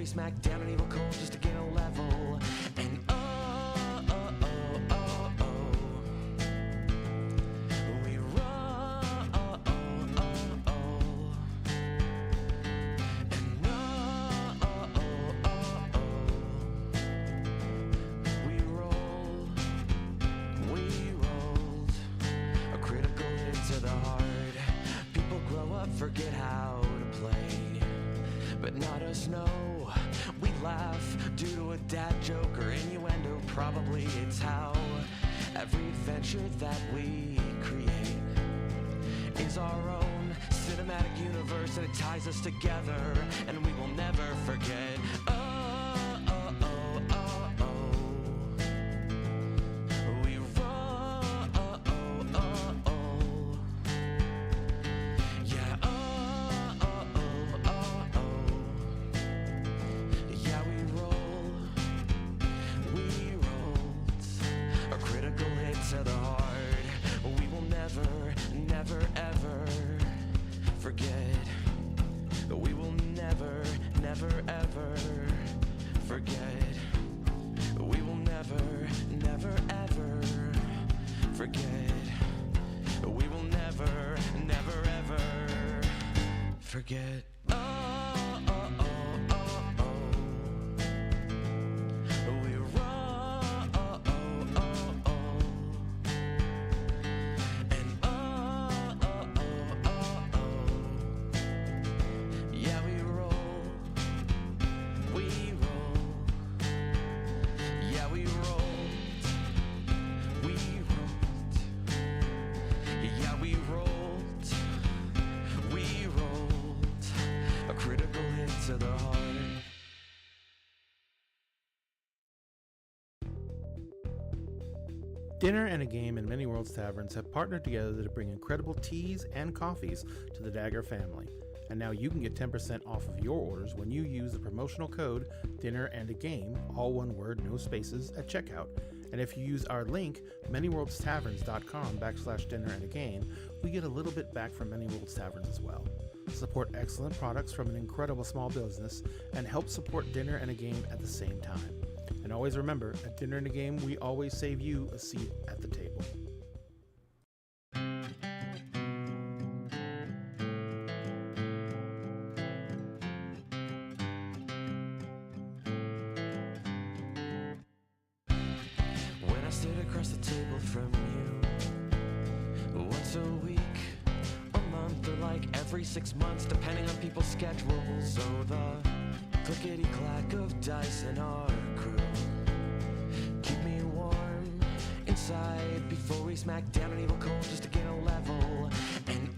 smack down an evil cold just to gain a level. And we roll. And we rolled a critical hit to the heart. People grow up, forget how to play, but not us, no. We laugh due to a dad joke or innuendo. Probably it's how every adventure that we create is our own cinematic universe, and it ties us together, and we will never forget. We roll. Yeah. Yeah, we rolled a critical hit to the heart. We will never ever forget. We will never ever forget. We will never ever forget. We will never ever forget. We roll. And yeah, we roll. Yeah, we rolled. Yeah, we rolled a critical hit to the heart. Dinner and a Game and Many Worlds Taverns have partnered together to bring incredible teas and coffees to the Dagger family. And now you can get 10% off of your orders when you use the promotional code Dinner and a Game, all one word, no spaces, at checkout. And if you use our link, manyworldstaverns.com/dinner and a game, we get a little bit back from Many Worlds Taverns as well. Support excellent products from an incredible small business and help support Dinner and a Game at the same time. And always remember, at Dinner and a Game, we always save you a seat at the table. When I sit across the table from you, once a week, a month, or like every 6 months, depending on people's schedules. So the clickety-clack of dice in our crew keep me warm inside before we smack down an evil cold just to gain a level. And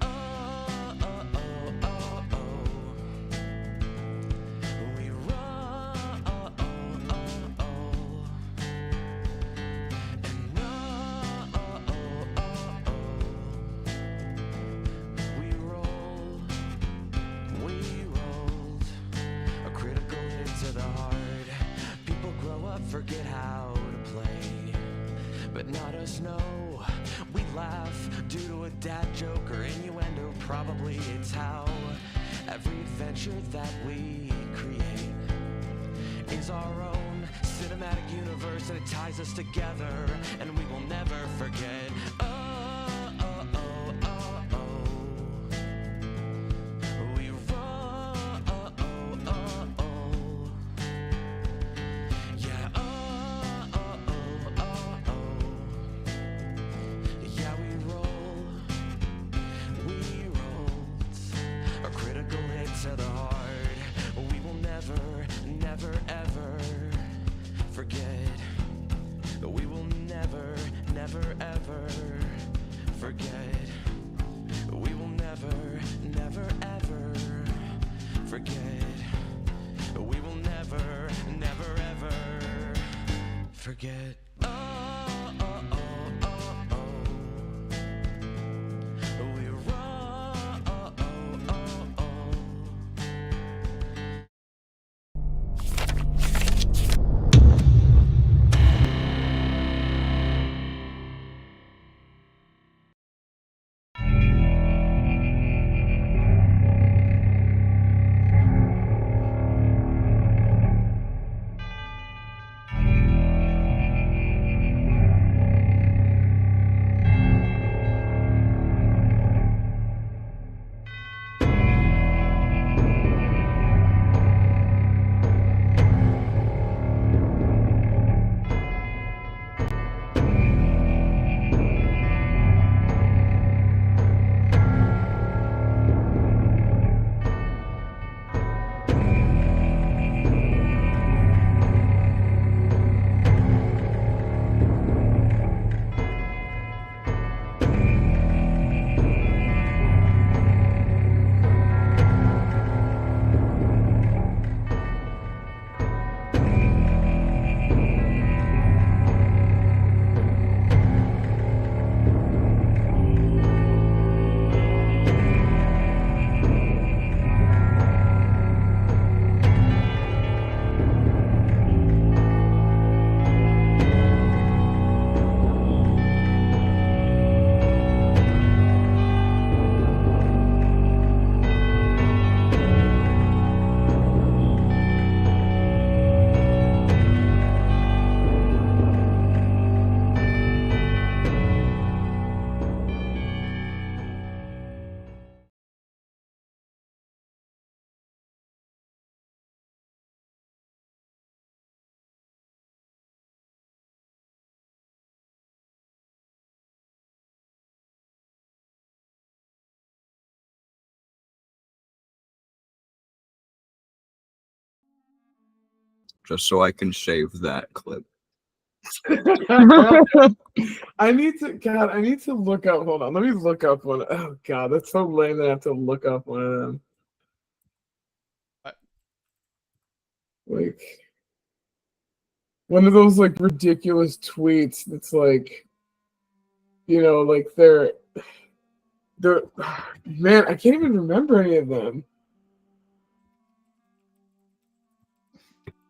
we roll. And we rolled a critical hit to the heart. People grow up, forget how to play, but not us, no. We laugh due to a dad joke or innuendo. Probably it's how every adventure that we create is our own cinematic universe, and it ties us together, and we will never forget. We roll. Yeah. Yeah, we rolled a critical hit to the heart. We will never ever forget. We will never ever forget. We will never ever forget. We will never ever forget. We roll. just so I can save that clip. I need to look up. Hold on, let me look up one. Oh god, that's so lame that I have to look up one of them. What? Like one of those like ridiculous tweets that's like, like they're man, I can't even remember any of them.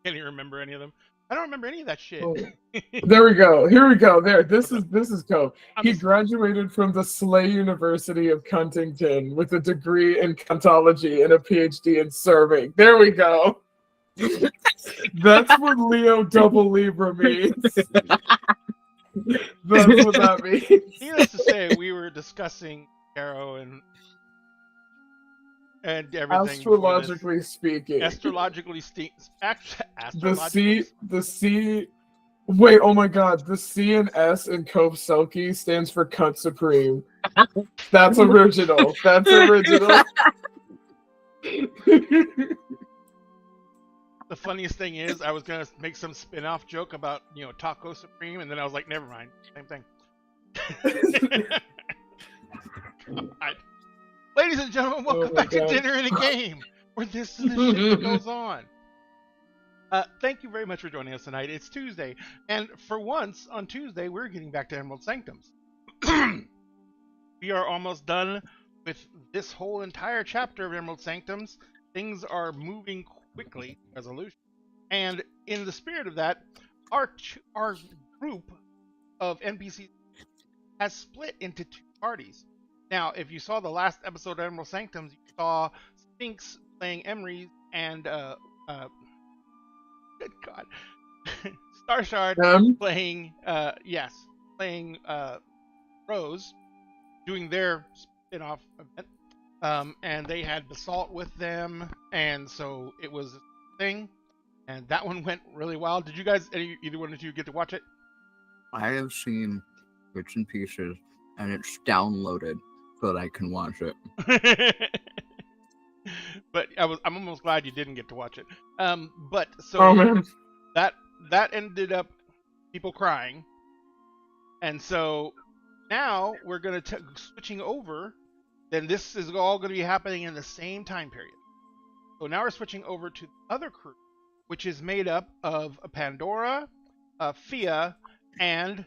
Can't even remember any of them. I don't remember any of that shit. Oh. There we go. Here we go. There. This is Cope. He graduated from the Slay University of Cuntington with a degree in cuntology and a PhD in serving. There we go. That's what Leo double Libra means. That's what that means. Needless to say, we were discussing tarot and everything. Astrologically speaking. The C. Wait, oh my god, the C and S in Cove Selkie stands for Cunt Supreme. That's original. That's original. The funniest thing is, I was gonna make some spin-off joke about, Taco Supreme, and then I was like, never mind, same thing. God. Ladies and gentlemen, welcome back to Dinner and a Game, where this is the shit that goes on. Thank you very much for joining us tonight. It's Tuesday, and for once, on Tuesday, we're getting back to Emerald Sanctums. We are almost done with this whole entire chapter of Emerald Sanctums. Things are moving quickly, resolution. And in the spirit of that, our group of NPCs has split into two parties. Now, if you saw the last episode of Emerald Sanctums, you saw Sphinx playing Emery and good God, Starshard playing Rose, doing their spin-off event. And they had Basalt with them, and so it was a thing, and that one went really well. Did you guys, either one of you, get to watch it? I have seen bits and pieces, and it's downloaded so that I can watch it. But I'm almost glad you didn't get to watch it. But so man. that ended up people crying, and so now we're gonna switching over. Then this is all going to be happening in the same time period. So now we're switching over to the other crew, which is made up of Pandora, Fia, and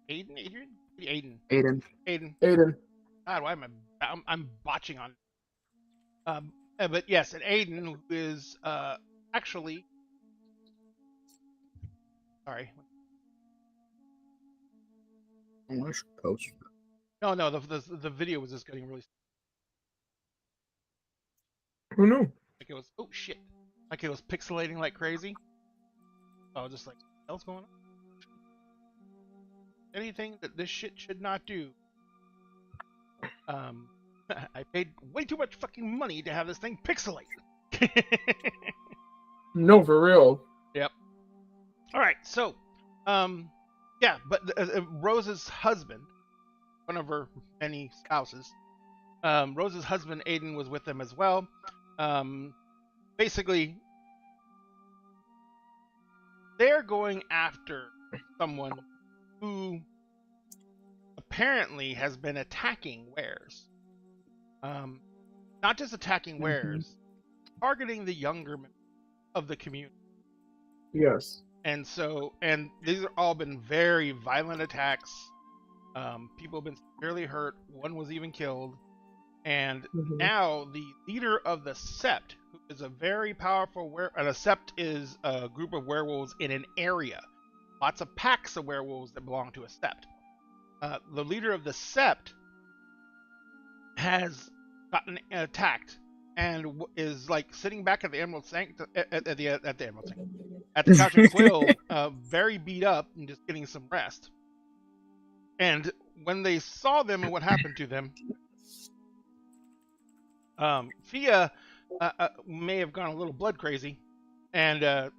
Aiden. God, why am I'm botching on? But yes, and Aiden, who is actually, sorry. Unless post. No, the video was just getting really. Who knew? Like it was, oh shit! Like it was pixelating like crazy. I was just like, what the hell's going on? Anything that this shit should not do. I paid way too much fucking money to have this thing pixelate. No, for real. Yep. All right, so, yeah, but Rose's husband, one of her many spouses, Rose's husband Aiden was with them as well. Basically, they're going after someone who apparently has been attacking wares. Not just attacking wares, targeting the younger men of the community. Yes. And these have all been very violent attacks. People have been severely hurt. One was even killed. And now the leader of the Sept, who is a very powerful and a Sept is a group of werewolves in an area. Lots of packs of werewolves that belong to a Sept. The leader of the Sept has gotten attacked and is like sitting back at the Emerald Sanctum, at the Couch and Quill, very beat up and just getting some rest. And when they saw them and what happened to them, Fia may have gone a little blood crazy, and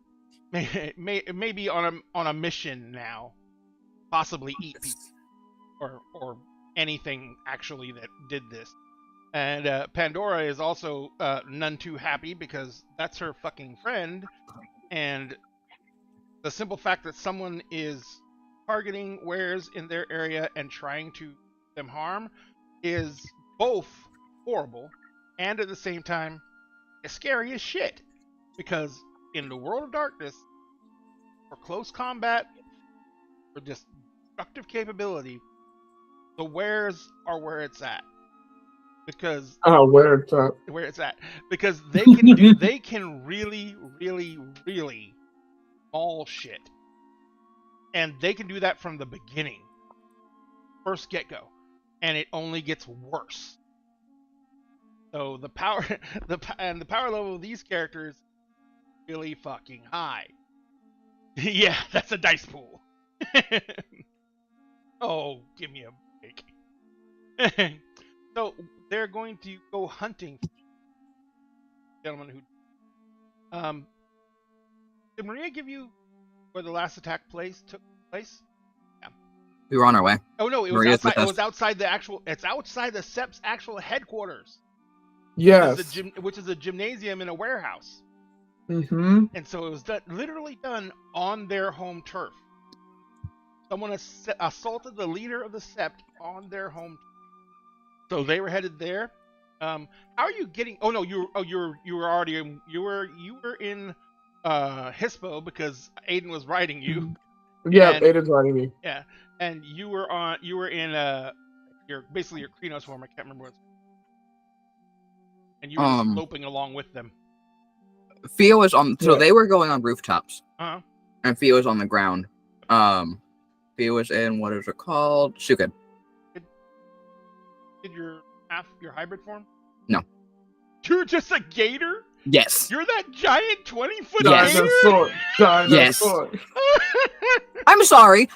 may be on a mission now, possibly eat people or anything actually that did this. And Pandora is also none too happy because that's her fucking friend. And the simple fact that someone is targeting wares in their area and trying to do them harm is both horrible and at the same time scary as shit. Because in the world of darkness, for close combat, for just destructive capability, the wares are where it's at. Because where it's at. where it's at. Because they can really, really, really maul shit. And they can do that from the beginning. First get-go. And it only gets worse. So the power the power level of these characters is really fucking high. Yeah, that's a dice pool. Oh, give me a break. So they're going to go hunting. Gentlemen who did Maria give you where the last attack took place? Yeah. We were on our way. Oh no, it was Maria's outside. with It us. was outside the actual. It's outside the SEP's actual headquarters. Yes. Which is a gymnasium in a warehouse. Mm-hmm. And so it was literally done on their home turf. Someone assaulted the leader of the Sept on their home turf. So they were headed there. How are you getting? Oh no, you were already you were in Hispo because Aiden was riding you. Yeah, And- Aiden's riding me. Yeah, and you were in your Krenos form. I can't remember what. And you were just loping along with them. Fia was on. So Yeah. they were going on rooftops, Uh-huh. and Fia was on the ground. Fia was in what is it called? Shuken. Did your hybrid form? No. You're just a gator? Yes. You're that giant 20-foot Yes. gator? Dinosaur. I'm sorry.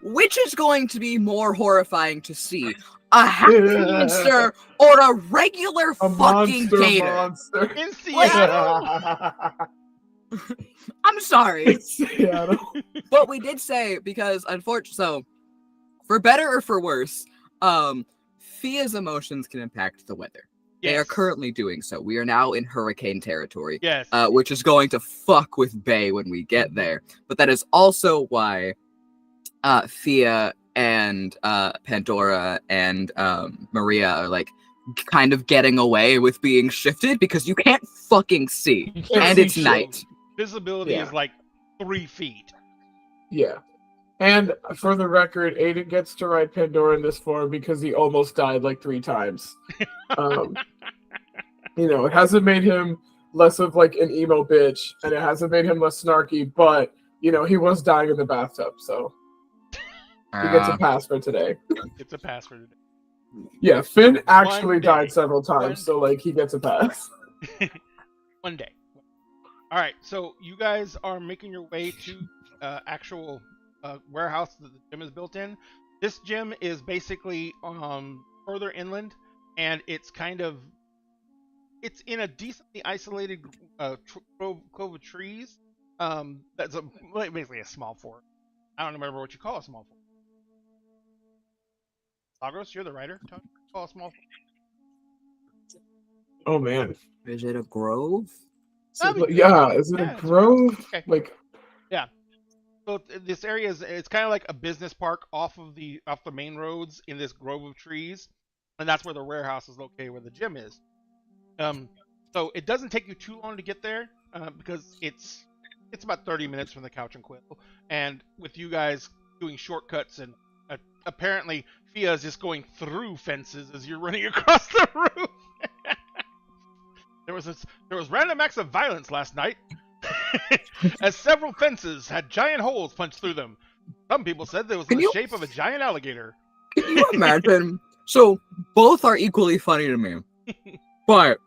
Which is going to be more horrifying to see? A happy monster or a regular A fucking gator? monster. In Seattle? I'm sorry. It's Seattle. But we did say, because unfortunately, so for better or for worse, Fia's emotions can impact the weather. They are Yes. currently doing so. We are now in hurricane territory, Yes. which is going to fuck with Bay when we get there. But that is also why Fia and Pandora and Maria are like kind of getting away with being shifted because you can't fucking see, You can't and see it's shit. night. Visibility Yeah. is like 3 feet. Yeah. And for the record, Aiden gets to ride Pandora in this form because he almost died like 3 times. It hasn't made him less of like an emo bitch, and it hasn't made him less snarky, but he was dying in the bathtub, so he gets a pass for today. It's a password. Yeah, Finn actually One day. died several One times, so like he gets a pass. One day. All right, so you guys are making your way to actual warehouse that the gym is built in. This gym is basically further inland, and it's in a decently isolated grove of trees. That's basically a small fort. I don't remember what you call a small fort. Lagros, you're the writer. Tony, what do you call a small fort? Oh man. Is it a grove? Yeah, is it Yeah, a it's grove? Okay. Like So this area it's kind of like a business park off the main roads in this grove of trees, and that's where the warehouse is located, where the gym is. So it doesn't take you too long to get there because it's about 30 minutes from the Couch and Quill, and with you guys doing shortcuts and apparently Fia is just going through fences as you're running across the roof. There was random acts of violence last night. As several fences had giant holes punched through them. Some people said there was in the shape of a giant alligator. Can you imagine? So both are equally funny to me, but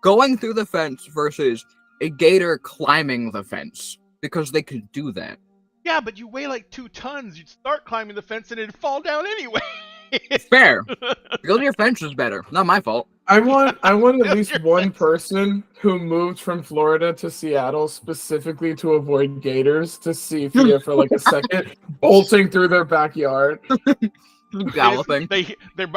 going through the fence versus a gator climbing the fence, because they could do that. Yeah, but you weigh like 2 tons. You'd start climbing the fence and it'd fall down anyway. Fair. Building your fence is better. Not my fault. I want at least one person who moved from Florida to Seattle specifically to avoid gators to see Fia for like a second bolting through their backyard. Galloping. They're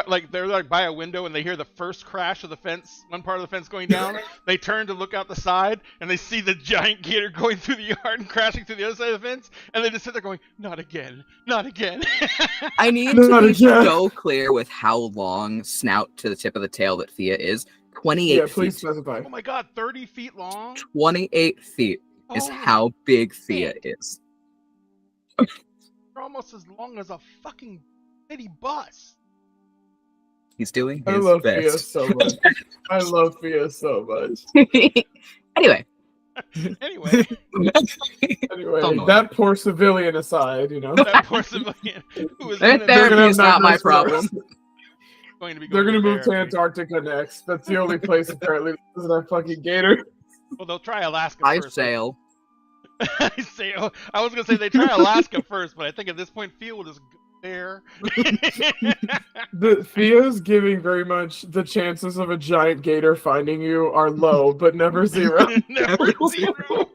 like by a window and they hear the first crash of the fence, one part of the fence going down. They turn to look out the side and they see the giant gator going through the yard and crashing through the other side of the fence, and they just sit there going, "Not again, not again." I need to be so clear with how long snout to the tip of the tail that Fia is. 28 Yeah, feet. please specify. Oh my god, 30 feet long? 28 feet is Holy how big Fia shit. is. They're almost as long as a fucking city bus. He's doing I his love Fia best. so much. I love Fia so much. Anyway. Anyway, Anyway, Come on. that poor civilian aside, you know. that poor civilian who was Their in therapy gonna is have not my nightmares problem. for us. going to be They're going gonna move to therapy. Antarctica next. That's the only place apparently that doesn't have fucking gator. Well, they'll try Alaska I first. sail. I was gonna say they try Alaska first, but I think at this point Fia will just go there. The Fia's giving very much the chances of a giant gator finding you are low, but never zero. Never zero.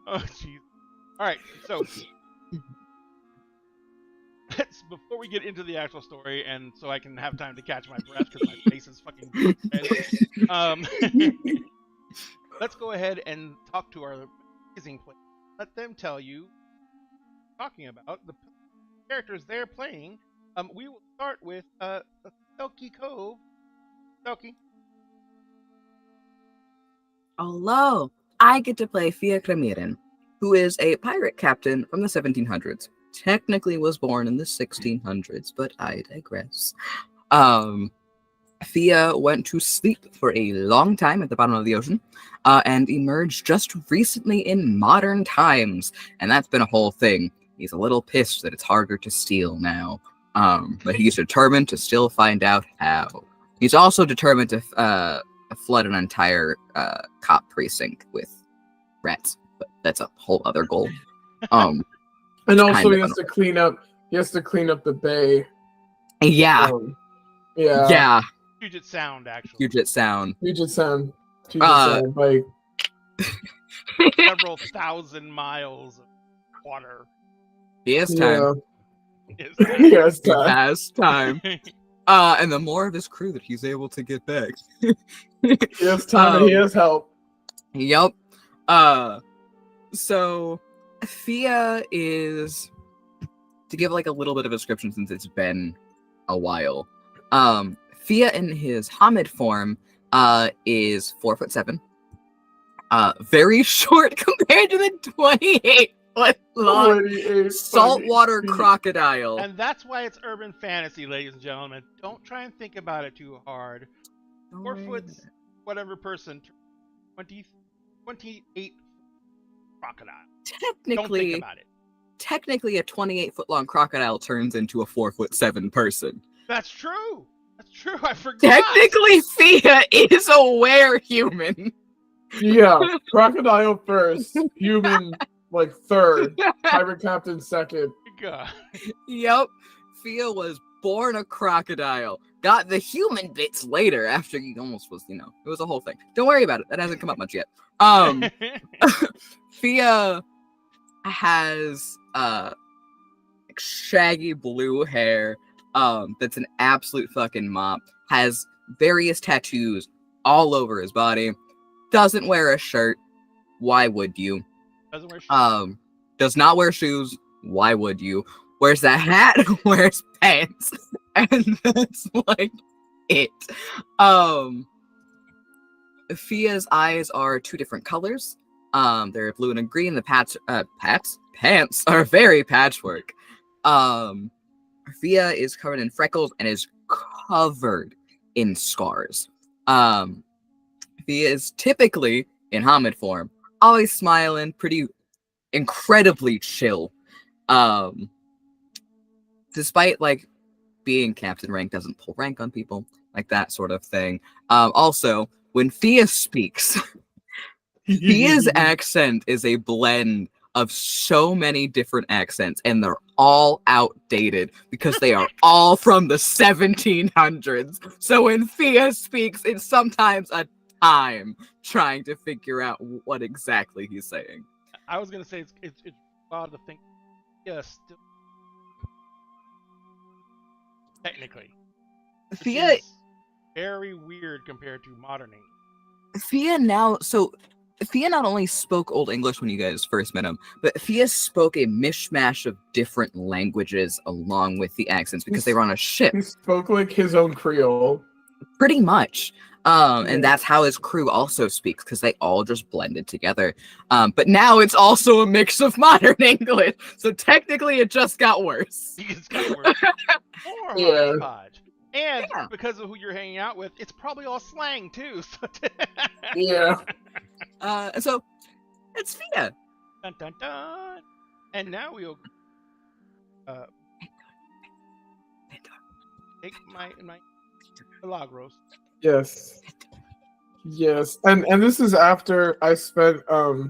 Oh jeez. All right, so before we get into the actual story, and so I can have time to catch my breath because my face is fucking red, let's go ahead and talk to our amazing players. Let them tell you talking about the characters they're playing. We will start with Selkie Cove. Selkie. Hello. I get to play Fia Kremiren, who is a pirate captain from the 1700s. Technically was born in the 1600s, but I digress. Fia went to sleep for a long time at the bottom of the ocean, and emerged just recently in modern times, and that's been a whole thing. He's a little pissed that it's harder to steal now, but he's determined to still find out how. He's also determined to flood an entire cop precinct with rats, but that's a whole other goal. And also he has to clean up the bay. Yeah. Yeah. Yeah. Puget Sound, actually. Puget Sound. Puget Sound, like Several thousand miles of water. He has time. Yeah. He has He time. has time. And the more of his crew that he's able to get back. He has time and he has help. Yep. So Fia is, to give like a little bit of a description since it's been a while. Fia in his Hamid form is 4'7". Very short compared to the 28-foot long saltwater crocodile. And that's why it's urban fantasy, ladies and gentlemen. Don't try and think about it too hard. 4 foot, whatever person, 28 crocodile. Don't think about it. Technically, a 28-foot long crocodile turns into a 4'7" person. That's true. That's true. I forgot. Technically, Fia is a were-human. Yeah, crocodile first, human like third, pirate captain second. God. Yep. Fia was born a crocodile. Got the human bits later after he almost was, it was a whole thing. Don't worry about it. That hasn't come up much yet. Fia has shaggy blue hair that's an absolute fucking mop. Has various tattoos all over his body. Doesn't wear a shirt. Why would you? Doesn't wear shoes. Does not wear shoes. Why would you? Wears a hat, wears pants, and that's like it. Fia's eyes are 2 different colors. They're blue and green. The pants are very patchwork. Fia is covered in freckles and is covered in scars. Fia is typically in Hamid form, always smiling, pretty incredibly chill. Despite like being captain rank, doesn't pull rank on people, like that sort of thing. Also, when Fia speaks, Fia's accent is a blend of so many different accents, and they're all outdated because they are all from the 1700s. So when Fia speaks, it's sometimes a time trying to figure out what exactly he's saying. I was gonna say it's wild to think. Yeah, still technically. Which Thea is very weird compared to modern English. Thea not only spoke Old English when you guys first met him, but Thea spoke a mishmash of different languages along with the accents because they were on a ship. He spoke like his own Creole. Pretty much. And that's how his crew also speaks because they all just blended together. But now it's also a mix of modern English. So technically it just got worse. It's got worse. More hodgepodge. And because of who you're hanging out with, it's probably all slang too. Yeah. So it's Thea. Dun, dun, dun. And now we'll take my Milagros. Yes. And this is after I spent a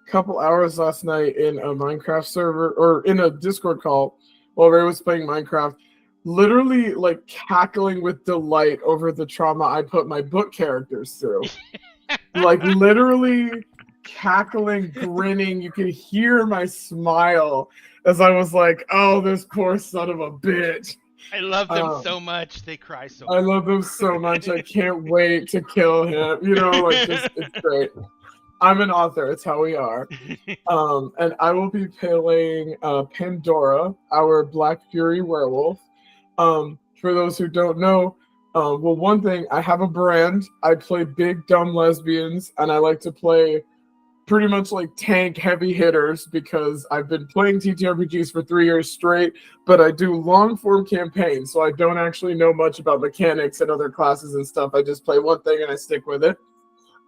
couple hours last night in a Minecraft server or in a Discord call while Ray was playing Minecraft, literally like cackling with delight over the trauma I put my book characters through. Like literally cackling, grinning. You could hear my smile as I was like, oh, this poor son of a bitch. I love them so much. They cry so much. I love them so much. I can't wait to kill him. You know, like it's great. I'm an author. It's how we are. And I will be playing Pandora, our Black Fury werewolf. For those who don't know, well, one thing, I have a brand. I play big, dumb lesbians, and I like to play pretty much like tank heavy hitters because I've been playing TTRPGs for 3 years straight, but I do long form campaigns, so I don't actually know much about mechanics and other classes and stuff. I just play one thing and I stick with it.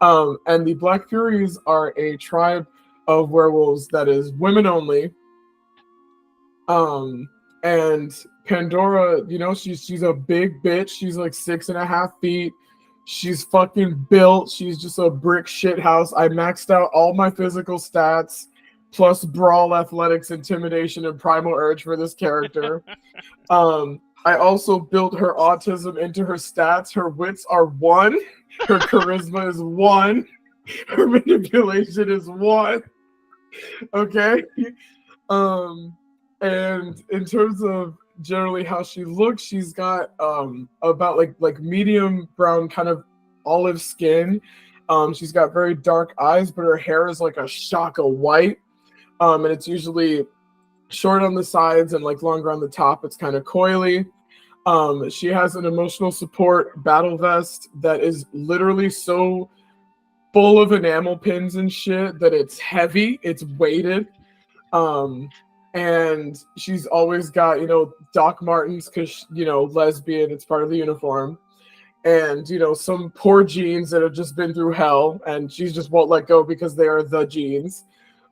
And the Black Furies are a tribe of werewolves that is women only. And Pandora, you know, she's a big bitch. She's like 6.5 feet. She's fucking built. She's just a brick shit house. I maxed out all my physical stats, plus brawl, athletics, intimidation, and primal urge for this character. I also built her autism into her stats. Her wits are 1. Her charisma is 1. Her manipulation is 1. Okay. And in terms of generally how she looks, she's got about like medium brown kind of olive skin. She's got very dark eyes, but her hair is like a shock of white. And it's usually short on the sides and like longer on the top. It's kind of coily. She has an emotional support battle vest that is literally so full of enamel pins and shit that it's heavy, it's weighted. And she's always got, you know, Doc Martens because, you know, lesbian, it's part of the uniform. And, you know, some poor jeans that have just been through hell, and she just won't let go because they are the jeans.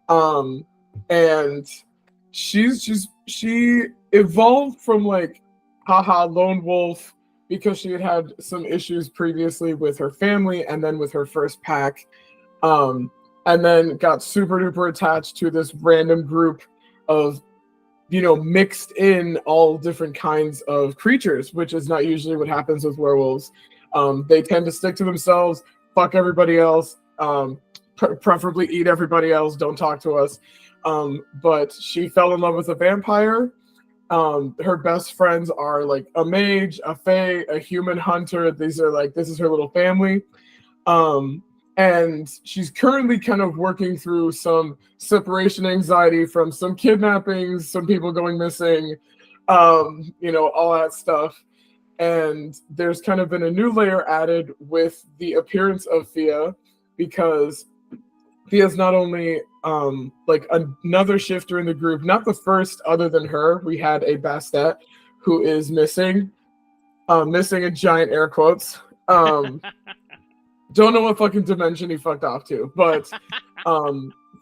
And she evolved from like, haha, lone wolf, because she had some issues previously with her family and then with her first pack. And then got super duper attached to this random group of, you know, mixed in all different kinds of creatures, which is not usually what happens with werewolves. They tend to stick to themselves, fuck everybody else, preferably eat everybody else, don't talk to us. But she fell in love with a vampire. Her best friends are like a mage, a fae, a human hunter. This is her little family. And she's currently kind of working through some separation anxiety from some kidnappings, some people going missing, you know, all that stuff. And there's kind of been a new layer added with the appearance of Thea, because Thea's not only like another shifter in the group, not the first other than her. We had a Bastet who is missing in giant air quotes. Don't know what fucking dimension he fucked off to, but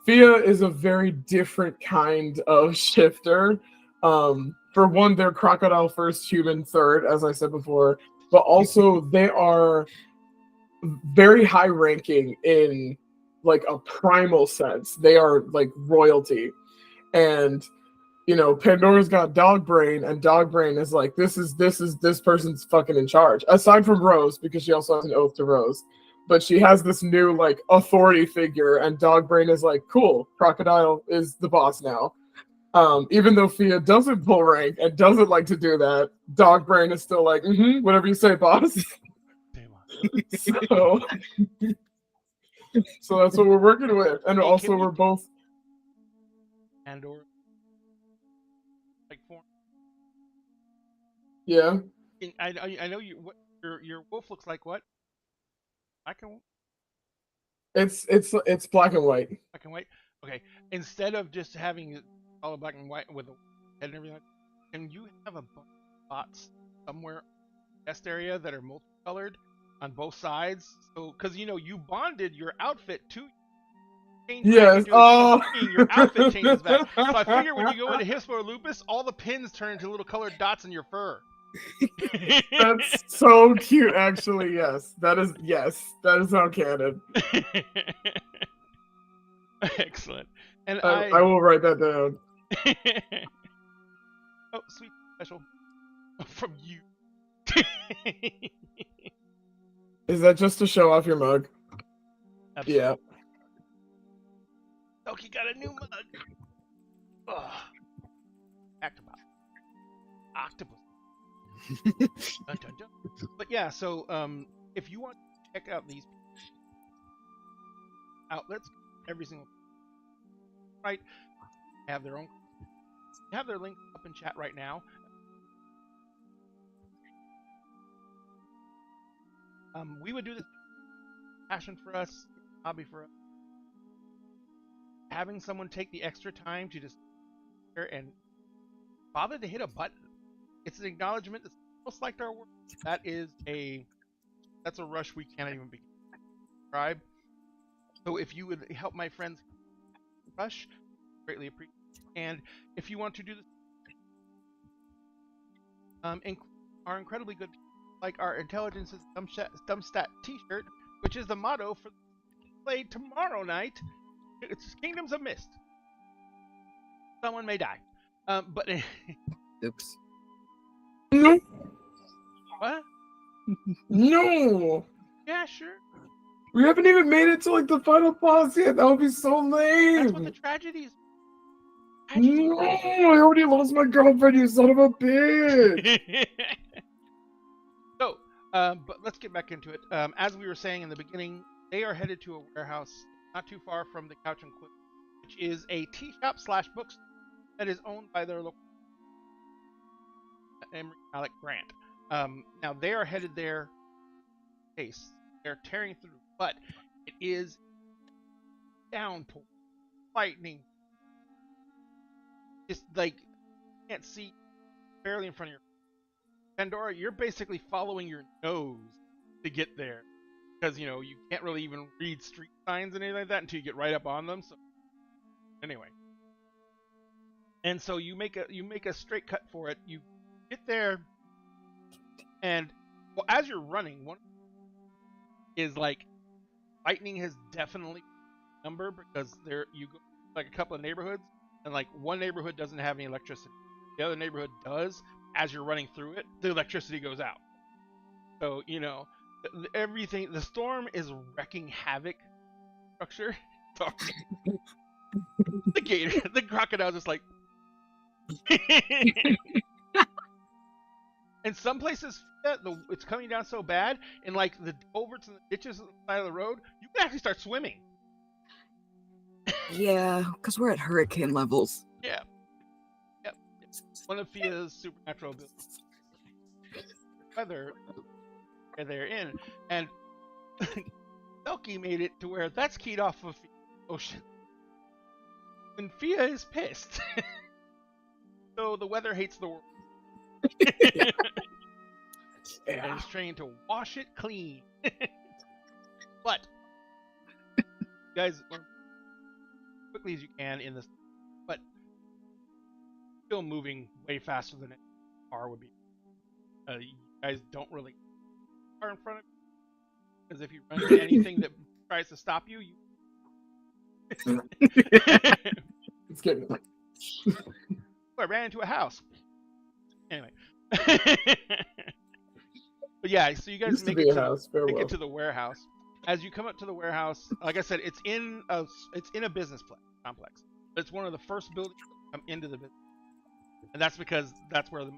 Thea is a very different kind of shifter. For one, they're crocodile first, human third, as I said before, but also they are very high ranking in like a primal sense. They are like royalty. And you know, Pandora's got dog brain, and dog brain is like, this person's fucking in charge. Aside from Rose, because she also has an oath to Rose. But she has this new like authority figure, and dog brain is like, cool, crocodile is the boss now. Even though Fia doesn't pull rank and doesn't like to do that, Dog Brain is still like, whatever you say, boss. So, so that's what we're working with. And Hey, also can we we're both and or like form. yeah. I know you. What your wolf looks like? What? Black and It's black and white. black and white. Okay. Instead of just having it all black and white with a head and everything, can you have a bunch of spots somewhere in the chest area that are multicolored on both sides? So, because you bonded your outfit to. Yes. Oh. Your outfit changes back. So I figure when you go into Hispo or Lupus, all the pins turn into little colored dots in your fur. That's so cute, actually. Yes, that is not canon. Excellent. And I will write that down. Oh, sweet special from you. Is that just to show off your mug? Absolutely. Yeah. Doki got a new mug. Ugh. Octopus. Dun, dun, dun. But yeah, so if you want to check out these outlets, every single right have their link up in chat right now. We would do this passion for us, hobby for us. Having someone take the extra time to just here and bother to hit a button. It's an acknowledgement that's almost like our work. That's a rush we can't even begin to describe. So if you would help my friends rush, greatly appreciate it. And if you want to do this, our incredibly good, like our Intelligence is Dumb Stat T-shirt, which is the motto for play tomorrow night. It's Kingdoms of Mist. Someone may die, but Oops. No. What? No. Yeah, sure. We haven't even made it to like the final boss yet. That would be so lame. That's what the tragedy is. No, I already lost my girlfriend, you son of a bitch. So, but let's get back into it. As we were saying in the beginning, they are headed to a warehouse not too far from the Couch and Quill, which is a tea shop / bookstore that is owned by their local Emery Alec Grant. Now they are headed there. Case they're tearing through, but it is downpour, lightning. Just like you can't see barely in front of your Pandora. You're basically following your nose to get there because you can't really even read street signs and anything like that until you get right up on them. So anyway, and so you make a straight cut for it. You get there, and well, as you're running, one is like lightning has definitely number because you go like a couple of neighborhoods, and like one neighborhood doesn't have any electricity, the other neighborhood does. As you're running through it, the electricity goes out. So everything. The storm is wrecking havoc. Structure. The gator, the crocodile's just like. In some places, it's coming down so bad, in like the culverts and the ditches on the side of the road, you can actually start swimming. Yeah, because we're at hurricane levels. Yeah. Yep. One of Fia's supernatural abilities. Weather they're in, and Selkie made it to where that's keyed off of the ocean. And Fia is pissed. So the weather hates the world. And is trying to wash it clean. But you guys learn as quickly as you can in this, but still moving way faster than a car would be. You guys don't really car in front of you, because if you run into anything that tries to stop you, It's getting. I ran into a house. Anyway. But yeah, so you guys make it to the warehouse. As you come up to the warehouse, like I said, it's in a business complex. It's one of the first buildings come into the business, and that's because that's where the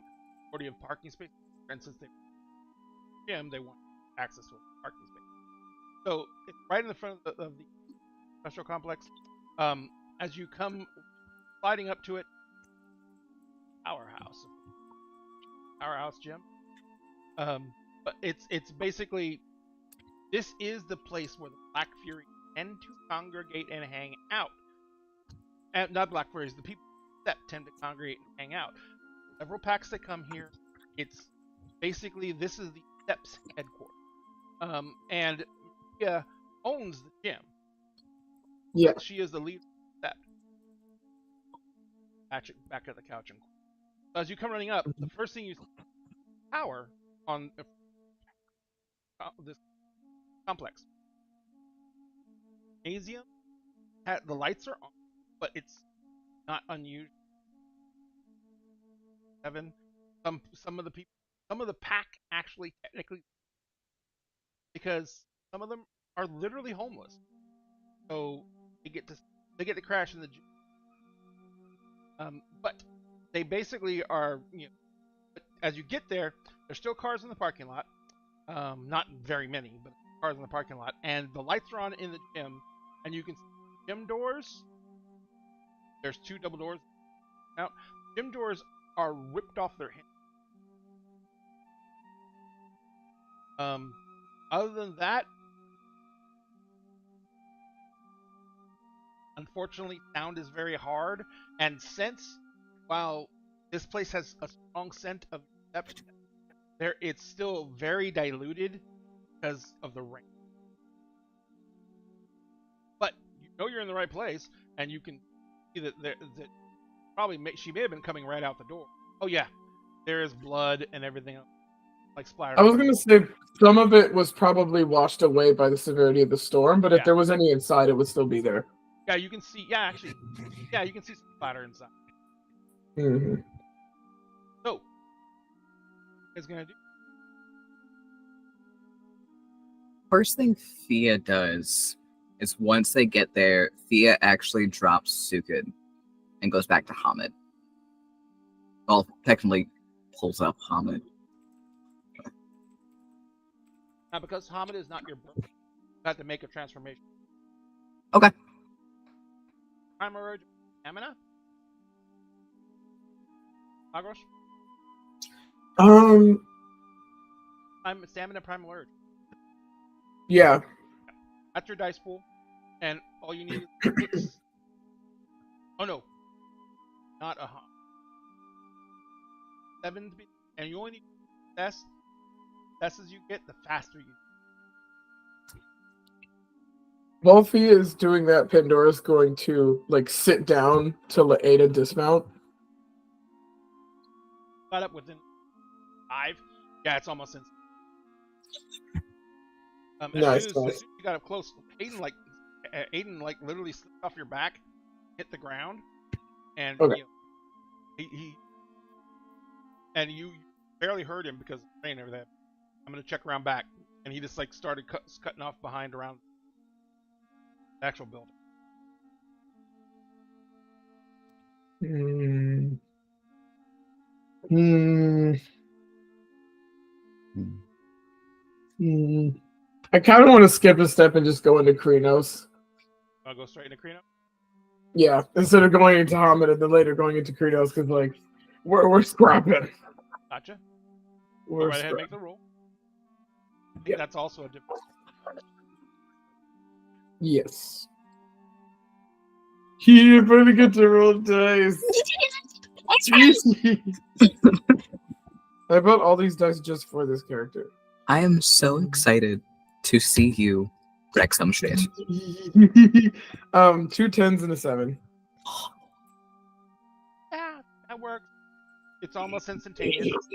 majority of parking space. And since they gym, they want access to a parking space. So it's right in the front of the industrial complex. As you come sliding up to it, powerhouse gym. But it's basically, this is the place where the Black Fury tend to congregate and hang out. And not Black Furies, the people that tend to congregate and hang out. Several packs that come here. It's basically, this is the Steps headquarters. And Mia owns the gym. Yeah. She is the lead of Step. Back at the couch. And so as you come running up, the first thing you see is power on this complex. Gymnasium, the lights are on, but it's not unusual. Some of the people, some of the pack actually technically, because some of them are literally homeless, so they get to crash in the gym. But they basically are, as you get there, there's still cars in the parking lot. Not very many, but cars in the parking lot, and the lights are on in the gym, and you can see gym doors. There's 2 double doors out. Gym doors are ripped off their hinges. Other than that, unfortunately, sound is very hard, and while this place has a strong scent of deception, it's still very diluted because of the rain. But you know you're in the right place, and you can see that she may have been coming right out the door. Oh yeah, there is blood and everything else, like splattered. I was going to say some of it was probably washed away by the severity of the storm, but if there was any inside, it would still be there. Yeah, you can see. Yeah, actually, you can see some splatter inside. Mm-hmm. So, what is gonna do? First thing Thea does is once they get there, Thea actually drops Sukid and goes back to Hamid. Well, technically pulls up Hamid. Now, because Hamid is not your brother, you have to make a transformation. Okay. Primal Urge, Stamina? Agros? Stamina, Primal Urge. Yeah. That's your dice pool, and all you need is 6. Oh no, not a 7 to be, and you only need best as you get, the faster you. While Thea is doing that, Pandora's going to sit down to let Ada dismount. Got up within 5. Yeah, it's almost instant. As soon as you got up close, Aiden literally slipped off your back, hit the ground, and you barely heard him because of the rain and everything. I'm gonna check around back, and he just started cutting off behind around the actual building. I kind of want to skip a step and just go into Krinos. I'll go straight into Krino. Yeah, instead of going into Hamid and then later going into Krinos, because we're scrapping. Gotcha. Go right ahead, make the roll. I think that's also a different. Yes. You really get to roll dice. I bought all these dice just for this character. I am so excited to see you wreck some shit. 2 10s and a 7. Yeah, that works. It's almost instantaneous.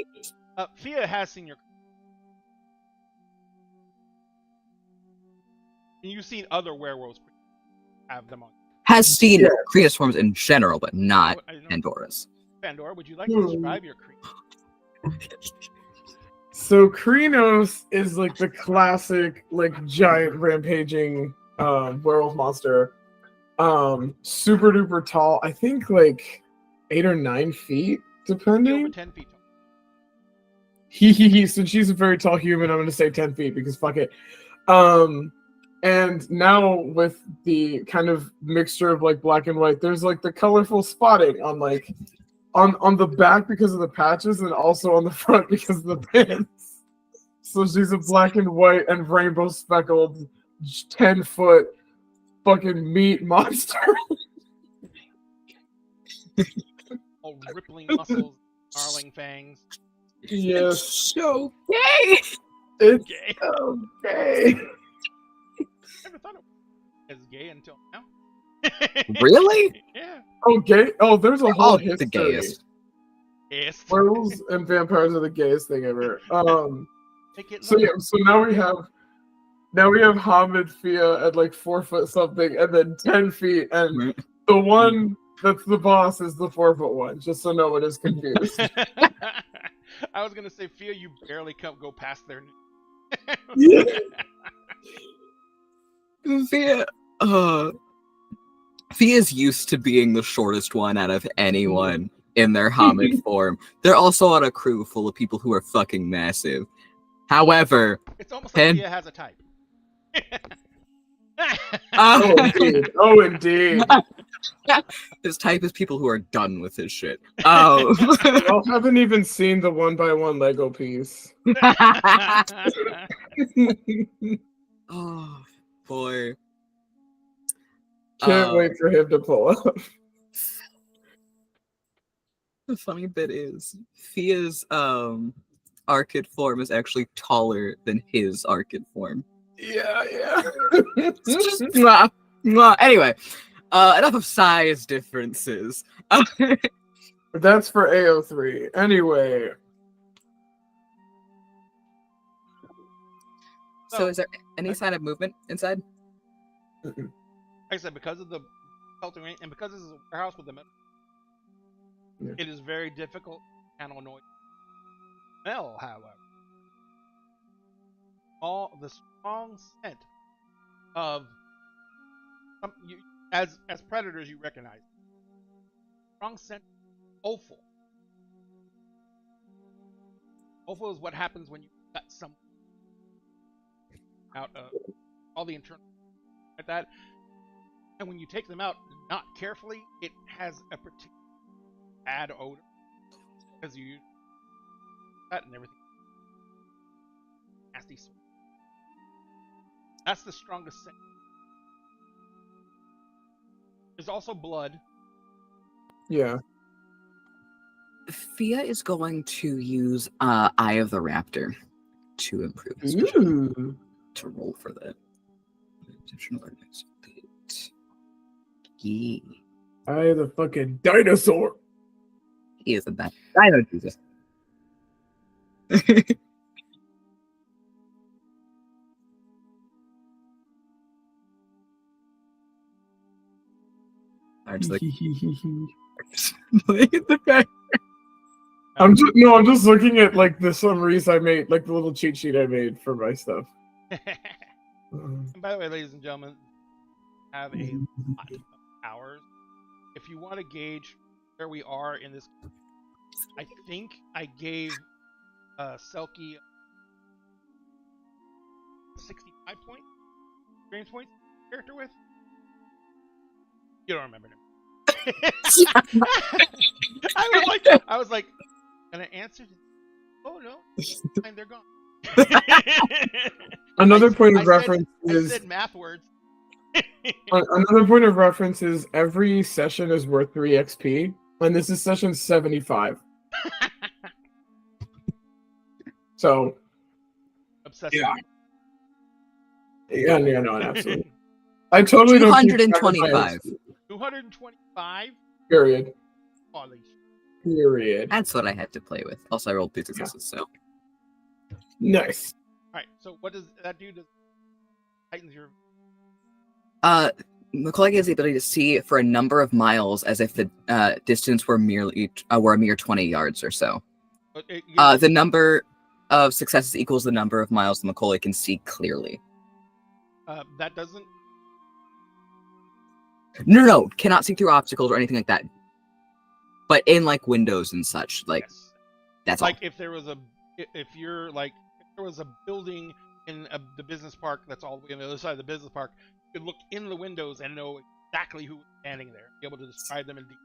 Fia has seen your. And you've seen other werewolves have them on. Has seen Krinos forms in general, but not Pandora's. Pandora, would you like to describe your Krinos? So Krinos is the classic giant rampaging werewolf monster. Super duper tall. I think 8 or 9 feet, Over depending. 10 feet tall. Since she's a very tall human, I'm gonna say 10 feet because fuck it. And now with the kind of mixture of like black and white, there's like the colorful spotting on like on the back because of the patches and also on the front because of the pants. So she's a black and white and rainbow speckled 10-foot fucking meat monster. All rippling muscles, snarling fangs. Yes. So gay. It's Gay. okay. Never thought it was as gay until now. Really? Yeah. Okay. Oh, there's a whole All history. the gayest. Yes. Werewolves and vampires are the gayest thing ever. Make it So look- yeah, so now we have Hamid Fia at like 4 foot something and then 10 feet, and the one that's the boss is the 4 foot one, just so no one is confused. I was gonna say, Fia, you barely go past their. Yeah. Fia's used to being the shortest one out of anyone in their Hamid form. They're also on a crew full of people who are fucking massive. However, It's almost like Fia has a type. Oh indeed. Oh indeed. his type is people who are done with his shit. Y'all haven't even seen the 1x1 Lego piece. Oh boy. Can't wait for him to pull up. The funny bit is Fia's Archid form is actually taller than his Archid form. Yeah, yeah. It's just mwah, mwah. Anyway, enough of size differences. That's for AO3. Anyway. So is there any sign of movement inside? Like I said, because of the sheltering and because this is a warehouse with a metal, Yeah. it is very difficult to handle noise. Smell, however, all the strong scent of as predators you recognize. Strong scent, offal. Offal is what happens when you cut some out of all the internal like that. And when you take them out not carefully, it has a particular bad odor because you use that and everything. Nasty smell. That's the strongest scent. There's also blood. Yeah. Fia is going to use Eye of the Raptor to improve his vision. Ooh. To roll for that. Yeah. I am the fucking dinosaur. He is a bad dino Jesus. I'm just like, playing in the back. I'm just looking at like the summaries I made, like the little cheat sheet I made for my stuff. And by the way, ladies and gentlemen, I have a lot of hours. If you want to gauge where we are in this, I think I gave Selkie 65 points, experience points character with. You don't remember now. I was like, gonna answer. Oh no, fine, they're gone. Another point of reference I is said math words. another point of reference is every session is worth 3 XP, and this is session 75. So Obsessive. yeah, no, absolutely. I totally don't keep track of my 225. XP. 225. Period. Holy shit. Period. That's what I had to play with. Also, I rolled 2 successes, so. Nice. All right. So what does that do? Does tightens your Macaulay has the ability to see for a number of miles as if the distance were were a mere 20 yards or so. The number of successes equals the number of miles that Macaulay can see clearly. that doesn't. No, cannot see through obstacles or anything like that. but in like windows and such, like Yes. that's Like all. if there was a building in the business park that's all the way on the other side of the business park, you could look in the windows and know exactly who was standing there, be able to describe them in detail.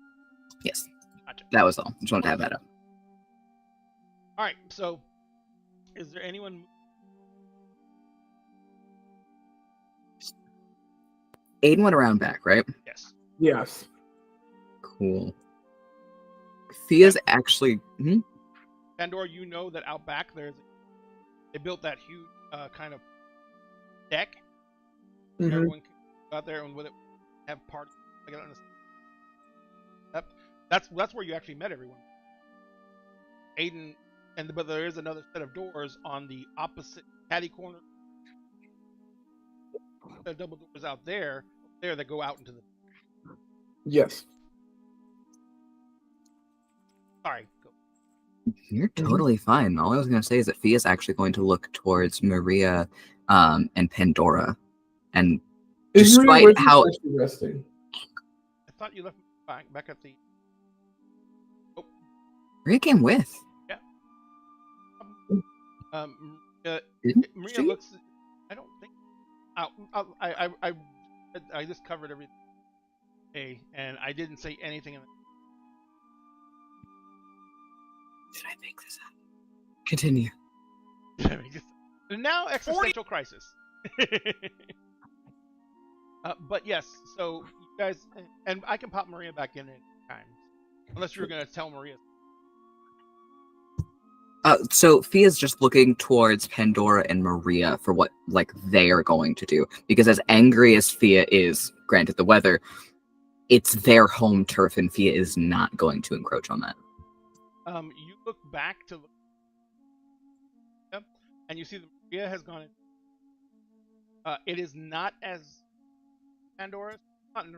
Yes, Gotcha. that was all. Just wanted to have that up. All right. So, is there anyone? Aiden went around back, right? Yes. Yes. Cool. Thea's actually. Pandora, you know that out back they built that huge kind of deck. Mhm. Everyone can go out there and with it have parties. That's where you actually met everyone. Aiden, but there is another set of doors on the opposite caddy corner. The double doors out there that go out into the. Yes. Sorry. Go. You're totally fine. All I was going to say is that Thea's actually going to look towards Maria and Pandora. And Is Maria despite with you, how. or is she resting? I thought you left me back at the. Oh. Maria came with. Yeah. Didn't Maria she? looks. I don't think. I just covered everything. Hey, and I didn't say anything in the. Did I make this up? Continue. Now existential crisis. But yes, so you guys, and I can pop Maria back in at any time, unless you were gonna tell Maria. So Fia's just looking towards Pandora and Maria for what like they are going to do, because as angry as Fia is, granted the weather, it's their home turf, and Fia is not going to encroach on that. You look back to look, and you see that Maria has gone. It is not as Pandora's, not in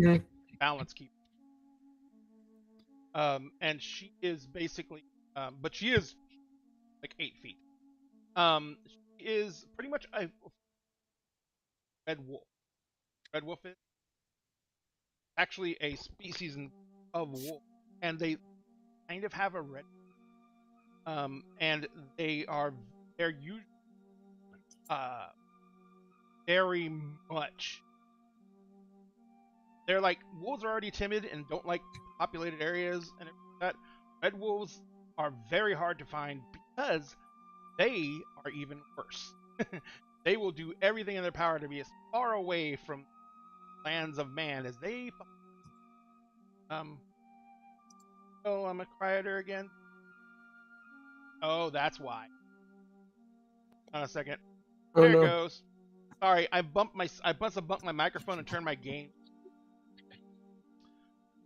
a balance keep. And she is basically, but she is like 8 feet. She is pretty much a red wolf. Red wolf is actually a species of wolf, and they kind of have a red. And they're usually very much. They're like wolves are already timid and don't like populated areas and everything like that. Red wolves are very hard to find because they are even worse. They will do everything in their power to be as far away from lands of man as they. Oh, I'm a quieter again. Oh, that's why. On a second. Oh, There it no. goes. Sorry, I must have bumped my microphone and turned my gain.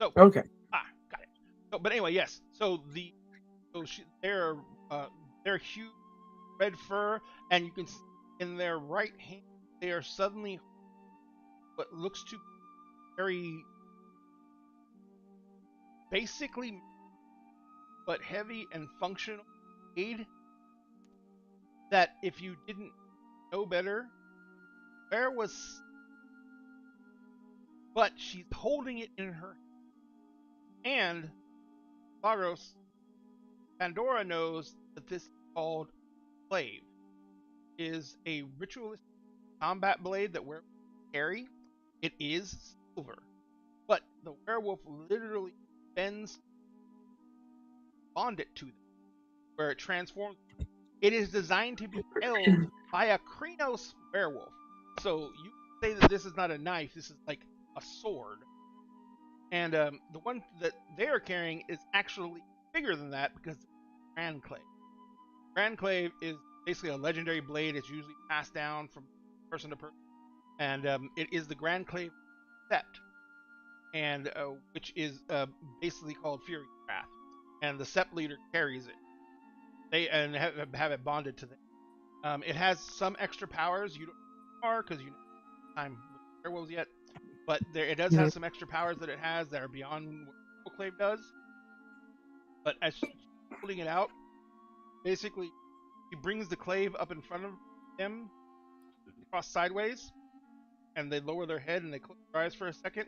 So Okay. got it. So, but anyway, yes. So they're huge red fur, and you can see in their right hand they are suddenly what looks to be very basically but heavy and functional aid that if you didn't know better, where was, but she's holding it in her hand. Lagos, Pandora knows that this is called Clave. Is a ritualistic combat blade that werewolves carry. It is silver, but the werewolf literally bends, bond it to them, where it transforms. It is designed to be held by a Krenos werewolf. So you say that this is not a knife, this is like a sword. And the one that they are carrying is actually bigger than that because it's Grand Clave. Grand Clave is basically a legendary blade. It's usually passed down from person to person. And it is the Grand Clave Sept, and which is basically called Fury Wrath. And the Sept leader carries it. They and have it bonded to them. It has some extra powers. You don't know because you don't time with werewolves yet, but it does have some extra powers that it has that are beyond what Clave does. But as she's holding it out, basically, he brings the Clave up in front of him, across sideways, and they lower their head and they close their eyes for a second.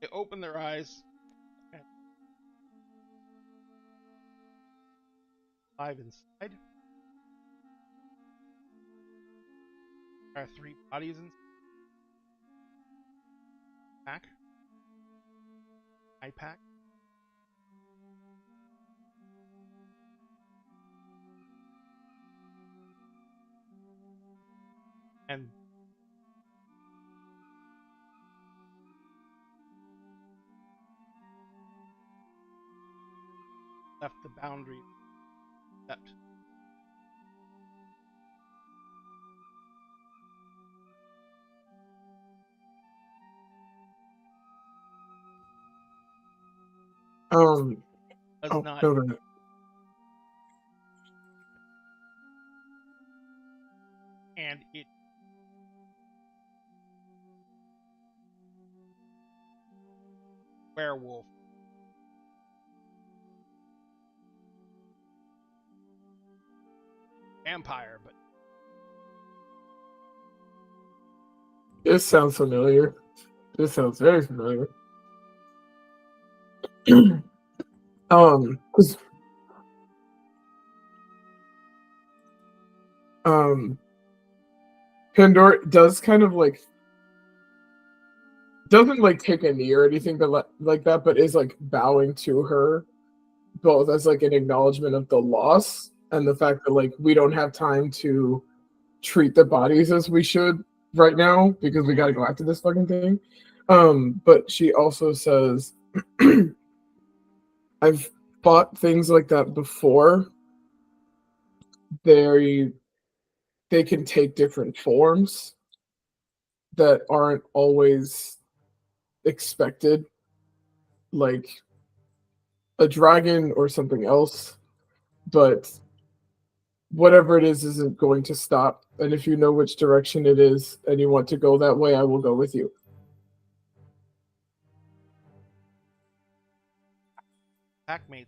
They open their eyes and alive inside. There are 3 bodies in pack. Eye pack. And left the boundary stepped. Does Oh, not. no. And it werewolf. Vampire, but This sounds familiar. This sounds very familiar. 'Cause Pandora does kind of like doesn't like take a knee or anything but like that, but is like bowing to her both as like an acknowledgement of the loss and the fact that like we don't have time to treat the bodies as we should right now because we got to go after this fucking thing. But she also says, I've fought things like that before. They can take different forms that aren't always expected, like a dragon or something else. But whatever it is isn't going to stop. And if you know which direction it is and you want to go that way, I will go with you. packmates.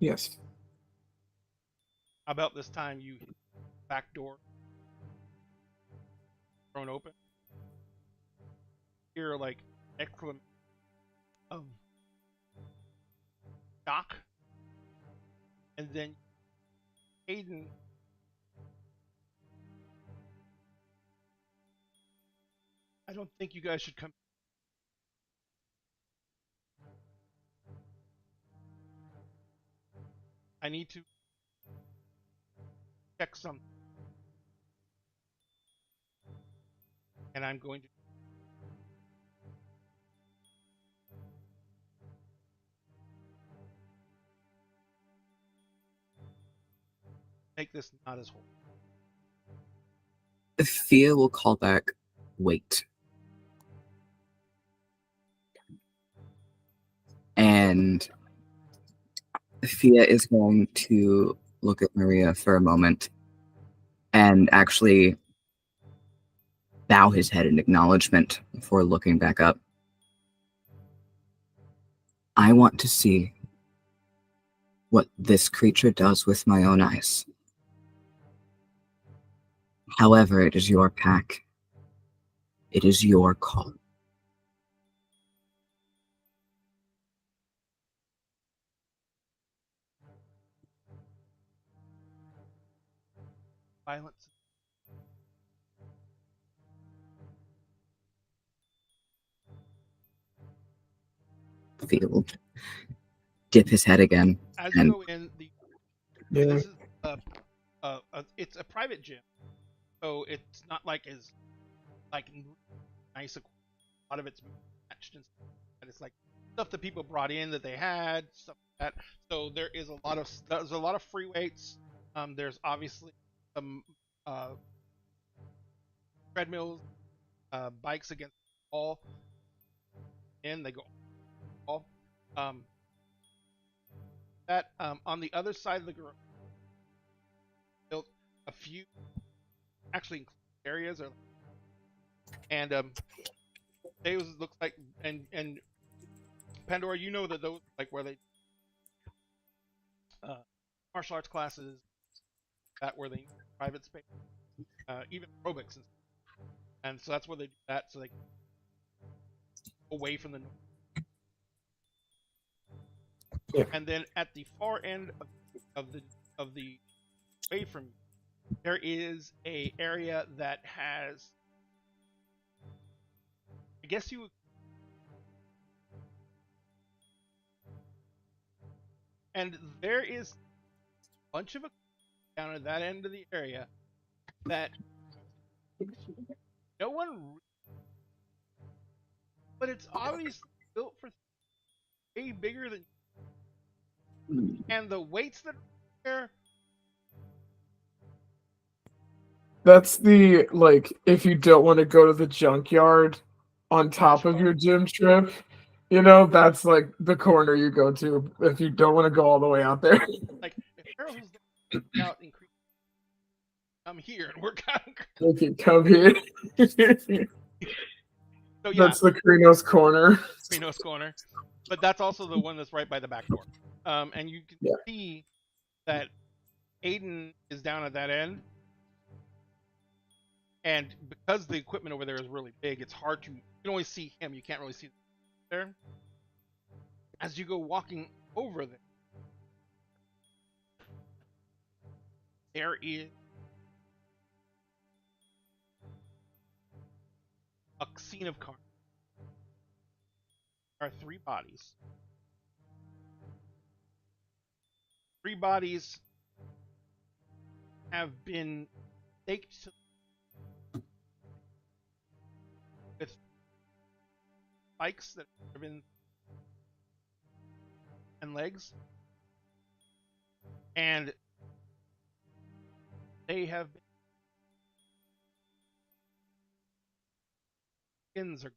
Yes. About this time, you hit the back door thrown open. Hear like exclamation of shock, and then Aiden. I don't think you guys should come. I need to check something, and I'm going to make this not as horrible. Thea will call back, wait. And Thea is going to look at Maria for a moment and actually bow his head in acknowledgement before looking back up. I want to see what this creature does with my own eyes. However, it is your pack. It is your call. Violence. Thea will dip his head again. As you And go in, Yeah. this is it's a private gym, so it's not like as like nice. A lot of it's matched and stuff. And it's like stuff that people brought in that they had stuff like that. So there's a lot of free weights. There's obviously some treadmills, bikes against the wall, and they go all. That on the other side of the garage built a few, actually areas are, and those looks like, and Pandora, you know that those like where they martial arts classes, that where they private space, even aerobics, and so that's where they do that, so they away from the. Yeah. And then at the far end of the away from you, there is a area that has, I guess you would, and there is a bunch of down at that end of the area that no one, but it's obviously built for way bigger than, and the weights that are there. That's the, like, if you don't want to go to the junkyard on top of your gym trip, that's like the corner you go to if you don't want to go all the way out there. Like if Harold's out and come here and work out. Okay, come here. So yeah, That's the Krinos corner. Krinos corner, but that's also the one that's right by the back door. And you can see that Aiden is down at that end, and because the equipment over there is really big, it's hard to. You can only see him. You can't really see there. As you go walking over there is a scene of carnage. There are 3 bodies. 3 bodies have been staked to with spikes that have been and legs, and they have been skins are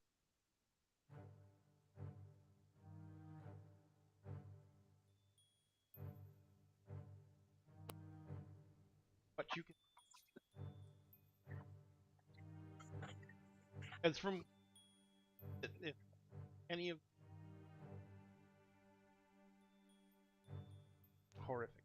but you can, as from if any of horrific.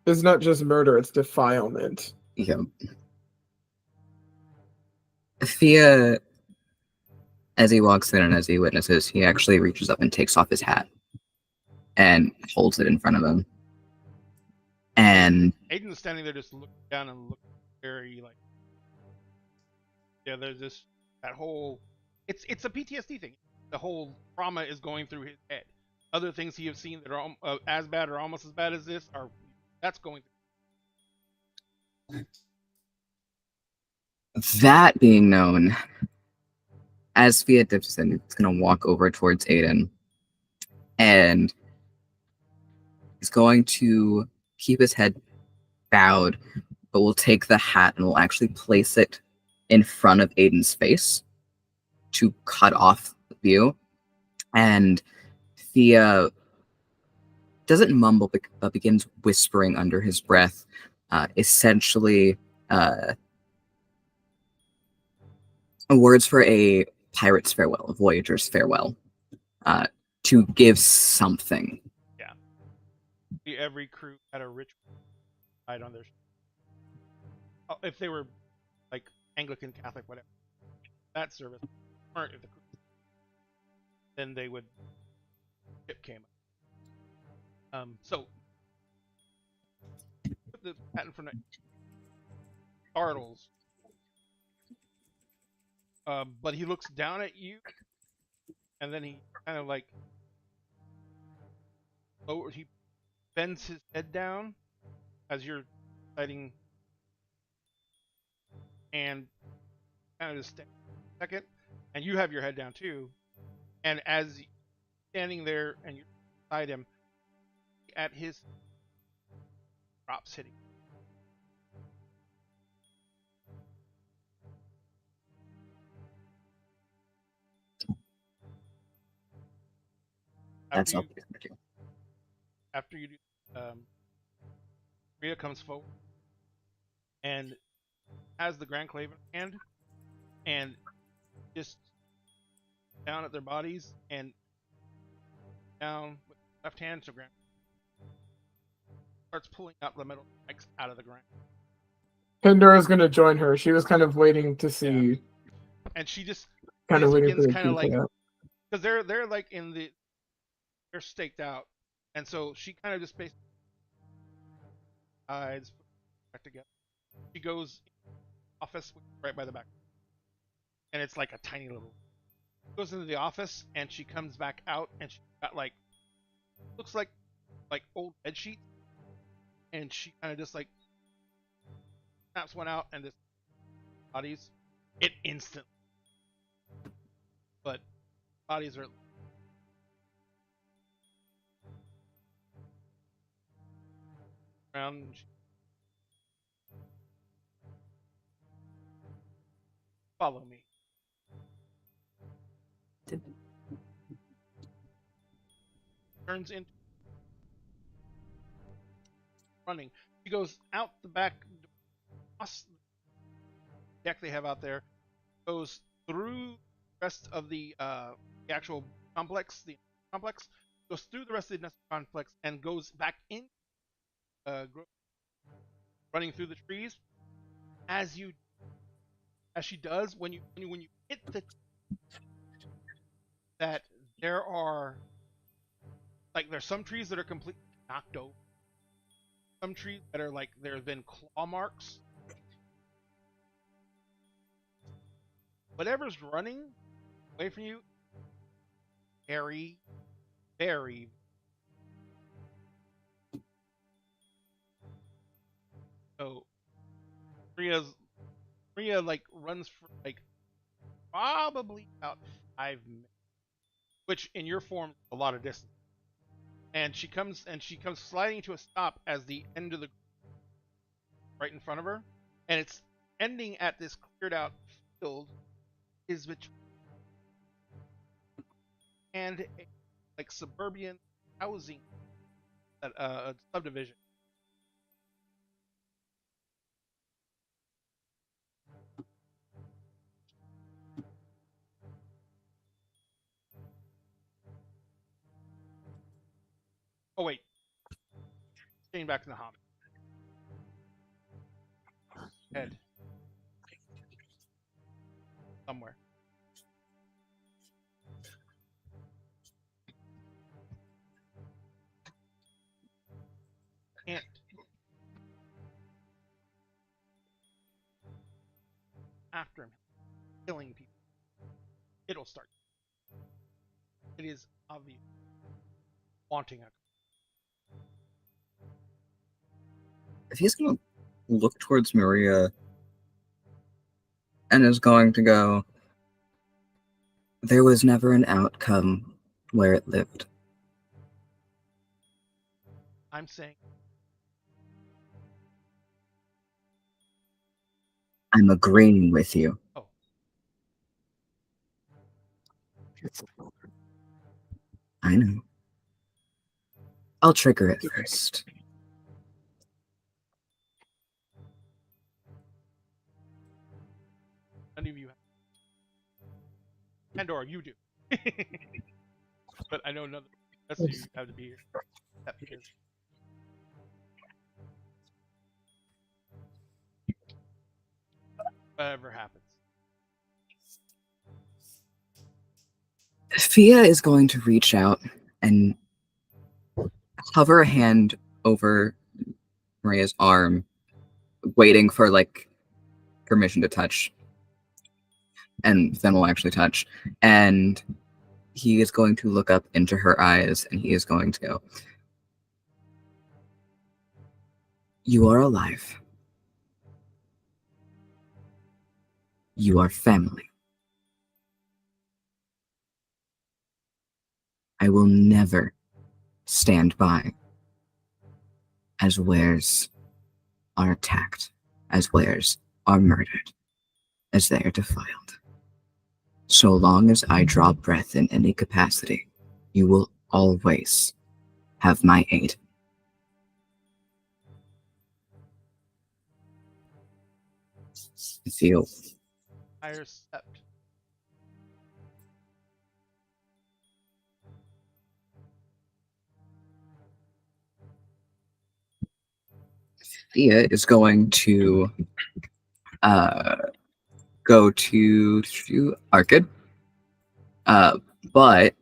It's not just murder, it's defilement. Yeah. Thea, as he walks in and as he witnesses, he actually reaches up and takes off his hat and holds it in front of him. And Aiden's standing there just looking down and looking very like, yeah, there's this, that whole, it's a PTSD thing. The whole trauma is going through his head. Other things he has seen that are as bad or almost as bad as this that's going through. that being known, as Thea dips in, he's going to walk over towards Aiden. And he's going to keep his head bowed, but will take the hat and will actually place it in front of Aiden's face to cut off the view. And Thea doesn't mumble, but begins whispering under his breath, essentially words for a pirate's farewell, a voyager's farewell, to give something. Yeah. Every crew had a ritual died on their if they were like Anglican, Catholic, whatever, that service weren't, if the crew, then they would, ship came up. So put the hat in front of startles, but he looks down at you, and then he kind of like he bends his head down as you're fighting, and kind of just stand a second, and you have your head down too, and as standing there and you're beside him, at his drops hitting. That's all. After you do Rhea comes forward and has the Grand Clave in hand and just down at their bodies and down with the left hand to Grand starts pulling out the metal spikes out of the ground. Pandora's gonna join her. She was kind of waiting to see, And she just waiting for begins the kind of like, detail. because they're like they're staked out, and so she kind of just basically hides back together. She goes in the office right by the back, and it's like a tiny little. Goes into the office and she comes back out and she's got like looks like old bed sheets, and she kind of just like snaps one out and just bodies it instantly, but bodies are around. Follow me. Turns into running. She goes out the back across the deck they have out there, goes through the rest of the actual complex, goes through the rest of the complex, and goes back in, running through the trees. As she does, when you hit the that there are there's some trees that are completely knocked over. Some trees that are like there have been claw marks. Whatever's running away from you, very, very. So Maria like runs for like probably about 5 minutes, which in your form is a lot of distance. And she comes sliding to a stop as the end of the right in front of her, and it's ending at this cleared out field is between and a, like suburban housing at a subdivision. Oh wait, staying back in the hobbit. Head somewhere. Can't. After him, killing people. It'll start. It is obvious. Wanting a. If he's gonna look towards Maria and is going to go, there was never an outcome where it lived. I'm saying. I'm agreeing with you. Oh. I know. I'll trigger it first. None of you have. Pandora, you do. But I know none of the rest of you have to be here. That because whatever happens. Fia is going to reach out and hover a hand over Maria's arm, waiting for like permission to touch, and then we'll actually touch. And he is going to look up into her eyes, and he is going to go, "You are alive. You are family. I will never stand by as wares are attacked, as wares are murdered, as they are defiled. So long as I draw breath in any capacity, you will always have my aid." Feel. Higher sept. Thea is going to go to Arcade. But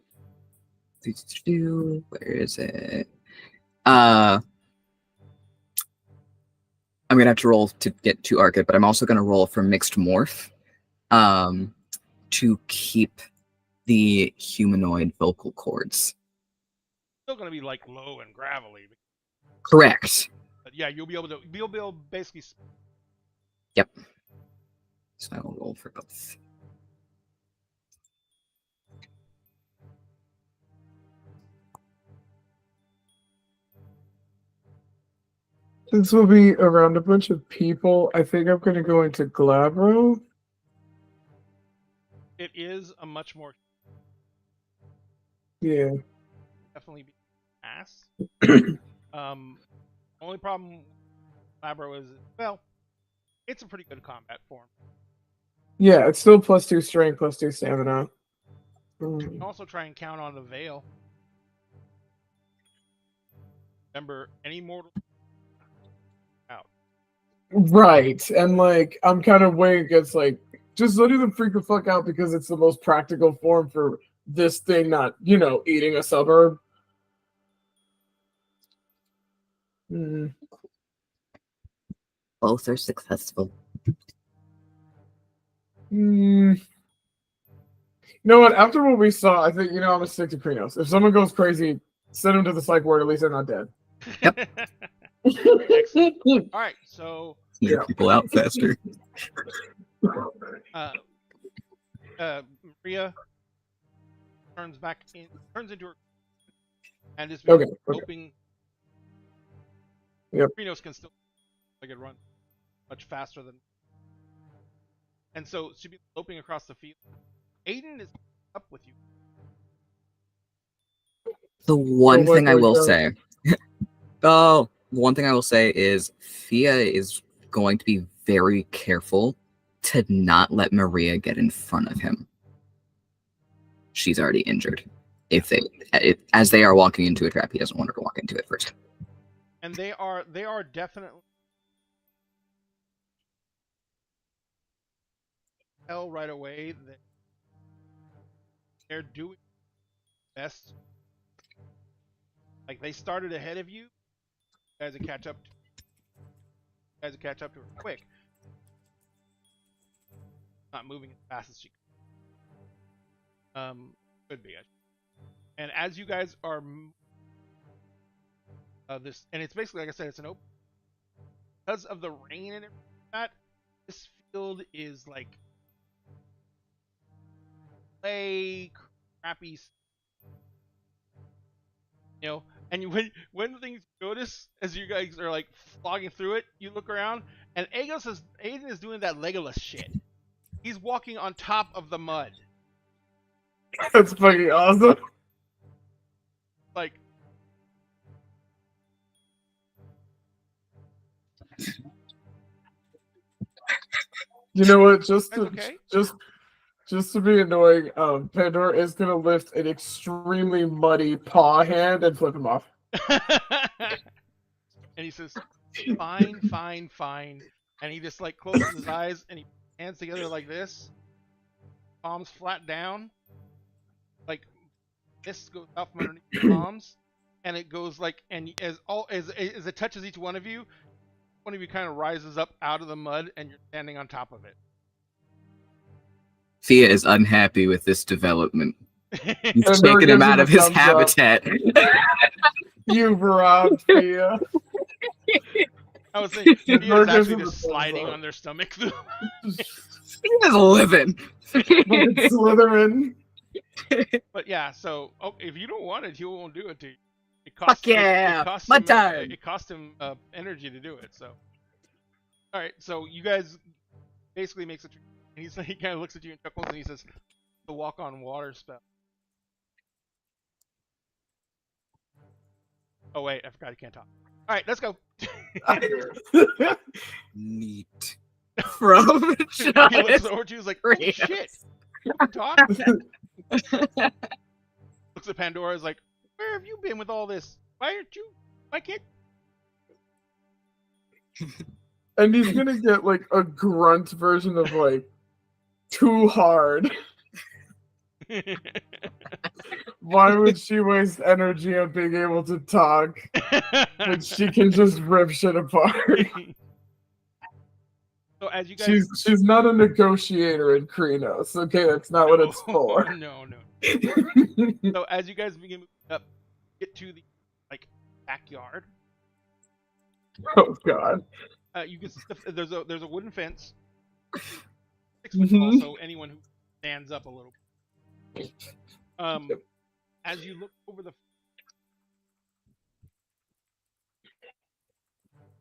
where is it? I'm gonna have to roll to get to Arcade, but I'm also gonna roll for Mixed Morph to keep the humanoid vocal cords. Still gonna be like low and gravelly. Correct. But yeah, you'll be able to basically. Yep. So I will roll for both. This will be around a bunch of people. I think I'm going to go into Glabro. It is a much more Yeah. definitely be ass. Only problem with Labro is, well, it's a pretty good combat form. Yeah, it's still +2 strength, +2 stamina. You can also try and count on the Veil. Remember, any mortal out. Right, and like I'm kind of weighing against like just letting them freak the fuck out because it's the most practical form for this thing, not eating a suburb. Both are successful. You know what? After what we saw, I think I'm gonna stick to Krinos. If someone goes crazy, send them to the psych ward. At least they're not dead. Yep. Excellent. All right, so Get people out faster. Maria turns into her and is Okay. hoping. Yep. Krinos can still run much faster than, and so she'll be loping across the field. Aiden is up with you. The one thing I will say, one thing I will say is Fia is going to be very careful to not let Maria get in front of him. She's already injured. As they are walking into a trap, he doesn't want her to walk into it first. And they are definitely tell right away that they're doing best. Like they started ahead of you. Guys to catch up to her quick. Not moving as fast as she could be. And as you guys are this, and it's basically like I said, it's an open because of the rain and everything like that. This field is like clay, crappy, And when things notice as you guys are like slogging through it, you look around and Aiden is doing that Legolas shit. He's walking on top of the mud. That's fucking awesome. Like, you know what? Just to be annoying, Pandora is gonna lift an extremely muddy paw hand and flip him off. And he says, "Fine, fine, fine," and he just like closes his eyes and he hands together like this, palms flat down, like this goes out from underneath the palms, and it goes like, and as it touches each one of you kind of rises up out of the mud, and you're standing on top of it. Thea is unhappy with this development. You've And taken him out of his thumbs up. habitat. You've robbed Thea. I was thinking, The Thea's burgers actually and the just sliding thumbs on their stomach through. Thea's living. Fucking Slytherin. But yeah, so if you don't want it, he won't do it to you. It costs, Fuck yeah, it costs my him, time. It cost him energy to do it. So, all right. So you guys basically makes a. He kind of looks at you and chuckles, and he says, "The walk on water spell." Oh wait, I forgot he can't talk. All right, let's go. Neat. from He looks just over to you, he's like, oh, shit. Kratos. You can talk? Looks at Pandora, is like, where have you been with all this? Why can't And he's gonna get like a grunt version of like too hard. Why would she waste energy on being able to talk when she can just rip shit apart? So as you guys She's not a negotiator in Krenos. Okay, that's not what it's for. no. So as you guys begin moving up, get to the like backyard. Oh god. You can see there's a wooden fence, 6 foot tall, so anyone who stands up a little. As you look over the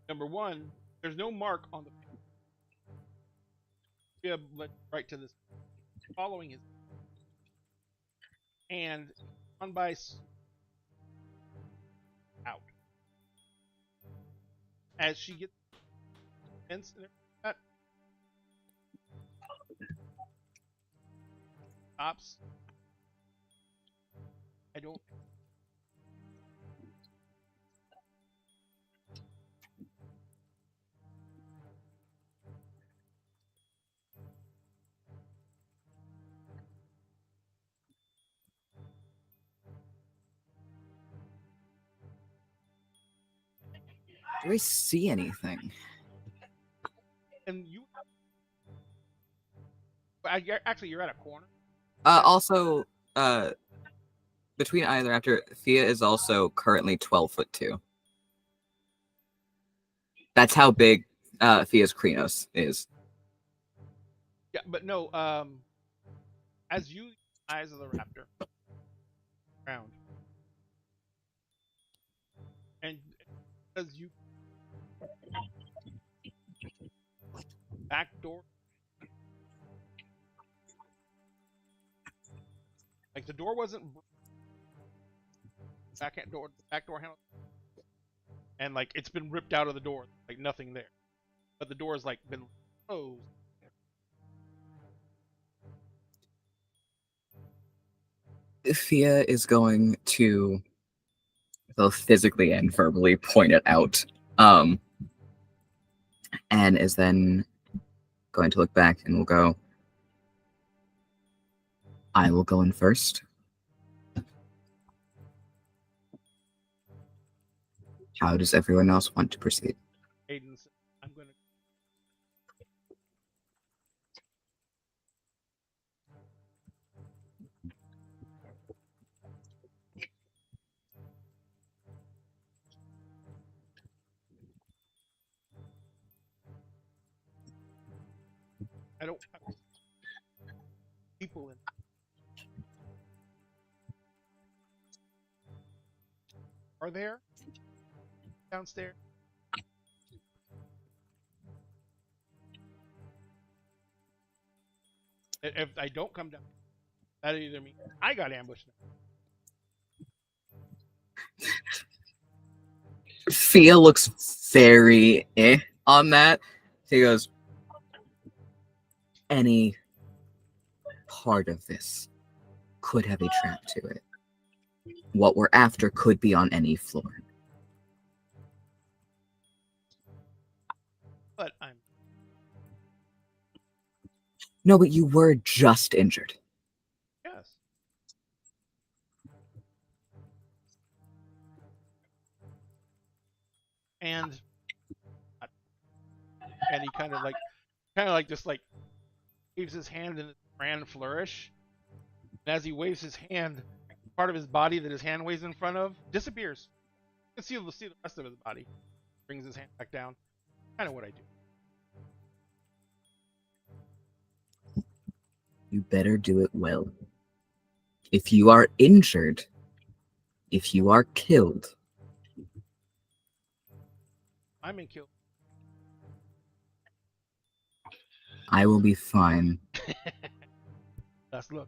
number one, there's no mark on the fence. We have right to this, following his, and on by out as she gets fence and that stops. I don't. Do I see anything? And you actually you're at a corner. Also, between either after, Thea is also currently 12'2". That's how big Thea's Krenos is. Yeah, but no. As you eyes of the raptor round, and as you back door, like the door wasn't back door handle, and like it's been ripped out of the door, like nothing there, but the door's like been closed. Thea is going to both physically and verbally point it out, and is then going to look back and will go, I will go in first. How does everyone else want to proceed? Aiden said, I'm gonna. I don't have people in. Are there downstairs? If I don't come down, that either means I got ambushed. Thea looks very on that. He goes, any part of this could have a trap to it. What we're after could be on any floor. But I'm. No, but you were just injured. Yes. And he kind of like just like waves his hand in a grand flourish. And as he waves his hand, part of his body that his hand waves in front of disappears. You can see the rest of his body. Brings his hand back down. Kind of what I do. You better do it well. If you are injured, if you are killed, I'm in kill. I will be fine. Last look.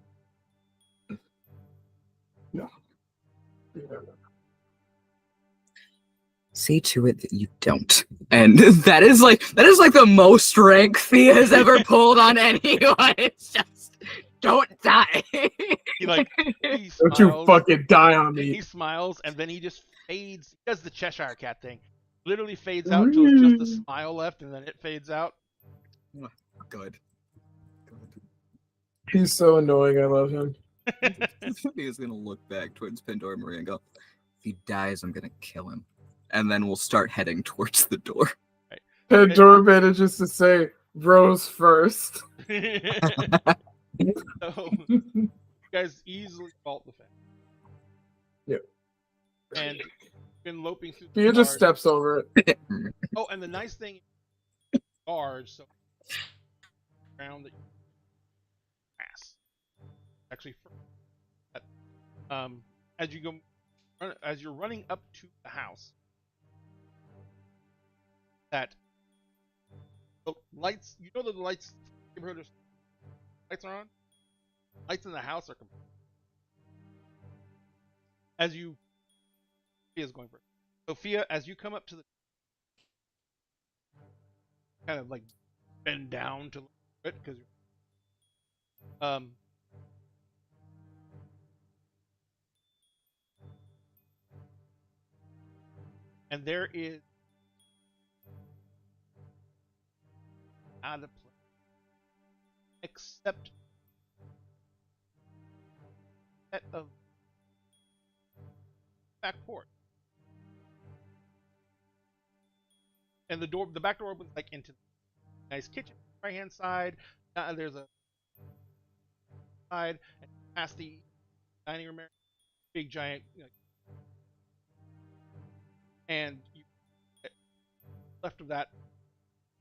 see to it that you don't. And that is like the most rank Thea has ever pulled on anyone. It's just don't die. He like he Don't you smiles. fucking die on He me. smiles and then he just fades. He does the Cheshire Cat thing. Literally fades out until it's just a smile left, and then it fades out. Good. He's so annoying. I love him. He's gonna look back towards Pandora Maria and go, if he dies, I'm gonna kill him. And then we'll start heading towards the door. Pandora manages to say Rose first. So you guys easily vault the fence. Yep. And been loping through the Thea just yard. steps over it. Oh, and the nice thing bars, so ground that you pass. Actually, as you go, as you're running up to the house, that the lights, you know that the lights, neighborhood lights are on. Lights in the house are complete. As you, Sophia's going first. Sophia, as you come up to the, kind of like bend down to look at it because and there is not a place except set of back porch. And the door, the back door opens like into the nice kitchen. Right hand side, there's a side, and past the dining room area, big giant, and you, left of that,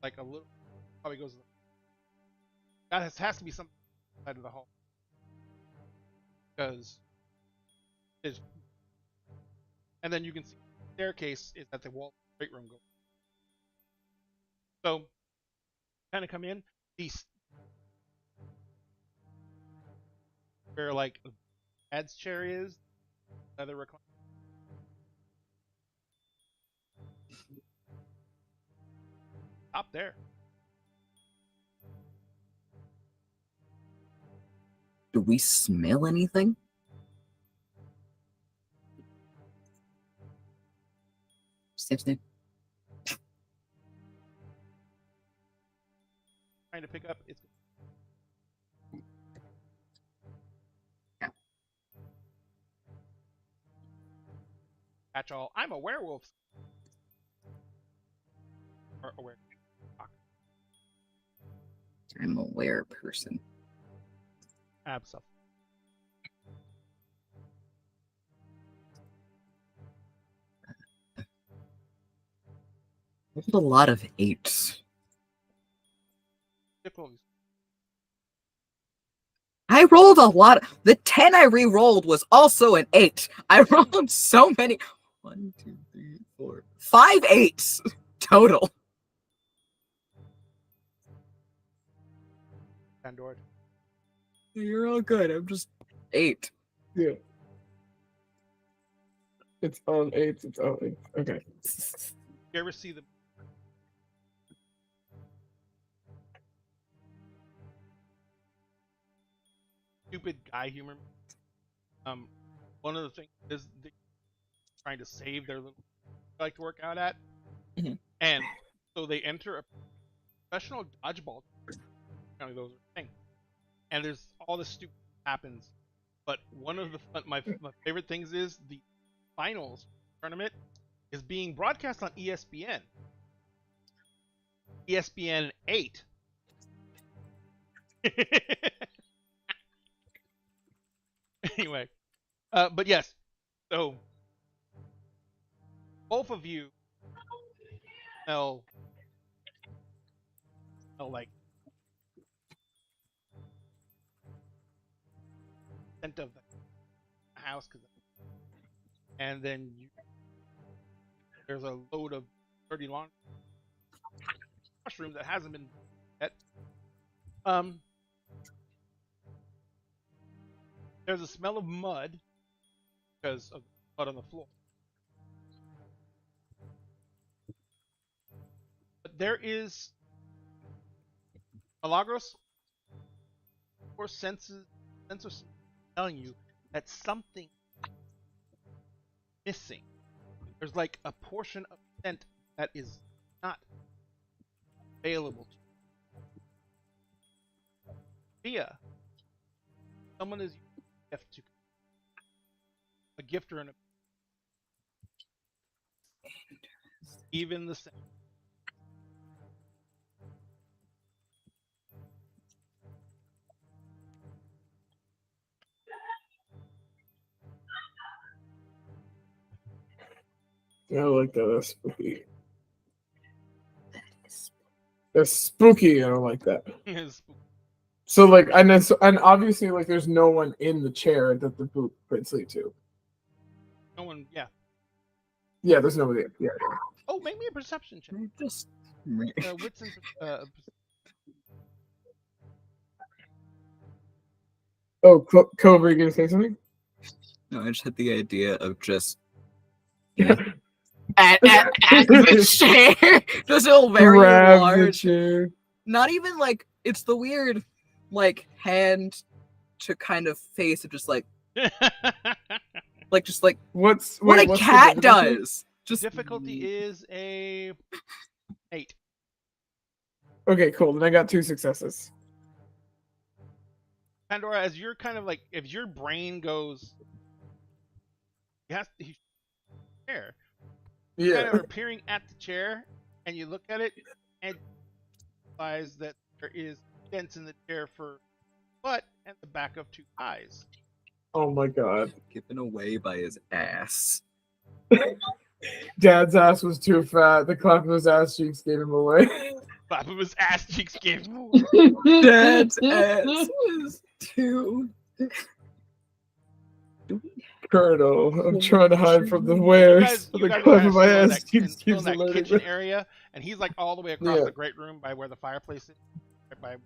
like a little, probably goes. That has to be some side of the hall, because there's, and then you can see the staircase is at the wall, great room goes. So, kind of come in, these where like Ed's chair is, another recline. Stop there. Do we smell anything? Sniff. Trying to pick up, it's catch all. I'm a werewolf. Or a werewolf. I'm a were person. Absolutely. I did a lot of 8s. Difficulties. I rolled a lot. The 10 I re-rolled was also an 8. I rolled so many. 1, 2, 3, 4, 5 8s total. Pandora. You're all good. I'm just 8. Yeah. It's on 8. It's on 8. Okay. You ever see the stupid guy humor? One of the things is they're trying to save their little like to work out at, and so they enter a professional dodgeball. Kind of those thing, and there's all this stupid happens. But one of the my favorite things is the finals tournament is being broadcast on ESPN. ESPN 8. Anyway, but yes, so both of you smell like scent of the house, and then there's a load of dirty laundry mushroom that hasn't been yet. There's a smell of mud because of mud on the floor. But there is Milagros, or sense of telling you that something missing. There's like a portion of scent that is not available to you. Via someone is a gift or an even the same. I like that. That's spooky. That's spooky. I don't like that. So like, and obviously like, there's no one in the chair that the boot could sleep to. No one, yeah. Yeah, there's nobody. Yeah. Oh, make me a perception check. Just Wits and Oh, Cobra, you gonna say something? no, I just had the idea of just Yeah. at the chair, just a very Grab the large. chair. Not even like it's the weird, like hand to kind of face of just like just like What's what a what's the cat difficulty? does. Just difficulty is a 8. Okay, cool. Then I got 2 successes. Pandora, as you're kind of like, if your brain goes, he's chair. Yeah. Kind of appearing at the chair, and you look at it, and realize that there is dents in the chair for butt and the back of 2 eyes. Oh my god. given away by his ass. Dad's ass was too fat. The clap of his ass cheeks gave him away. Clap of his ass cheeks gave him away. Dad's ass was too. Colonel, I'm trying to hide from the wares. You The guys clap are of my still in ass that, keeps still in that alerting kitchen me. area, and he's like all the way across Yeah. the great room by where the fireplace is. Right by...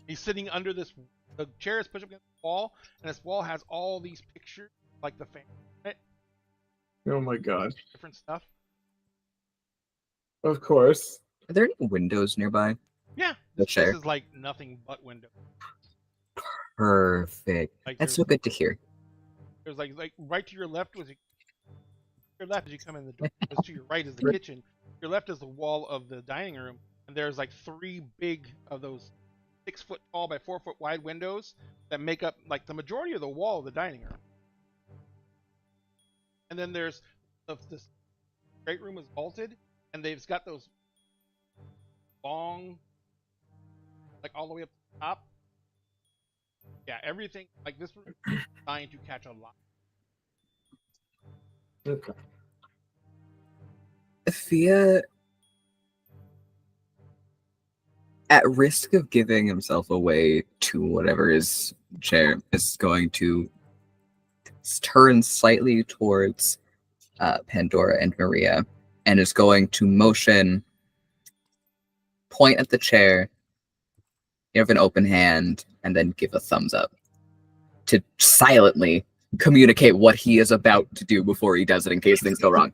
He's sitting under this. The chair is pushed up against the wall, and this wall has all these pictures, like the family, right? Oh my god. Different stuff. Of course. Are there any windows nearby? Yeah, The this chair. is like nothing but window. Perfect. Like That's so good to hear. There's like right to your left was your left as you come in the door. To your right is the kitchen. Your left is the wall of the dining room, and there's like 3 big of those 6 foot tall by 4 foot wide windows that make up like the majority of the wall of the dining room. And then there's this great room is vaulted, and they've got those long, like all the way up to the top. Yeah, everything like this room is designed to catch a lot. Okay. Thea, at risk of giving himself away to whatever his chair, is going to turn slightly towards Pandora and Maria, and is going to motion, point at the chair, give an open hand, and then give a thumbs up to silently communicate what he is about to do before he does it in case things go wrong.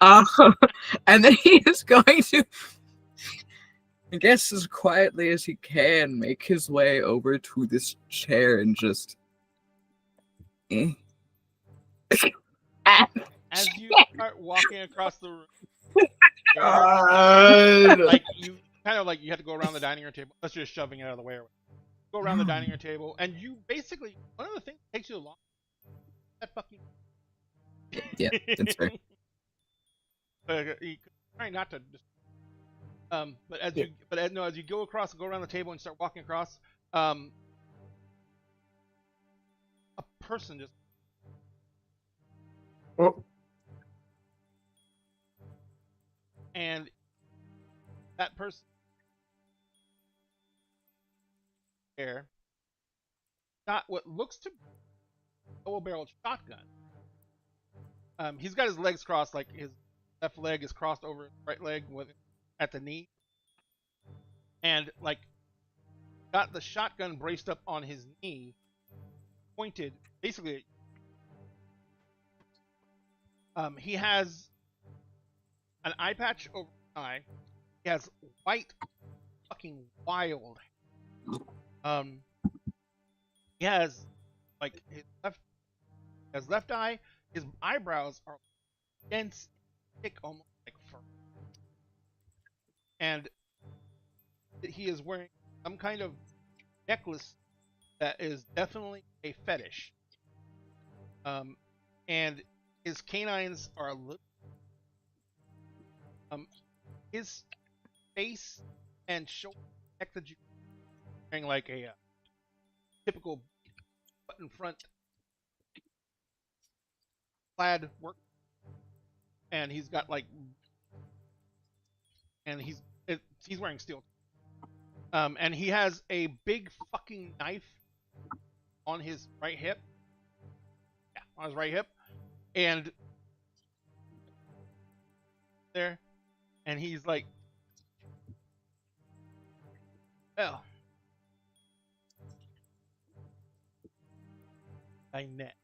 And then he is going to, I guess, as quietly as he can, make his way over to this chair and just. As you start walking across the room, God. like you kind of like you have to go around the dining room table. Unless you're just shoving it out of the way. Go around the dining room table, and you basically one of the things that takes you long. That fucking. Yeah, that's fair. You try not to. But as you as you go around the table and start walking across, a person just. Oh. And that person there got what looks to be a double-barreled shotgun. He's got his legs crossed, like his left leg is crossed over his right leg at the knee, and like got the shotgun braced up on his knee, pointed basically. He has an eye patch over his eye. He has white, fucking wild. He has like his left eye. His eyebrows are dense, thick, almost like fur. And he is wearing some kind of necklace that is definitely a fetish. And his canines are a little. His face and shoulder protected you wearing like a typical button front plaid work, and he's got like, and he's wearing steel. And he has a big fucking knife on his right hip. Yeah, on his right hip, and there, and he's like, well, I net.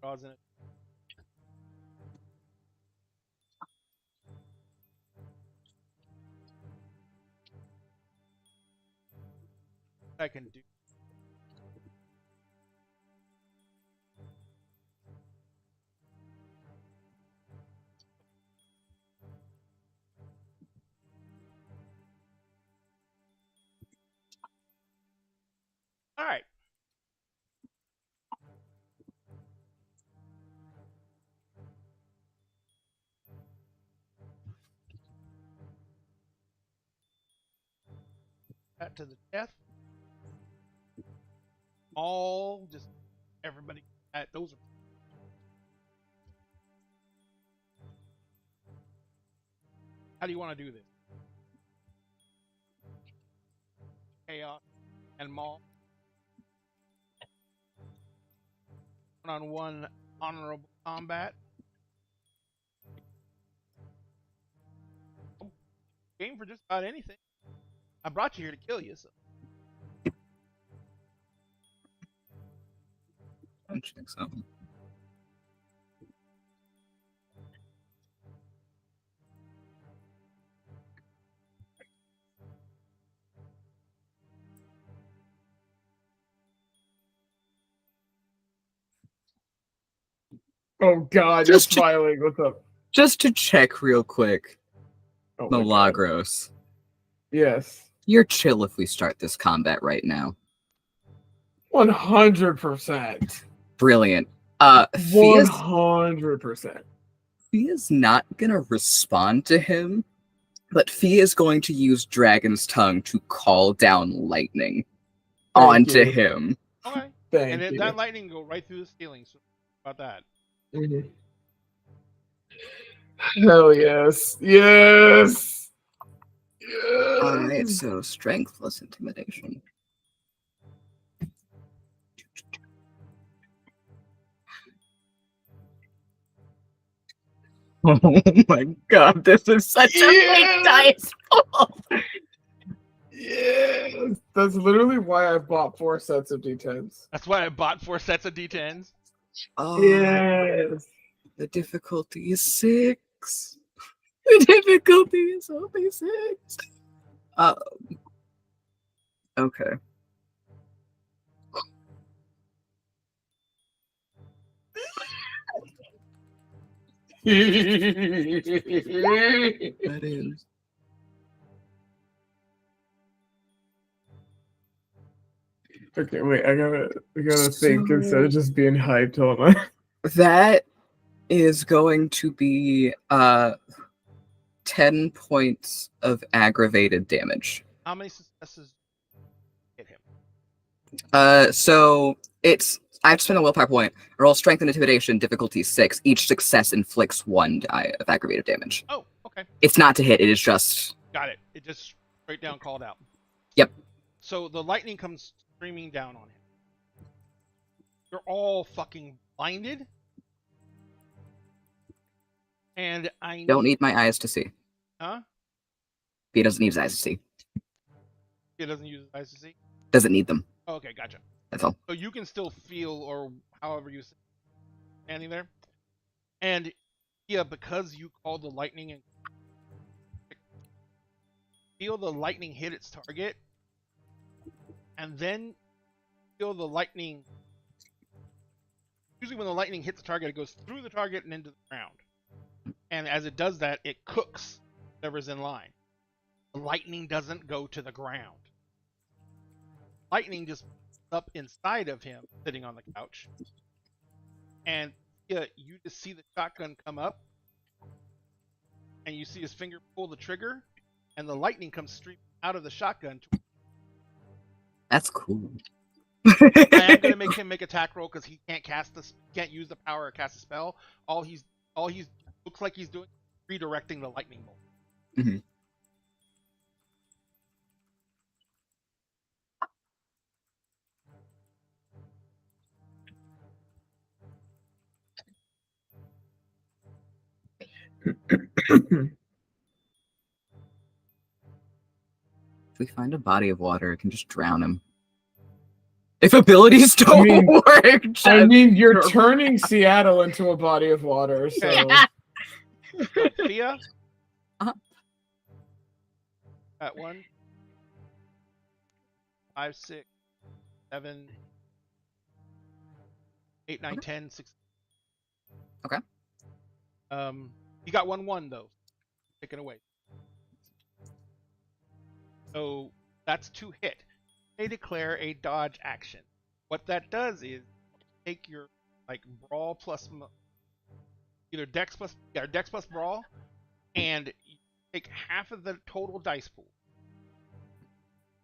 Draws in it. I can do. All right. That to the death. All just everybody. Those are. How do you want to do this? Chaos and Maul. One-on-one honorable combat. Game for just about anything. I brought you here to kill you, so. I think so. Oh God, you're smiling. What's up? Just to check real quick, Oh my God. Milagros. Yes. You're chill if we start this combat right now. 100%. Brilliant. 100%. Fia's not gonna respond to him, but Fia is going to use Dragon's Tongue to call down lightning onto him. Okay. Thank you. That lightning go right through the ceiling. So about that. Mm-hmm. Hell yes. Yes. Yes. Alright, so strength plus intimidation. Oh my God, this is such a big dice pool. Yes. That's literally why I bought 4 sets of D10s. That's why I bought 4 sets of D10s. Oh, Yes. the difficulty is 6. The difficulty is only 6. Okay. That is. Okay, wait, I gotta think instead of just being hyped. Hold on. That is going to be 10 points of aggravated damage. How many successes hit him? So it's I have to spend a willpower point. Roll strength and intimidation, difficulty 6. Each success inflicts 1 die of aggravated damage. Oh, okay. It's not to hit, it is just Got it. It just straight down called out. Yep. So the lightning comes streaming down on him. You're all fucking blinded. And I don't need my eyes to see. Huh? He doesn't need his eyes to see. He doesn't use his eyes to see? Doesn't need them. Oh, okay, gotcha. That's all. So you can still feel, or however you standing there, and yeah, because you called the lightning and feel the lightning hit its target, and then feel the lightning. Usually, when the lightning hits the target, it goes through the target and into the ground. And as it does that, it cooks whatever's in line. The lightning doesn't go to the ground. Lightning just up inside of him, sitting on the couch. And yeah, you just see the shotgun come up, and you see his finger pull the trigger, and the lightning comes streaming out of the shotgun. That's cool. I am gonna make him make attack roll because he can't cast this, can't use the power or cast a spell. All he's looks like he's doing is redirecting the lightning bolt. Mm-hmm. If we find a body of water, it can just drown him. If abilities don't work, I mean, you're turning Seattle into a body of water, so... Yeah. Sophia? Uh-huh. At 1, 5, 6, 7, 8, 9, 10, 6. Okay. You got 1-1 though. Take it away. So that's 2 hit. They declare a dodge action. What that does is take your brawl plus either dex plus brawl, and you take half of the total dice pool,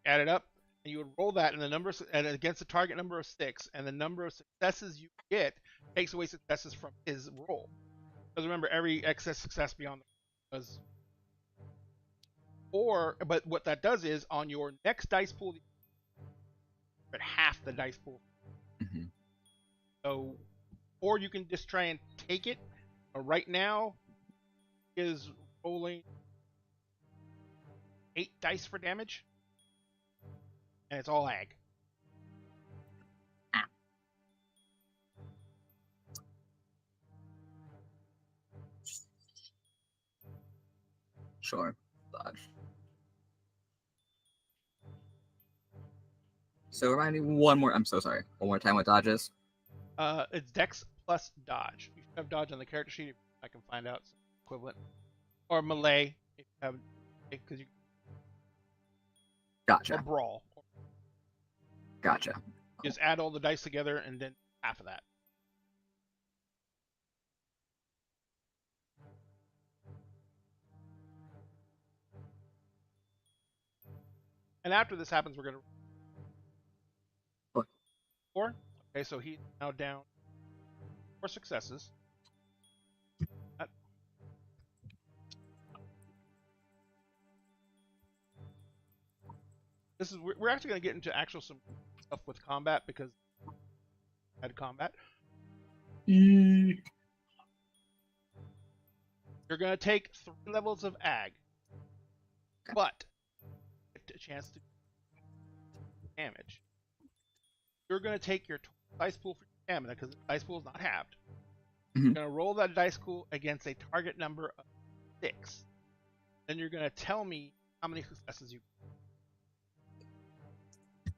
add it up, and you would roll that, and the number and against the target number of 6, and the number of successes you get takes away successes from his roll. Because remember, every excess success beyond the does. But what that does is on your next dice pool, at half the dice pool. Mm-hmm. So, or you can just try and take it. Right now, is rolling 8 dice for damage, and it's all ag. Sure. Dodge. So remind me one more. I'm so sorry. One more time what dodge is. It's dex plus dodge. You should have dodge on the character sheet if I can find out some equivalent. Or melee if you have, because you. Gotcha. Or brawl. Gotcha. Just add all the dice together and then half of that. And after this happens, we're gonna. 4. Okay, so he's now down 4 successes. This is we're actually gonna get into actual some stuff with combat because I had combat. You're gonna take 3 levels of ag, but get a chance to damage. You're going to take your dice pool for stamina because the dice pool is not halved. Mm-hmm. You're going to roll that dice pool against a target number of 6. Then you're going to tell me how many successes you get.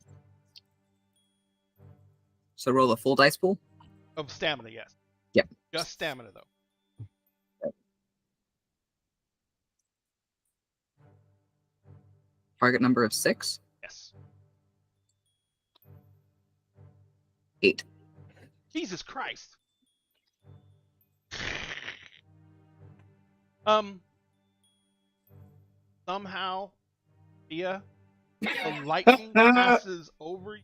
So roll a full dice pool? Of stamina, yes. Yep. Just stamina, though. Target number of 6? Yes. 8. Jesus Christ. Somehow, the lightning passes over you.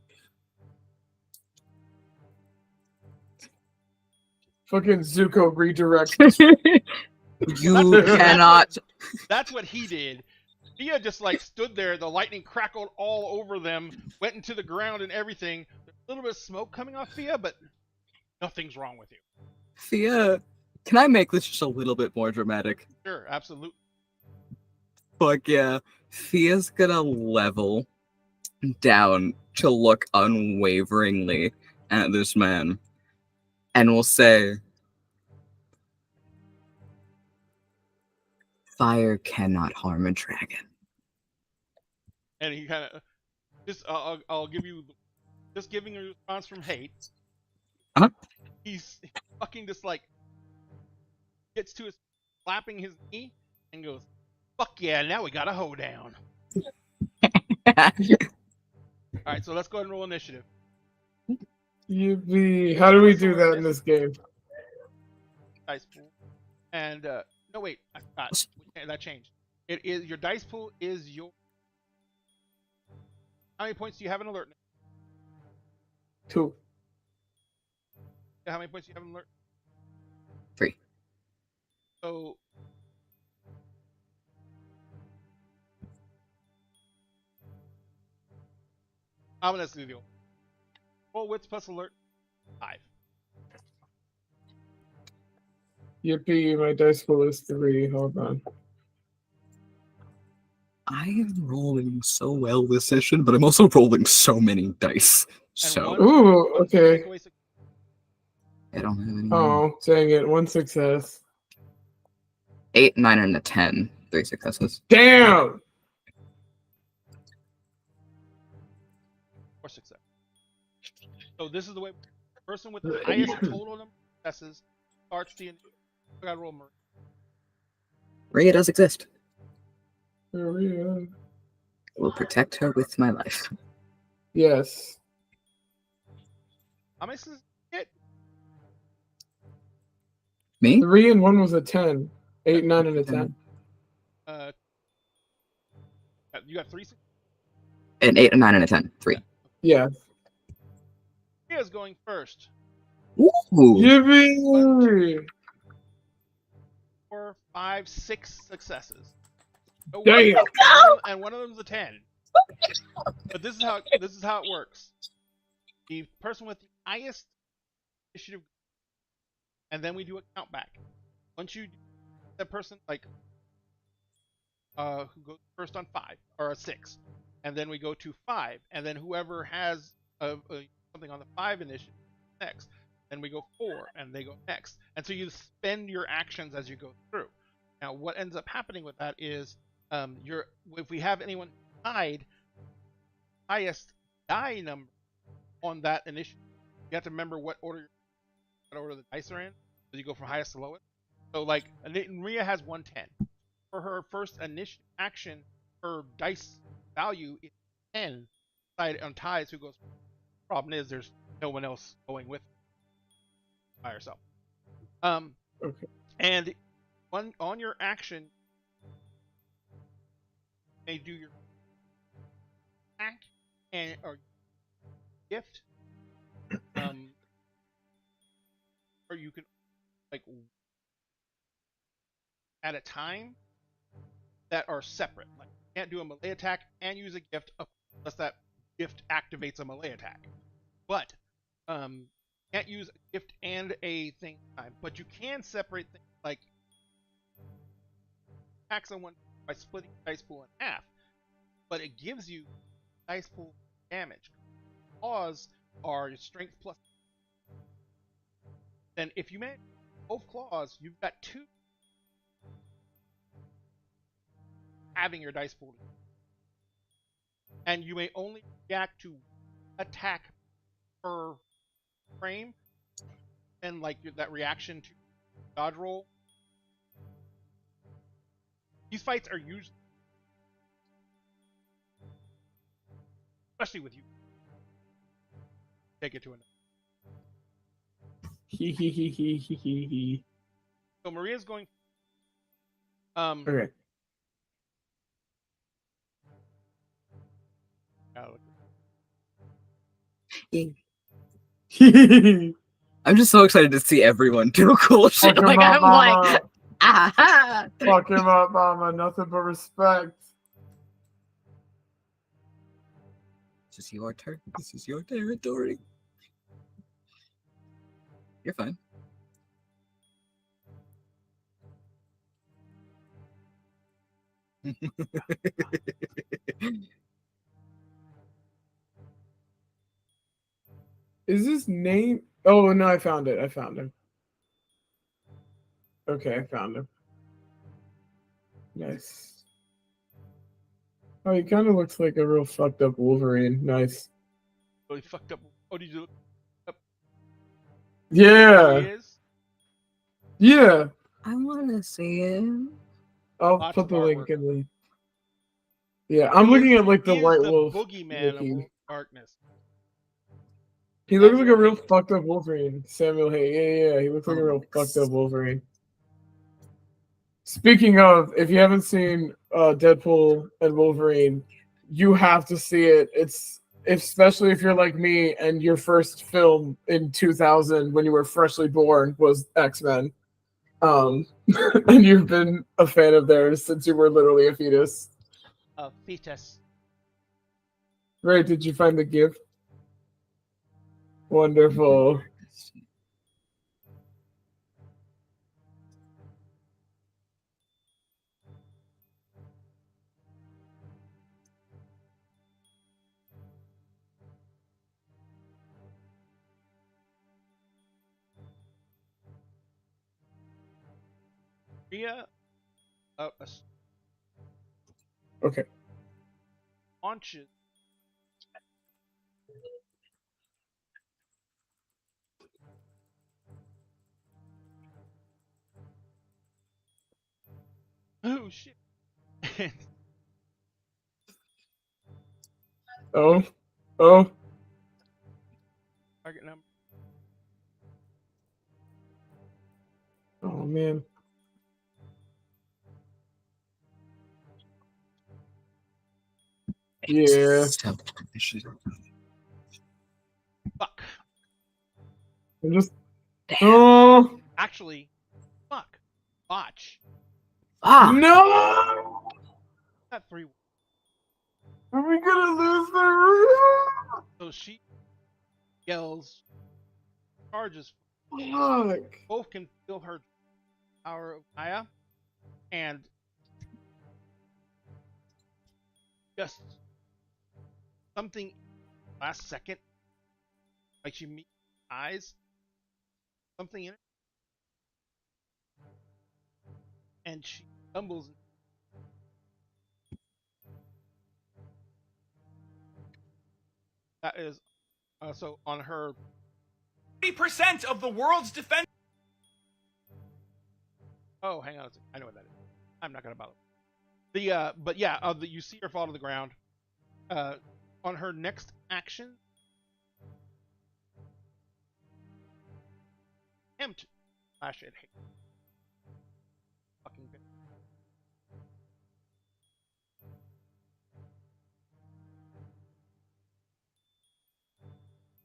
Fucking Zuko redirect. You cannot. That's what he did. Thea just stood there. The lightning crackled all over them, went into the ground and everything. There's a little bit of smoke coming off Thea, but nothing's wrong with you. Thea, can I make this just a little bit more dramatic? Sure, absolutely. Fuck yeah. Thea's gonna level down to look unwaveringly at this man and will say, "Fire cannot harm a dragon." And he kind of just I'll give you just giving a response from hate. Uh-huh. He's fucking just like gets to his slapping his knee and goes, "Fuck yeah! Now we got a hoedown." All right, so let's go ahead and roll initiative. Yippee. How do we do that in this game? Dice pool. And no, wait, I forgot. That changed. It is your dice pool is your. How many points do you have in alertness? 2. How many points do you have in alert? 3. So I'm gonna do the old. Roll wits plus alert 5. Yippee, my dice pool is 3. Hold on. I am rolling so well this session, but I'm also rolling so many dice. So Ooh, okay. I don't have any. Oh, dang it. 1 success. 8, 9, and a 10. 3 successes. Damn! 4 success. So this is the way. Person with the highest total number of successes starts the. I gotta roll Maria. Maria does exist. Maria. I will protect her with my life. Yes. How many successes did you get? Me? 3 and 1 was a 10. 8, 9, and a 10. You got 3 successes. An 8, a 9, and a 10. 3. Yeah. Maria's going first. Ooh. Yippee! 4, 5, 6 successes. So Damn! and one of them's a 10. But this is how it works. The person with the highest initiative, and then we do a count back. Once you that person who goes first on 5 or a 6, and then we go to 5, and then whoever has something on the 5 initiative next. Then we go 4, and they go next. And so you spend your actions as you go through. Now, what ends up happening with that is, if we have anyone tied, highest die number on that initiative, you have to remember what order the dice are in. So you go from highest to lowest. So like Maria has 110. For her first initiative action, her dice value is 10. On ties, who goes? Problem is, there's no one else going with her by herself. Okay. And on your action, you may do your attack or gift, or you can at a time that are separate. Like you can't do a melee attack and use a gift unless that gift activates a melee attack. But can't use a gift and a thing time. But you can separate things like attack someone by splitting the dice pool in half. But it gives you dice pool damage. Claws are strength plus. Then if you manage both claws, you've got 2 having your dice pool. And you may only react to attack per frame, and like that reaction to dodge roll. These fights are usually, especially with you, take it to another. He. So Maria's going. Okay. I'm just so excited to see everyone do cool shit. Fuck him Like up, I'm like, mama. aha! Fuck him up, mama. Nothing but respect. This is your turn. This is your territory. You're fine. Is his name? Oh no, I found it. I found him. Okay, I found him. Nice. Oh, he kind of looks like a real fucked up Wolverine. Nice. Really fucked up. Oh, did you look who Yeah. he is? Yeah. I want to see it. I'll Lots put of the link artwork. in the. Yeah, I'm He looking is- at like the he is White the Wolf boogeyman of wiki. darkness. He looks like a Samuel real Hayes. fucked up Wolverine. Samuel Hay. Yeah. He looks like a real fucked up Wolverine. Speaking of, if you haven't seen Deadpool and Wolverine, you have to see it. It's especially if you're like me and your first film in 2000 when you were freshly born was X-Men. And you've been a fan of theirs since you were literally a fetus. Fetus. Right, did you find the gift? Wonderful. Maria Okay. launches. Oh shit. Oh. Oh. Target number. Oh man. Yeah. Fuck. I'm just. Oh. Actually, fuck. Botch. No. Not 3. Are we gonna lose the So she yells, charges. Fuck. Both can feel her power of Maya, and just something last second, like she meets eyes, something in it, and she stumbles. That is so on her. 30% of the world's defense. Oh, hang on a second. I know what that is. I'm not gonna bother. But yeah, you see her fall to the ground. On her next action, attempt to slash at Hayes. Fucking bitch.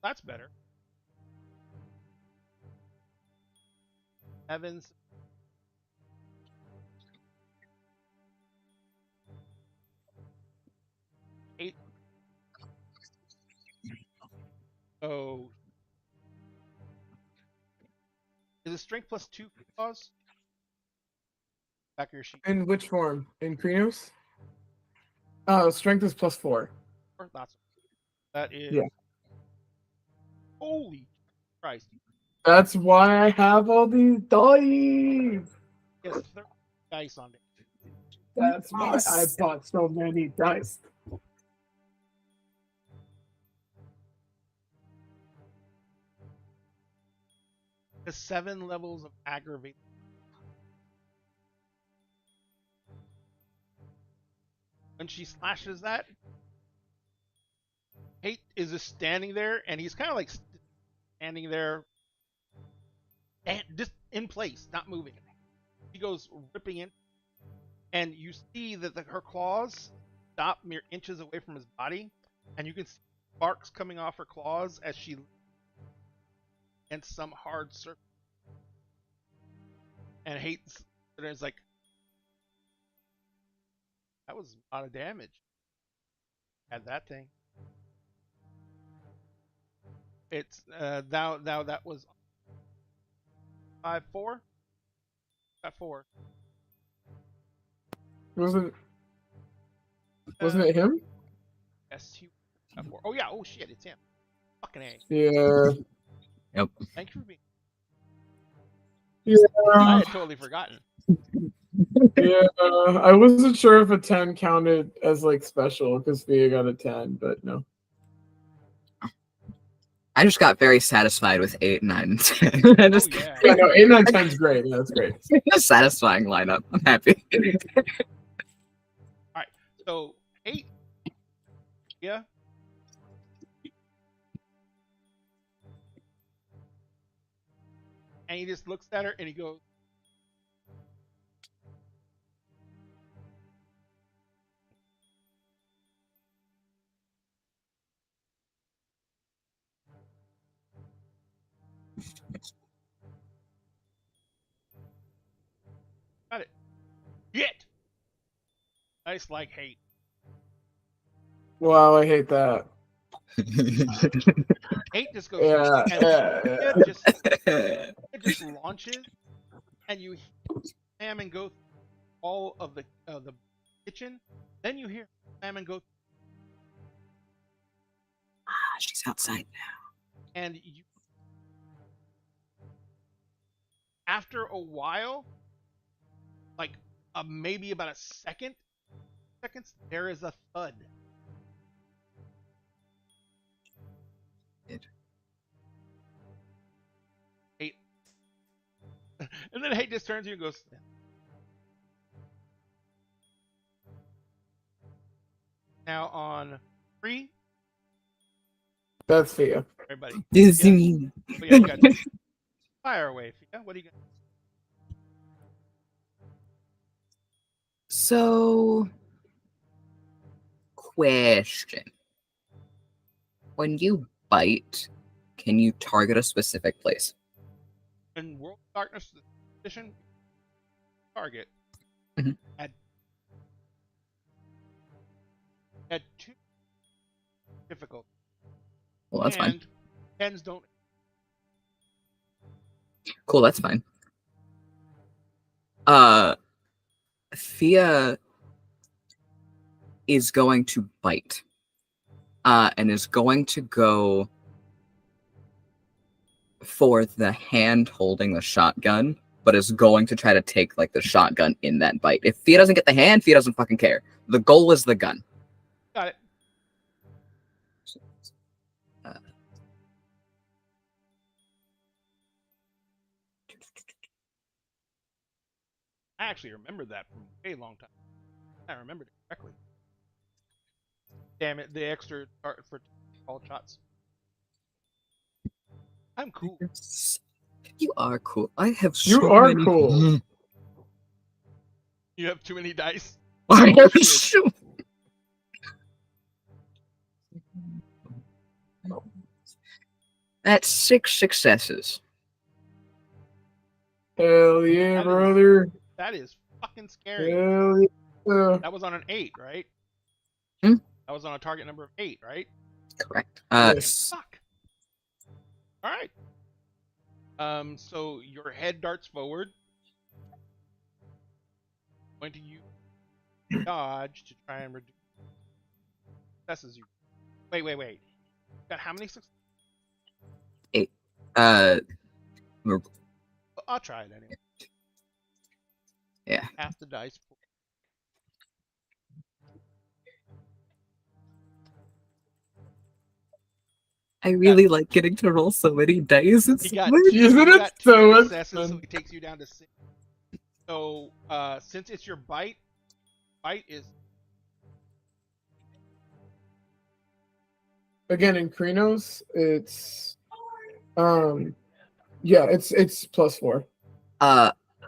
That's better. Evans. Eight. Oh. Is it strength plus 2 claws? Back of your sheet. In which form? In Krenos? Strength is +4. That's that is. Yeah. Holy Christ! That's why I have all these dice. Yes, 30 dice on it. That's why I bought so many dice. The 7 levels of aggravate. When she slashes that, Hate is just standing there, and he's kind of like standing there, and just in place, not moving. She goes ripping in, and you see that her claws stop mere inches away from his body, and you can see sparks coming off her claws as she against some hard surface. And Hate's is like, that was a lot of damage. Had that thing. It's now that was 5-4. Got 4. Wasn't it him? Yes, he got 4. Oh yeah. Oh shit, it's him. Fucking A. Yeah. Thank you for being. Yeah. I had totally forgotten. Yeah. I wasn't sure if a 10 counted as like special because Thea got a 10, but no. I just got very satisfied with 8, 9, and 10. I just, Oh yeah. Yeah, no, 8, 9, 10 is great. Yeah, that's great. a satisfying lineup. I'm happy. So 8. Yeah. And he just looks at her and he goes, got it. Shit. Nice like hate. Wow, I hate that. Hate just goes. Yeah, And yeah. it just launches, and you slam and go through all of the kitchen. Then you hear slam and go, She's outside now. and you. After a while, like maybe about a seconds, there is a thud. Hate. And then Hate just turns to you and goes, now on 3, That's Thea. everybody. This Yeah. me. Oh, yeah, you got fire away. Yeah, what do you got? So, question. When you bite, can you target a specific place? In World of Darkness edition, target Mhm. had 2 difficult. Well, that's fine. And tens don't. Cool, that's fine. Thea is going to bite. And is going to go for the hand holding the shotgun, but is going to try to take like the shotgun in that bite. If Thea doesn't get the hand, Thea doesn't fucking care. The goal is the gun. Got it. I actually remembered that from a long time. I remembered it correctly. Damn it, the extra start for all shots. I'm cool. You are cool. I have so You are many... cool. You have too many dice. I Oh, have shit. so... That's 6 successes. Hell yeah, That is- brother. That is fucking scary. Hell yeah. That was on an 8, right? Hmm? That was on a target number of 8, right? Correct. Fuck. All right. So your head darts forward. Going to use dodge to try and reduce successes. You. Wait. Got how many successes? 8. I'll try it anyway. Yeah. Half the dice. I really like getting to roll so many dice. It's He got, weird. Isn't he it got so 2 much successes, so fun? he takes you down to 6. So since it's your bite is Again, in Krenos, it's yeah, it's +4.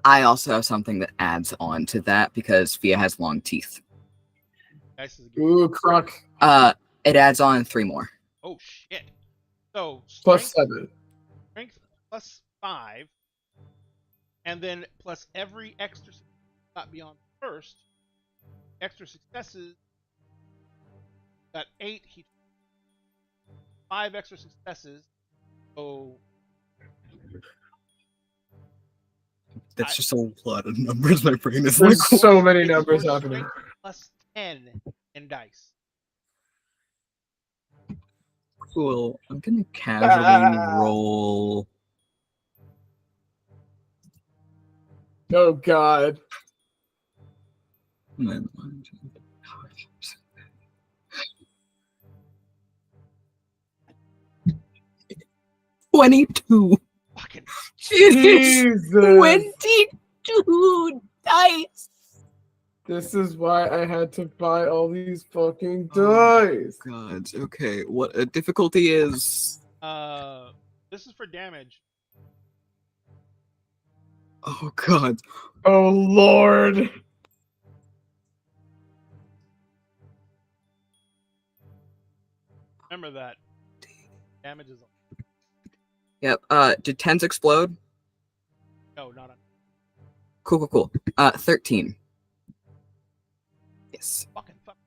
I also have something that adds on to that because Fia has long teeth. dice is Ooh, croc. It adds on 3 more. oh shit. So +7. strength plus 5, and then plus every extra not beyond first extra successes. Got 8. He 5 extra successes. So That's just a lot of numbers. My brain is like, There's so many it's numbers your happening. strength plus 10 in dice. Cool. I'm gonna casually roll. Oh God. 22. Fucking Jesus. 22 dice. This is why I had to buy all these fucking Oh, dice. God. Okay. What difficulty is? this is for damage. Oh God. Oh Lord. Remember that. Damage is Yep. Did 10s explode? no, not on. Cool. 13. Yes. Fucking fuck.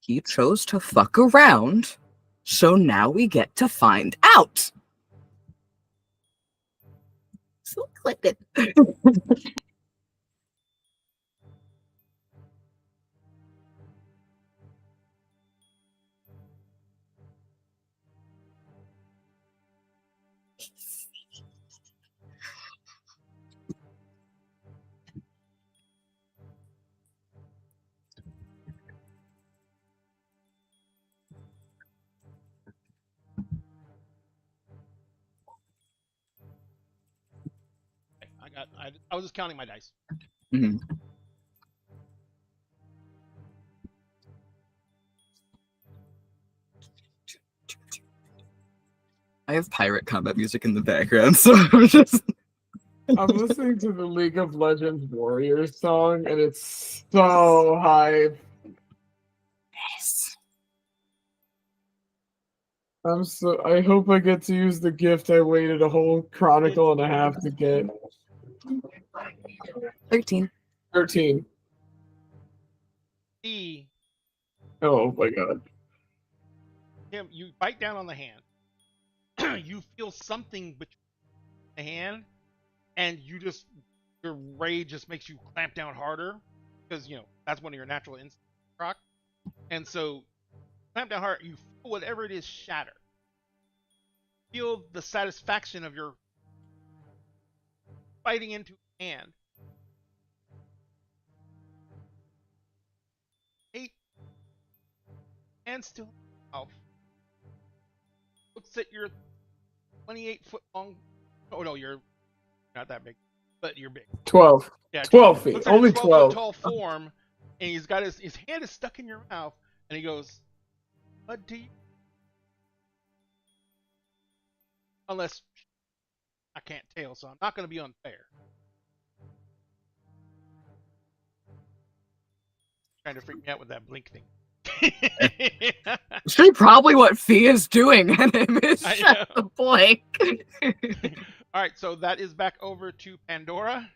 He chose to fuck around, so now we get to find out. So click it. I was just counting my dice. Mhm. I have pirate combat music in the background, so I'm just. I'm listening to the League of Legends Warriors song, and it's so hype. Yes. I hope I get to use the gift I waited a whole chronicle and a half to get. 13. 13. E, Oh my God. Tim, you bite down on the hand. You feel something between the hand, and your rage just makes you clamp down harder because that's one of your natural instincts, Croc. And so, clamp down hard. You feel whatever it is shatter. Feel the satisfaction of your biting into a hand. 8 and still mouth. Looks at your 28-foot long. Oh no, you're not that big, but you're big. 12. Yeah, 12 feet. Looks like Only a 12. 12-foot tall form, and he's got his hand is stuck in your mouth, and he goes, "Bud, do you?" Unless I can't tell, so I'm not going to be unfair. Trying to freak me out with that blink thing. It's probably what Fia's doing, and it is shut the blink. All right, so that is back over to Pandora.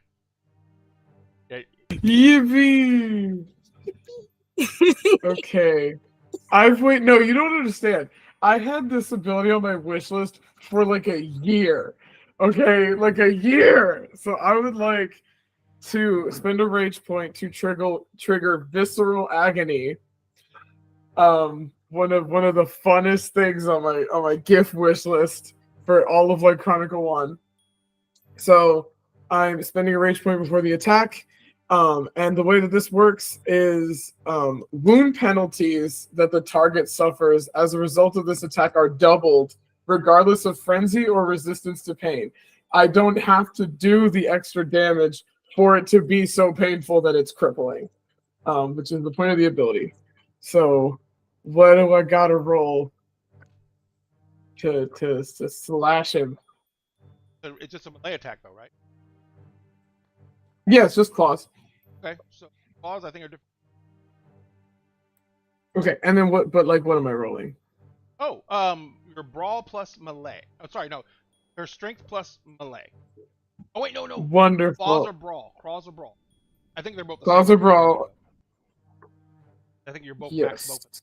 Yippee! Okay. No, you don't understand. I had this ability on my wish list for like a year. Okay, like a year. So I would like to spend a rage point to trigger visceral agony. One of the funnest things on my gift wish list for all of like Chronicle 1. So I'm spending a rage point before the attack. And the way that this works is wound penalties that the target suffers as a result of this attack are doubled, regardless of frenzy or resistance to pain. I don't have to do the extra damage for it to be so painful that it's crippling, which is the point of the ability. So, what do I gotta roll to slash him? It's just a melee attack, though, right? Yeah, it's just claws. Okay, so claws I think are different. Okay, and then what? But like, what am I rolling? Oh, your brawl plus melee. Oh, sorry, no, your strength plus melee. Oh wait, no. Wonderful. Claws or brawl. Claws or brawl. I think they're both. Claws or brawl. I think you're both Yes. maxed both.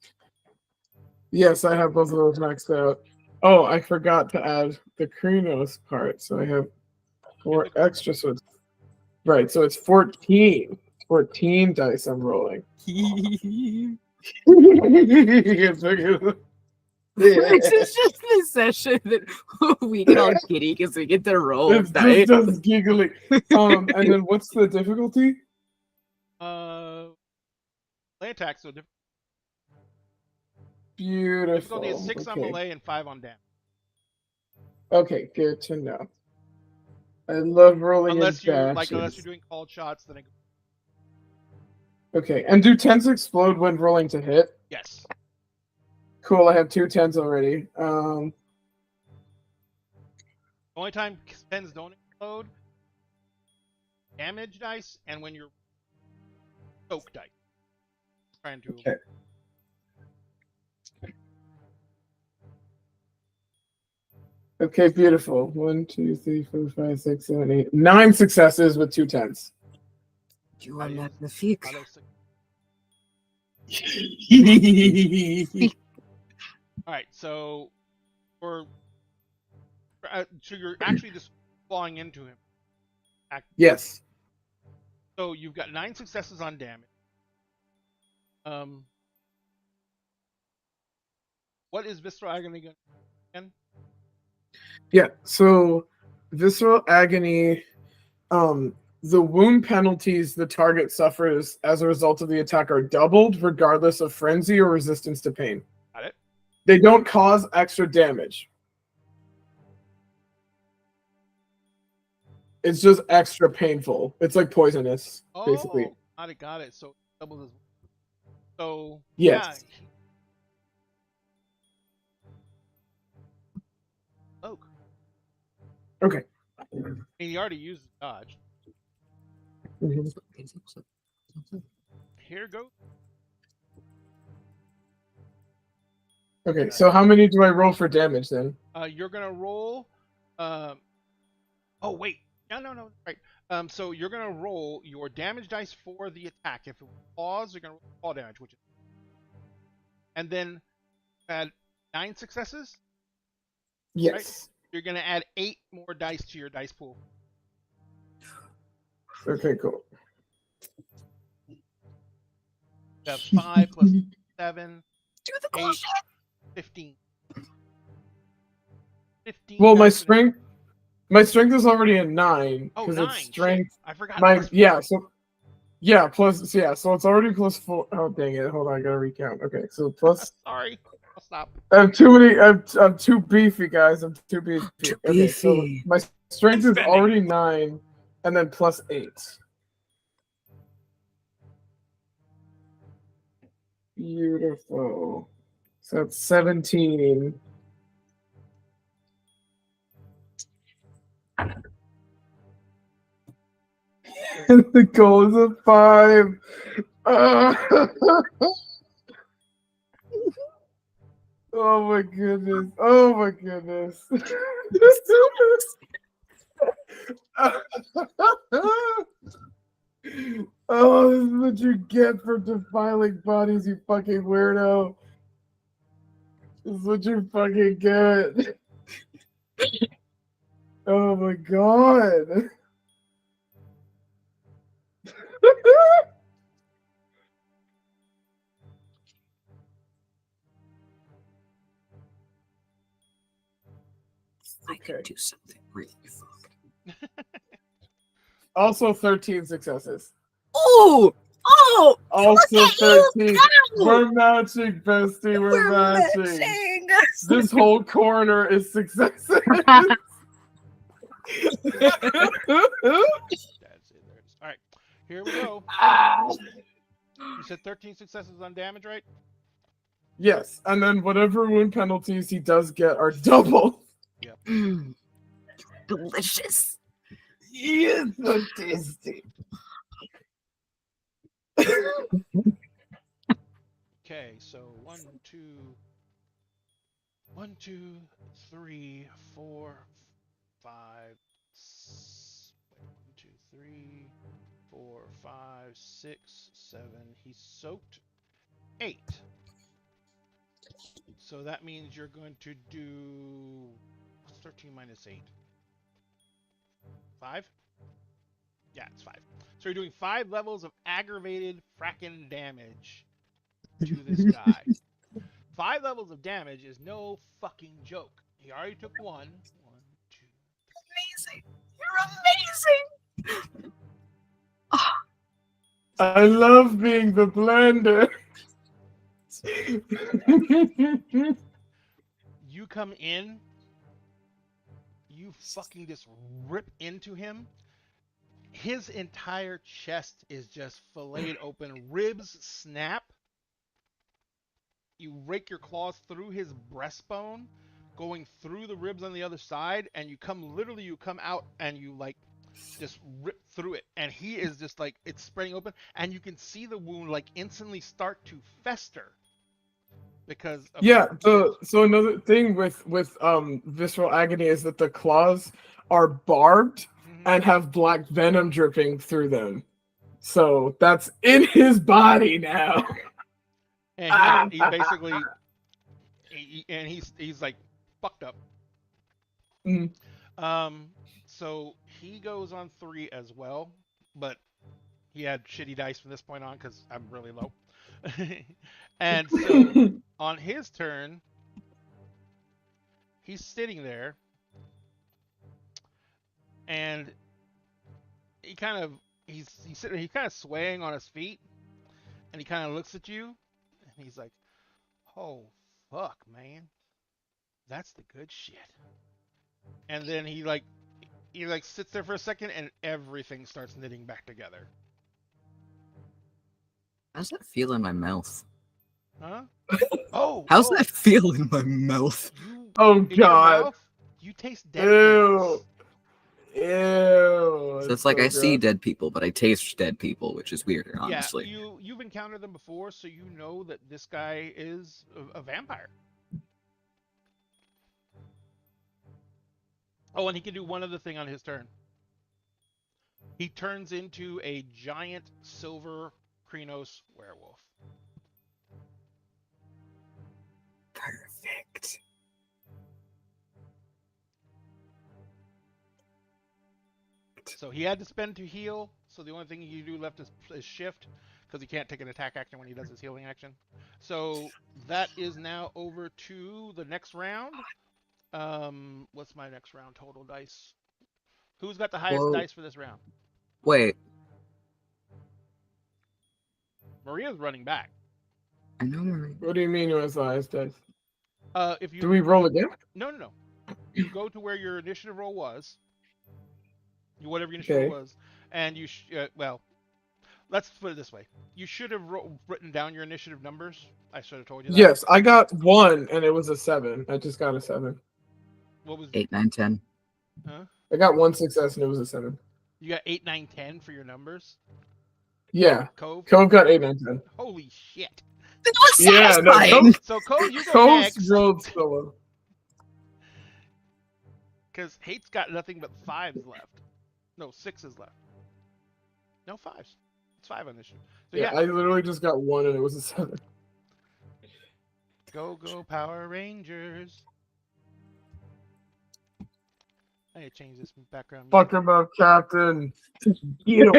Yes, I have both of those maxed out. Oh, I forgot to add the Krynos part, so I have 4 extra. So it's right. So it's 14. 14 dice I'm rolling. This is just the session that we get all giddy because we get to roll. It's just us giggling. And then what's the difficulty? Melee attack, so different. Beautiful. Difficulty is 6 on Okay. melee and 5 on damage. Okay, good to know. I love rolling Unless in you're batches. unless you're doing called shots, then Okay, and do 10s explode when rolling to hit? yes. Cool, I have 2 10s already. The only time spends don't explode, damage dice, and when you're soak dice. Trying to. Okay. Okay, beautiful. 1, 2, 3, 4, 5, 6, 7, 8, 9 successes with 2 10s. You are magnifique. All right, so so you're actually just falling into him. Yes. So you've got 9 successes on damage. What is Visceral Agony going to do again? Yeah, so visceral agony, the wound penalties the target suffers as a result of the attack are doubled regardless of frenzy or resistance to pain. Got it? They don't cause extra damage. It's just extra painful. It's like poisonous, basically. Oh, got it. So double as. So Yes. Yeah, Oak. Okay. I mean, he already used the dodge. Mhm. Here goes. Okay, so how many do I roll for damage then? You're gonna roll. Oh wait. No. Right. So you're gonna roll your damage dice for the attack. If it falls, you're gonna roll fall damage, which is, and then add 9 successes. Yes. Right? You're gonna add 8 more dice to your dice pool. Okay, cool. You have 5 plus 7, Do the 8, bullshit. 15. 15. Well, my dice in it. strength is already a 9 Oh, because 9. it's Shit. strength. I forgot. My plus yeah, 4. so yeah, plus yeah, so it's already plus 4. Oh dang it! Hold on, I gotta recount. Okay, so plus. Sorry. I'll stop. I'm too many. I'm too beefy, guys. I'm too beefy. Too Okay, so beefy. my strength is Spending. already 9, and then plus 8. Beautiful. So that's 17. And the goal is a 5. Oh my goodness. Oh my goodness. Oh, this is what you get for defiling bodies, you fucking weirdo. This is what you fucking get. Oh my god. I can Okay. do something really fucked. Also 13 successes. Oh! Also Look at you 13. go! We're matching, bestie. We're matching. This whole corner is successes. That's it. There it is. All right. Here we go. You said 13 successes on damage, right? Yes, and then whatever wound penalties he does get are double. Mm. Delicious. Yes, so tasty. Okay, so 1, 2, 3, 4, 5. 1, 2, 3, 4, 5, 6, 7. He's soaked 8. So that means you're going to do what's 13 minus 8? 5? Yeah, it's 5. So you're doing 5 levels of aggravated frackin' damage. to this guy. 5 levels of damage is no fucking joke. He already took 1. 1, 2. Amazing. You're amazing. I love being the blender. You come in, you fucking just rip into him. His entire chest is just filleted open. Ribs snap. You rake your claws through his breastbone, going through the ribs on the other side, and you come out and you like just rip through it. And he is just like, it's spreading open, and you can see the wound like instantly start to fester. Because so another thing with visceral agony is that the claws are barbed and have black venom dripping through them. So that's in his body now. And he basically he's like fucked up. So he goes on 3 as well, but he had shitty dice from this point on because I'm really low. And so on his turn, he's sitting there, and he's sitting there, he's kind of swaying on his feet, and he kind of looks at you, and he's like, "Oh fuck, man, that's the good shit." And then he sits there for a second, and everything starts knitting back together. How's that feel in my mouth? Huh? Oh, how's that feel in my mouth? Oh god! You taste dead. Ew. Ew. So it's like I gross. see dead people, but I taste dead people, which is weirder, honestly. Yeah, you've encountered them before, so you know that this guy is a vampire. Oh, and he can do one other thing on his turn. He turns into a giant silver Krynos werewolf. Perfect. So he had to spend to heal, so the only thing he can do left is shift, because he can't take an attack action when he does his healing action. So that is now over to the next round. What's my next round total dice? Who's got the highest dice for this round? Wait. Maria's running back. I know Maria. What do you mean you has the highest dice? If you Do we roll again? No. You go to where your initiative roll was, whatever your initiative roll was, and you let's put it this way: you should have written down your initiative numbers. I should have told you that. Yes, I got 1 and it was a 7. I just got a 7. What was 8, 9, 10. Huh? I got 1 success and it was a 7. You got 8, 9, 10 for your numbers. Yeah. Cove got 8, 9, 10. Holy shit! It was Yeah, no, satisfying. So Cove, you go Cove's next, rolled solo. because Hate's got nothing but 5s left. No, 6s left. No 5s. It's 5 on this shit. So Yeah, I literally just got 1 and it was a 7. Go Power Rangers! I need to change this background. Fuck him up, Captain. You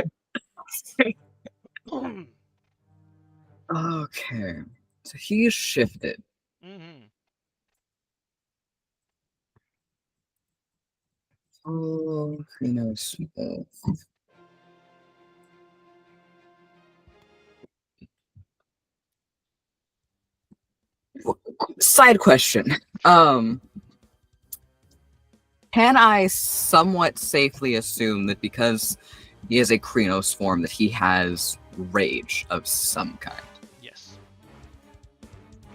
Okay. So he's shifted. Mm-hmm. Oh, who knows? Side question. Can I somewhat safely assume that because he is a Krynos form that he has rage of some kind? Yes.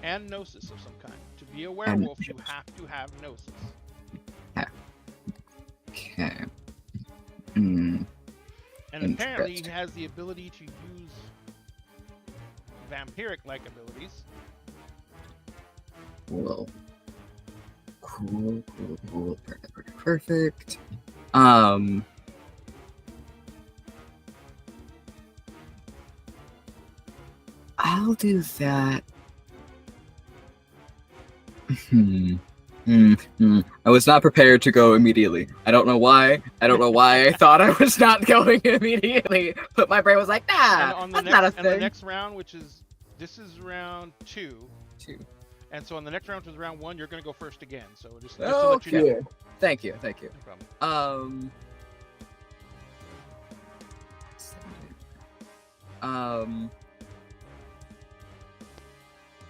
And gnosis of some kind. To be a werewolf, you have to have gnosis. Okay. And apparently he has the ability to use vampiric-like abilities. Cool. Perfect. I'll do that. I was not prepared to go immediately. I don't know why. I thought I was not going immediately. But my brain was like, nah, And on that's the not a next, thing. and the next round, which is This is round 2. 2. And so on the next round, which is round 1, you're going to go first again. So just to let you know. Yeah. Thank you. No problem.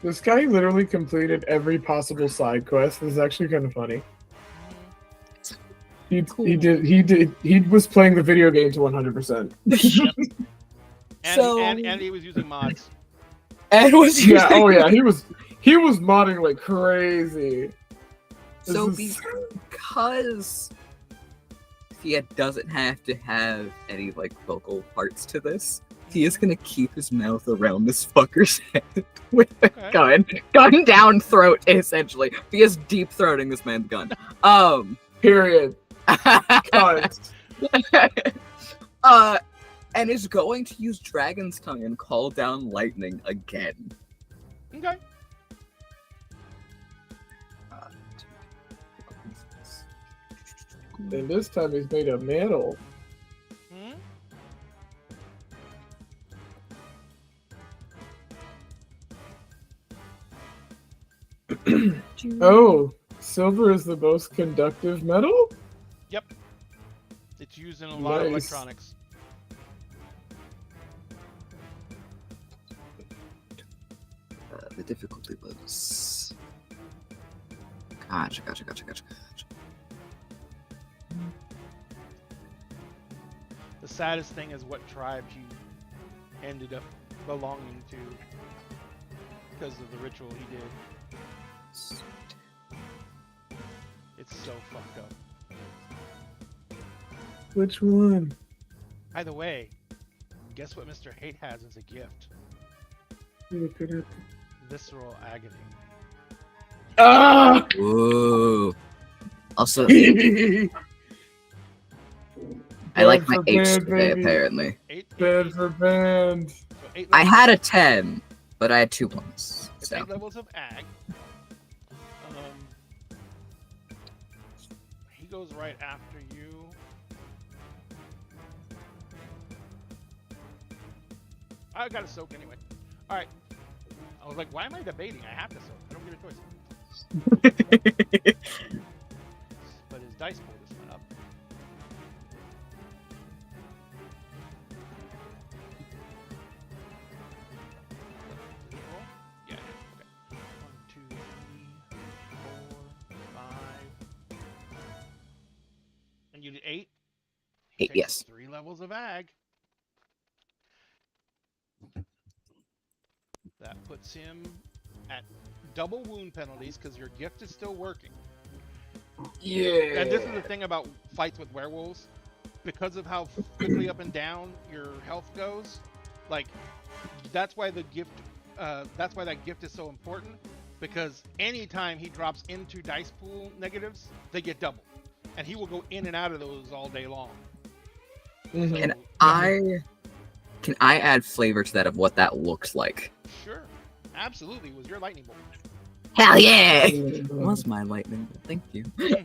This guy literally completed every possible side quest. This is actually kind of funny. He was playing the video game to 100%. And he was using mods. And was Yeah, using- oh yeah, he was modding like crazy. So This is- because Thea doesn't have to have any like vocal parts to this, Thea's gonna keep his mouth around this fucker's head with a gun down throat, essentially. Thea's deep throating this man's gun. Period. Cut. And is going to use Dragon's Tongue and call down lightning again. Okay. And this time he's made of metal. Oh, silver is the most conductive metal? Yep. It's used in a lot of Nice. electronics. The difficulty was... Gotcha. The saddest thing is what tribe you ended up belonging to because of the ritual he did. It's so fucked up. Which one? By the way, guess what Mr. Hate has as a gift? Look at it. Visceral agony. Ah! Whoa. Also, Bad I like my for H band, today, baby. apparently. 8. for band. So 8 I levels- had a 10, but I had 2 ones. It's So. 8 levels of ag. He goes right after you. I got to soak anyway. All right. I was like, why am I debating? I have to soak. I don't get a choice. But his dice pool just went up. Did it roll? Yeah, it did. Okay. 1, 2, 3, 4, 5. And you did 8? 8, Takes yes. 3 levels of ag. That puts him at double wound penalties because your gift is still working. Yeah. And this is the thing about fights with werewolves. Because of how quickly up and down your health goes, like, that's why the gift, that's why that gift is so important. Because anytime he drops into dice pool negatives, they get double. And he will go in and out of those all day long. Mhm. Can I add flavor to that of what that looks like? Sure. Absolutely. It was your lightning bolt. Hell yeah! It was my lightning. Thank you. It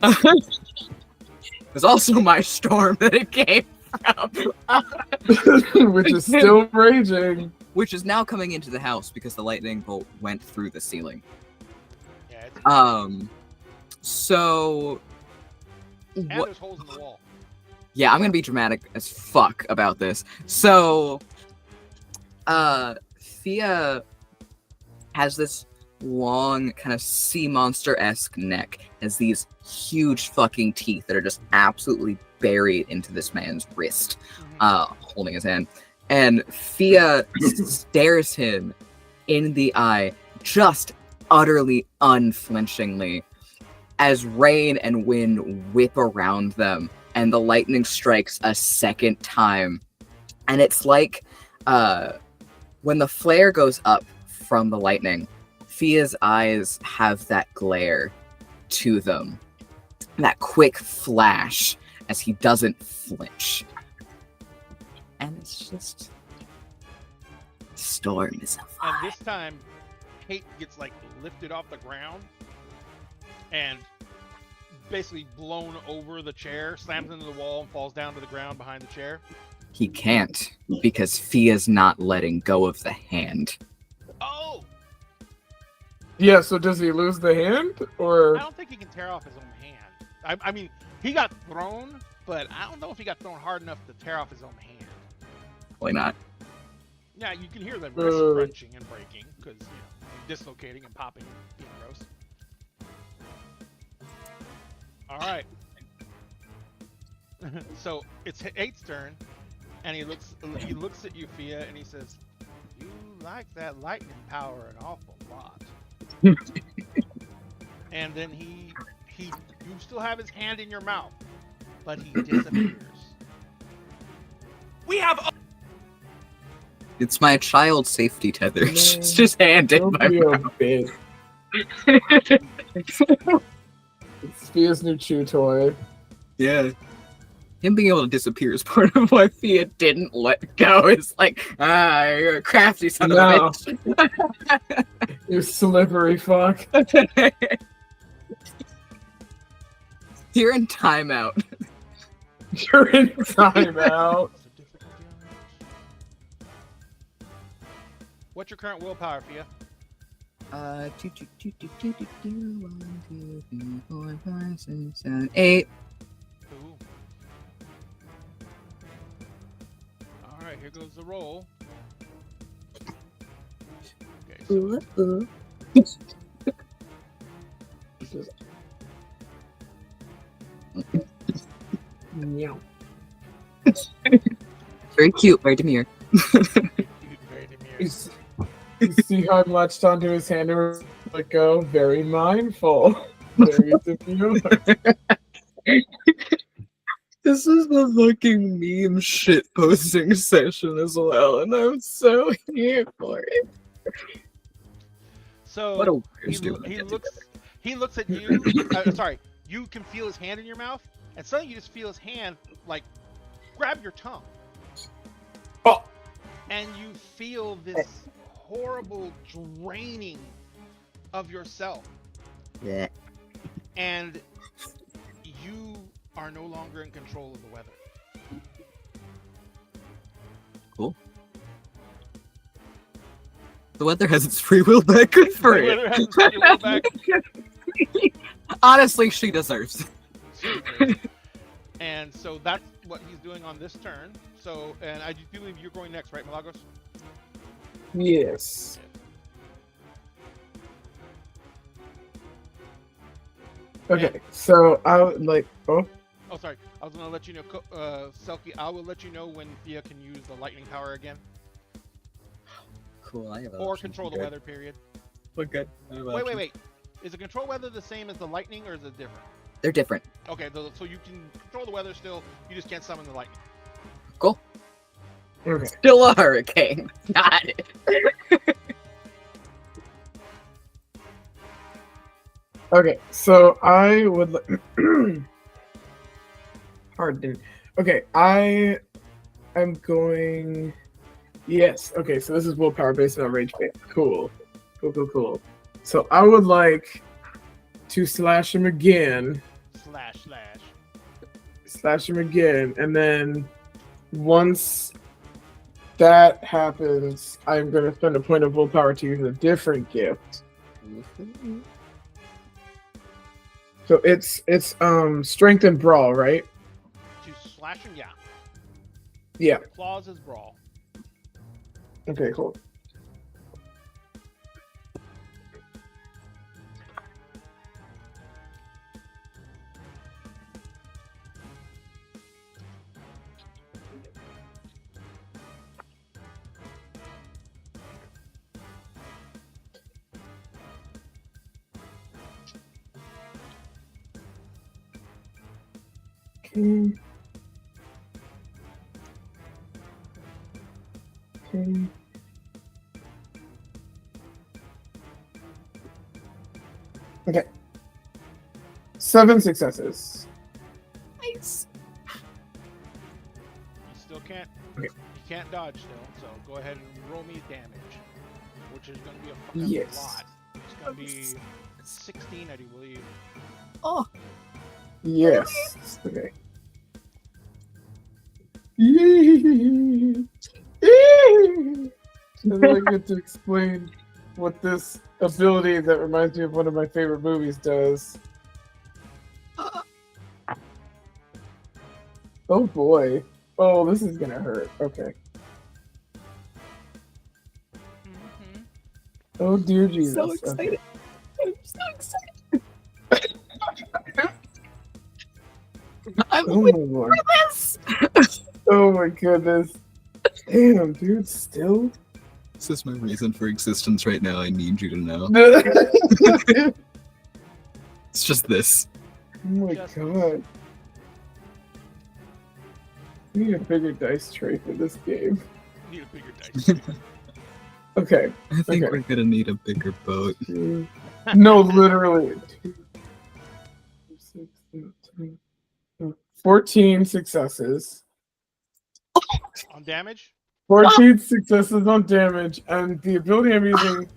was also my storm that it came from. Which is still raging. Which is now coming into the house because the lightning bolt went through the ceiling. Yeah, it's, So... and what- there's holes in the wall. Yeah, I'm gonna be dramatic as fuck about this. So, Thea has this long, kind of sea monster-esque neck, has these huge fucking teeth that are just absolutely buried into this man's wrist, holding his hand. And Thea stares him in the eye, just utterly unflinchingly, as rain and wind whip around them. And the lightning strikes a second time. And it's like when the flare goes up from the lightning, Thea's eyes have that glare to them. That quick flash as he doesn't flinch. And it's just... Storm is And alive. this time, Kate gets like lifted off the ground and basically blown over the chair, slams into the wall, and falls down to the ground behind the chair. He can't, because Thea's not letting go of the hand. Oh, Yeah, so does he lose the hand? I Or don't think he can tear off his own hand. I mean, he got thrown, but I don't know if he got thrown hard enough to tear off his own hand. Why not? Yeah, you can hear the wrist crunching and breaking because dislocating and popping, being gross. All right. So it's 8's turn, and he looks at you, Fia, and he says, "You like that lightning power an awful lot." And then you still have his hand in your mouth, but he disappears. We have It's my child safety tether. It's just hand in don't my be a mouth. bitch. It's Fia's new chew toy. Yeah. Him being able to disappear is part of why Fia didn't let go. It's like, you're a crafty son of a No. bitch. You slippery fuck. You're in timeout. You're in timeout. What's your current willpower, Fia? 1, 2, 3, 4, 5, 6, 7, 8. Ooh. All right, here goes the roll. Okay, so Meow. Very cute, very demure. very demure. You see how I latched onto his hand and was let go? Very mindful. Very demure. This is the fucking meme shit posting session as well, and I'm so here for it. So What a weird he stupid looks at you. Sorry, you can feel his hand in your mouth, and suddenly you just feel his hand like grab your tongue. Oh. And you feel this horrible draining of yourself, Yeah. and you are no longer in control of the weather. Cool. The weather has its free will back. Good for The it. weather has its free will back. Honestly, she deserves it. And so that's what he's doing on this turn. So, and I do believe you're going next, right, Malagos? Yes. Okay, so I would like. Oh, Oh, sorry. I was going to let you know, Selkie, I will let you know when Fia can use the lightning power again. Cool, I have Or control the weather, period. We're good. Wait. Is the control weather the same as the lightning, or is it different? They're different. Okay, so you can control the weather still, you just can't summon the lightning. Cool. okay. Still a hurricane. Got it. Okay, so I would like. Hard, dude. Okay, I am going. Yes. Okay, so this is willpower based on rage bait. Cool. Cool. So I would like to slash him again. Slash him again, and then once that happens, I'm going to spend a point of willpower to use a different gift. So it's strength and brawl, right? To slash him, yeah. Yeah. Claws is brawl. Okay, cool. Okay. Okay. 7 successes. Nice. You still can't. Okay. You can't dodge still. So go ahead and roll me damage, which is going to be a fucking Yes. lot. It's going to be 16, I do believe. Oh. Yes. Okay. And I get to explain what this ability that reminds me of one of my favorite movies does. Oh boy. Oh, this is gonna hurt. Okay. Oh dear Jesus. So excited. Okay. I'm so excited. I'm Oh waiting my for lord. this. Oh my goodness. Damn, dude, still? This is my reason for existence right now. I need you to know. Oh It's just this. my Just- god. I need a bigger dice tray for this game. Need a bigger dice. Okay. I think Okay. we're gonna need a bigger boat. No, literally. 14 successes. On damage? 14 successes on damage, and the ability I'm using,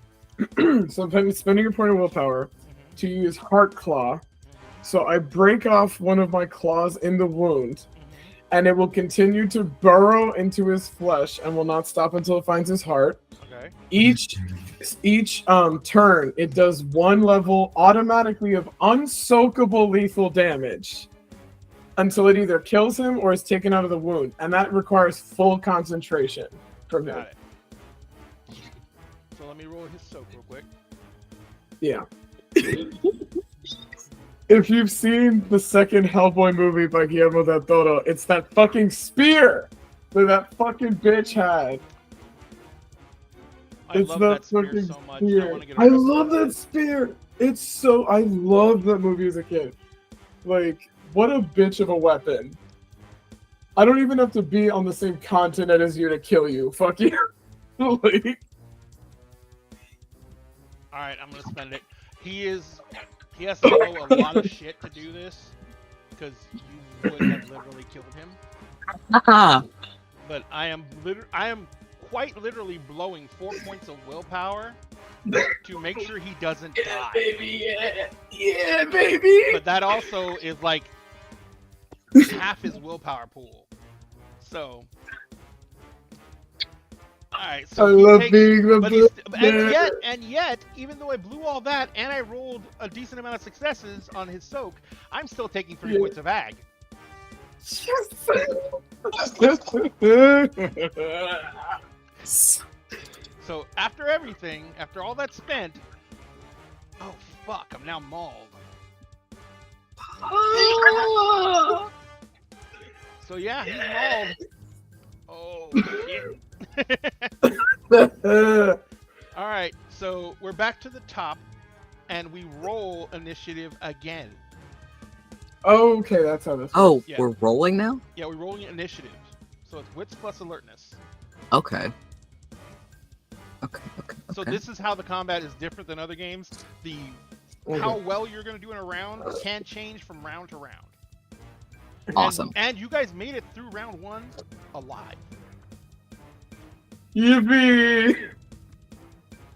so I'm spending a point of willpower to use Heart Claw. So I break off one of my claws in the wound, and it will continue to burrow into his flesh and will not stop until it finds his heart. Okay. Each turn, it does one level automatically of unsoakable lethal damage until it either kills him or is taken out of the wound, and that requires full concentration from him. Got it. So let me roll his soak real quick. Yeah. If you've seen the second Hellboy movie by Guillermo del Toro, it's that fucking spear that fucking bitch had. I It's love that that spear fucking so much. spear. I want to get a I rest of love it. that spear. It's so. I loved that movie as a kid. Like, what a bitch of a weapon. I don't even have to be on the same continent as you to kill you. Fuck you. Like, Alright, I'm gonna spend it. He has to know a lot of shit to do this, because you would have literally killed him. Haha. But I am quite literally blowing 4 points of willpower to make sure he doesn't die. baby, yeah, baby. But that also is like half his willpower pool. So, alright, so I he love takes, being the but he's, best. and yet, even though I blew all that and I rolled a decent amount of successes on his soak, I'm still taking 3 Yeah. points of ag. So after everything, after all that's spent, oh fuck, I'm now mauled. So yeah, he's mauled. Oh shit. All right, so we're back to the top, and we roll initiative again. Okay, that's how this. Oh, Yeah. we're rolling now? Yeah, we're rolling initiative. So it's wits plus alertness. Okay. Okay. So this is how the combat is different than other games. How well you're going to do in a round can change from round to round. Awesome. And you guys made it through round 1 alive. Yippee!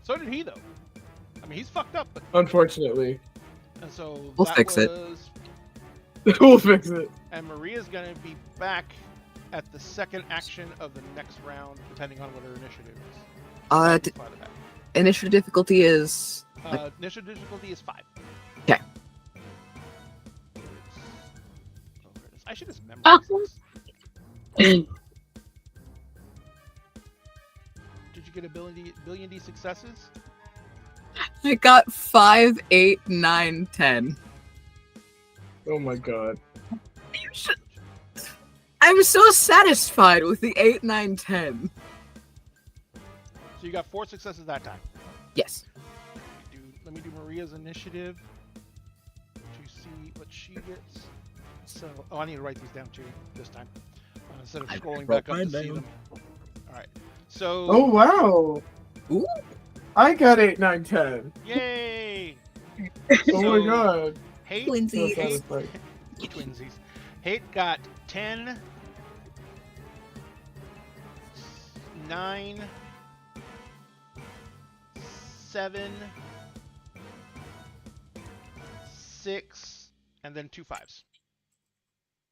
So did he, though. I mean, he's fucked up, but Unfortunately, and so We'll that fix it. was, we'll fix it. And Maria's going to be back at the second action of the next round, depending on what her initiative is. Farther back. Initiative difficulty is... Initiative difficulty is 5. Okay. I should just memorize this. Did you get a billion D successes? I got 5, 8, 9, 10. Oh my god. I'm so satisfied with the 8, 9, 10. So you got 4 successes that time. Yes. Let me do Maria's initiative to see what she gets. So, I need to write these down too this time instead of scrolling back up to see them. All right. So. Oh wow. Ooh. I got 8, 9, 10. Yay! Oh my god. Hate, So Twinsies. satisfied. Twinsies. Hate got 10, 9, 7, 6, and then 2 5s.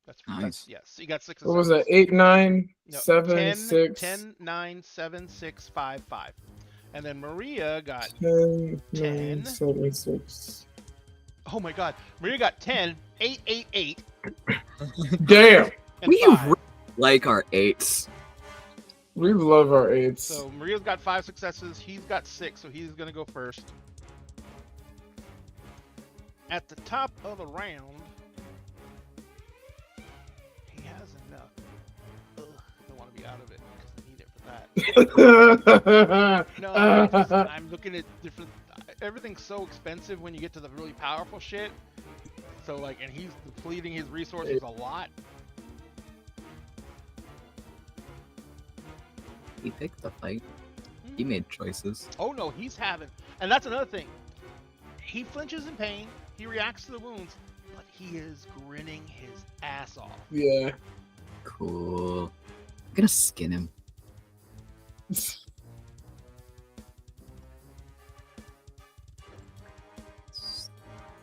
That's yes. You got 6. What was that? 8, 9, No, 7, 10, 6. 10, 9, 7, 6, 5, 5. And then Maria got 10, 10. 9, 7, 6. Oh my god. Maria got 10, 8, 8, 8, Damn. and We 5. really like our 8s. We love our 8s. So Maria's got 5 successes. He's got 6, so he's going to go first. At the top of the round, he has enough. Ugh, I don't want to be out of it because I need it for that. No, I'm looking at different. Everything's so expensive when you get to the really powerful shit. So like, and he's depleting his resources a lot. He picked the fight. He made choices. Oh no, he's having, and that's another thing. He flinches in pain. He reacts to the wounds, but he is grinning his ass off. Yeah. Cool. I'm gonna skin him.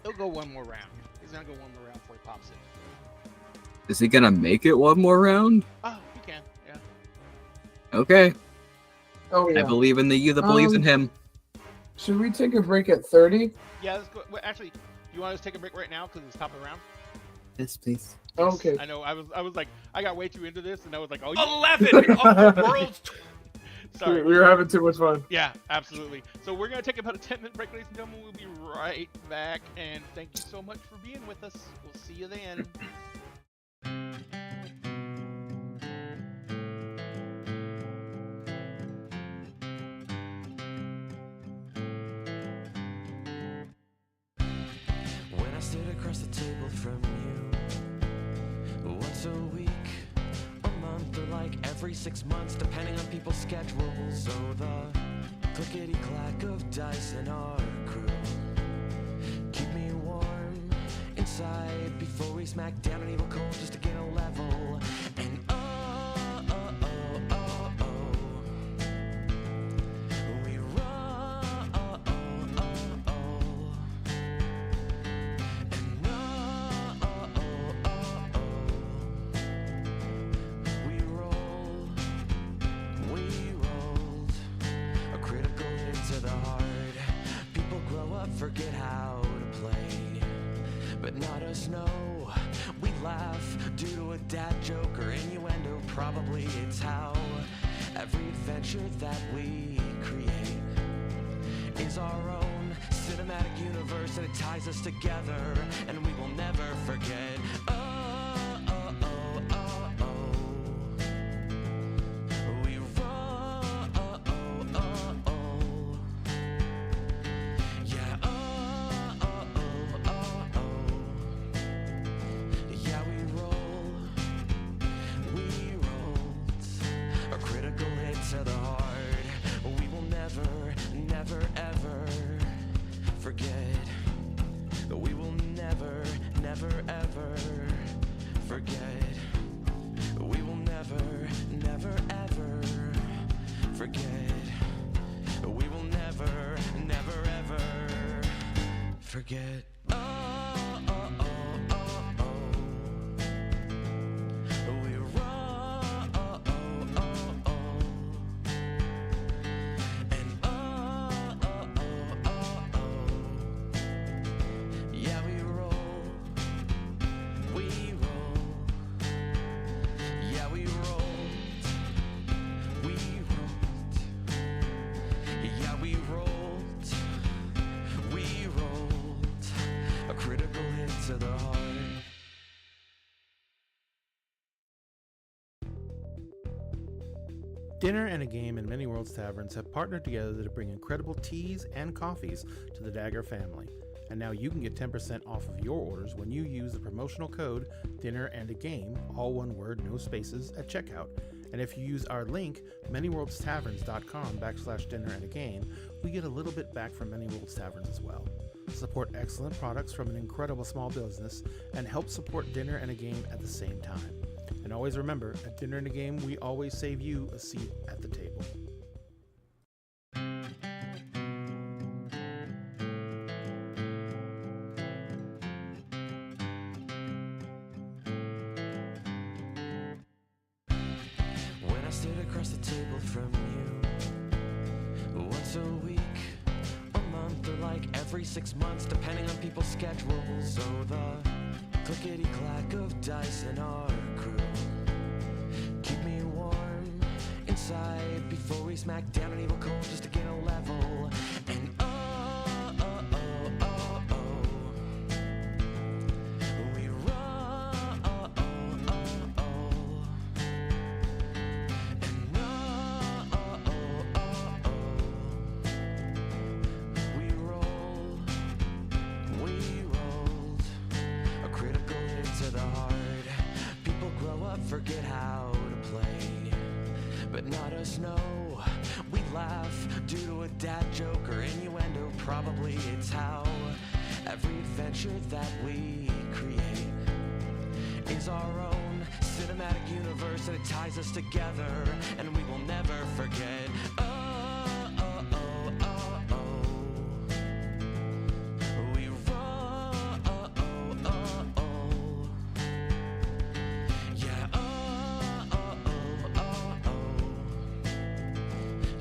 He'll go one more round. He's gonna go one more round before he pops it. Is he gonna make it one more round? Oh, he can. Yeah. Okay. Oh yeah. I believe in the you that believes in him. Should we take a break at 30? Yeah. Let's go. Wait, actually, do you want us to take a break right now because it's top of the round? Yes, please. Okay. I know. I was like, I got way too into this, and I was like, oh, 11 of the world's sorry. We were having too much fun. Yeah, absolutely. So we're gonna take about a 10-minute break, ladies and gentlemen. We'll be right back, and thank you so much for being with us. We'll see you then. When I sit across the table from you, once a week, a month, or like every 6 months, depending on people's schedules. So the clickety-clack of dice in our crew keep me warm inside before we smack down an evil cold just to gain a level. And we roll. We rolled a critical hit to the heart. People grow up, forget how to play, but not us, no. We laugh due to a dad joke or innuendo. Probably it's how every adventure that we create is our own cinematic universe, and it ties us together, and we will never forget. We roll. Yeah. Yeah, we roll. We rolled a critical hit to the heart. We will never, never, ever forget. We will never, never, ever forget. We will never, never, ever forget. We will never, never, ever forget. We roll. And yeah, we roll. We roll. Yeah, we rolled. We rolled. Yeah, we rolled. We rolled a critical hit to the heart. Dinner and a Game and Many Worlds Taverns have partnered together to bring incredible teas and coffees to the Dagger family. And now you can get 10% off of your orders when you use the promotional code Dinner and a Game, all one word, no spaces, at checkout. And if you use our link, manyworldstavern.com/dinner and a game, we get a little bit back from Many Worlds Taverns as well. Support excellent products from an incredible small business and help support Dinner and a Game at the same time. And always remember, at Dinner and a Game, we always save you a seat at the table. When I sit across the table from you, once a like every 6 months, depending on people's schedules. So the clickety-clack of dice in our crew keep me warm inside before we smack down an evil cold just to gain a level. And we roll. And we roll. We rolled a critical hit to the heart. People grow up, forget how to play, but not us, no. We laugh due to a dad joke or innuendo. Probably it's how every adventure that we create is our own cinematic universe, and it ties us together, and we will never forget. We roll. Yeah.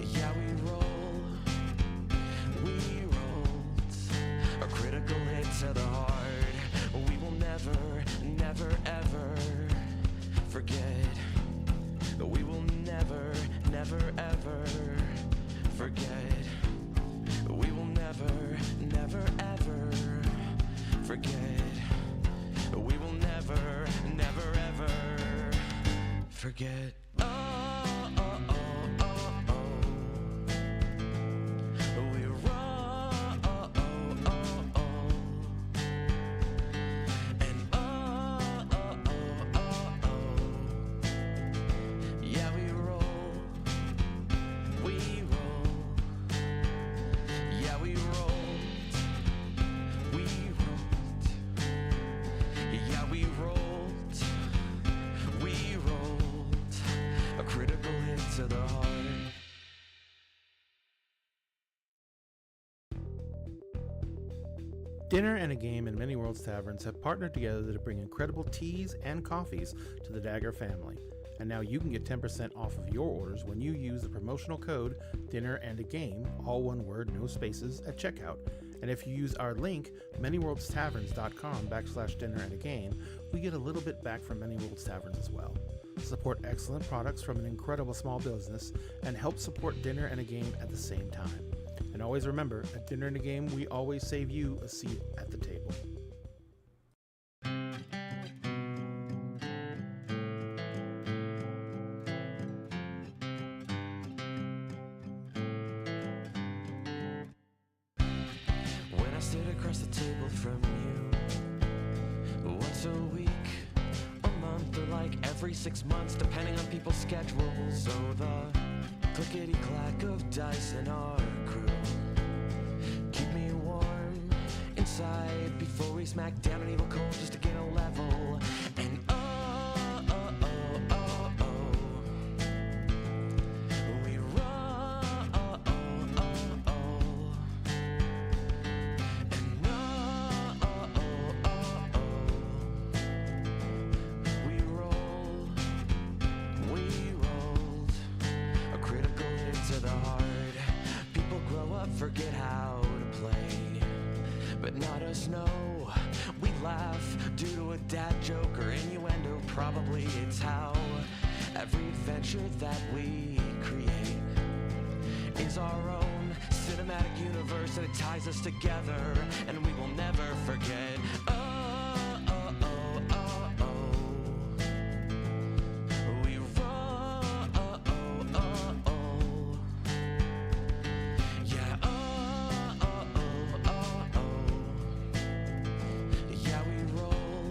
Yeah, we roll. We rolled a critical hit to the heart. We will never, never, ever forget. We will never, never, ever forget. We will never, never, ever forget. We will never, never, ever forget. We roll. And yeah, we roll. We roll. Yeah, we rolled. We rolled. Yeah, we rolled. We rolled a critical hit to the heart. Dinner and a Game and Many Worlds Taverns have partnered together to bring incredible teas and coffees to the Dagger family. And now you can get 10% off of your orders when you use the promotional code Dinner and a Game, all one word, no spaces, at checkout. And if you use our link, manyworldstavern.com/dinner and a game, we get a little bit back from Many Worlds Taverns as well. Support excellent products from an incredible small business and help support Dinner and a Game at the same time. And always remember, at Dinner and a Game, we always save you a seat at the table. When I sit across the table from you, once a week, a month, or like every 6 months, depending on people's schedules. So the clickety-clack of dice in our crew keep me warm inside before we smack down an evil cold just to gain a level. And we roll. And we roll. We rolled a critical hit to the heart. People grow up, forget how to play, but not us, no. We laugh due to a dad joke or innuendo. Probably it's how every adventure that we create is our own cinematic universe, and it ties us together, and we will never forget. We roll. Yeah. Yeah, we roll.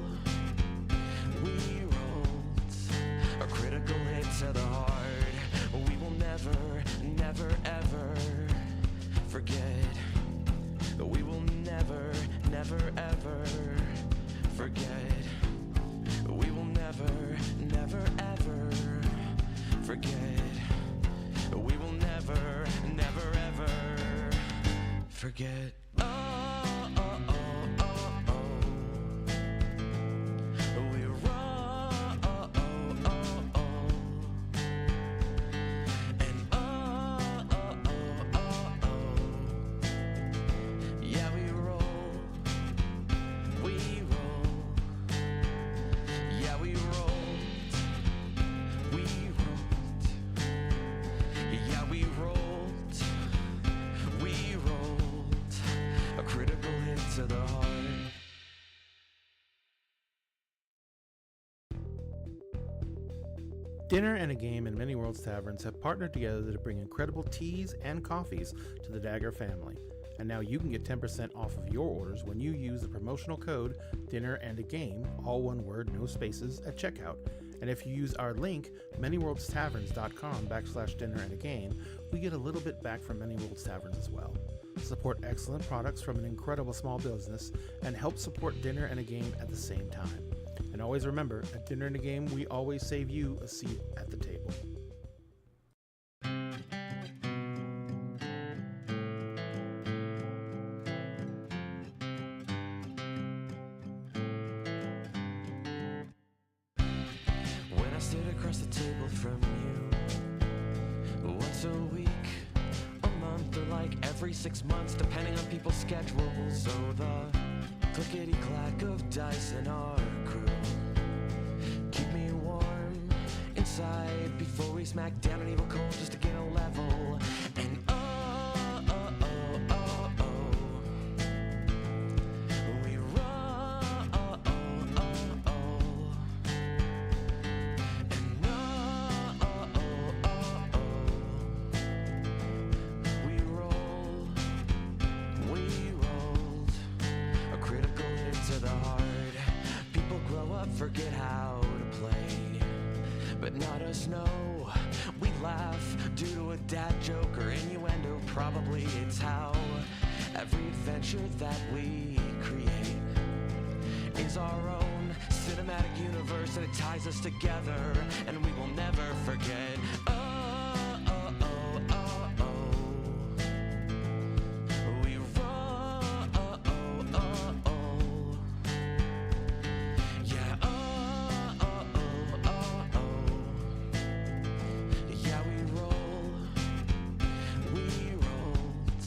We rolled a critical hit to the heart. We will never, never, ever forget. We will never, never, ever forget. We will never, never, ever forget. We will never, never, ever forget. We roll. And yeah, Dinner and a Game and Many Worlds Taverns have partnered together to bring incredible teas and coffees to the Dagger family. And now you can get 10% off of your orders when you use the promotional code Dinner and a Game, all one word, no spaces, at checkout. And if you use our link, manyworldstavern.com/dinner and a game, we get a little bit back from Many Worlds Taverns as well. Support excellent products from an incredible small business and help support Dinner and a Game at the same time. And always remember, at Dinner and a Game, we always save you a seat at the table. When I sit across the table from you, once a week, a month, or like every 6 months, depending on people's schedules. So the clickety-clack of dice in our crew keep me warm inside before we smack down an evil cold just to get a level. And we roll. We rolled a critical hit to the heart. People grow up, forget how to play, but not us, no. We laugh due to a dad joke or innuendo. Probably it's how every adventure that we create is our own cinematic universe, and it ties us together, and we will never forget. We roll. Yeah. Yeah, we roll. We rolled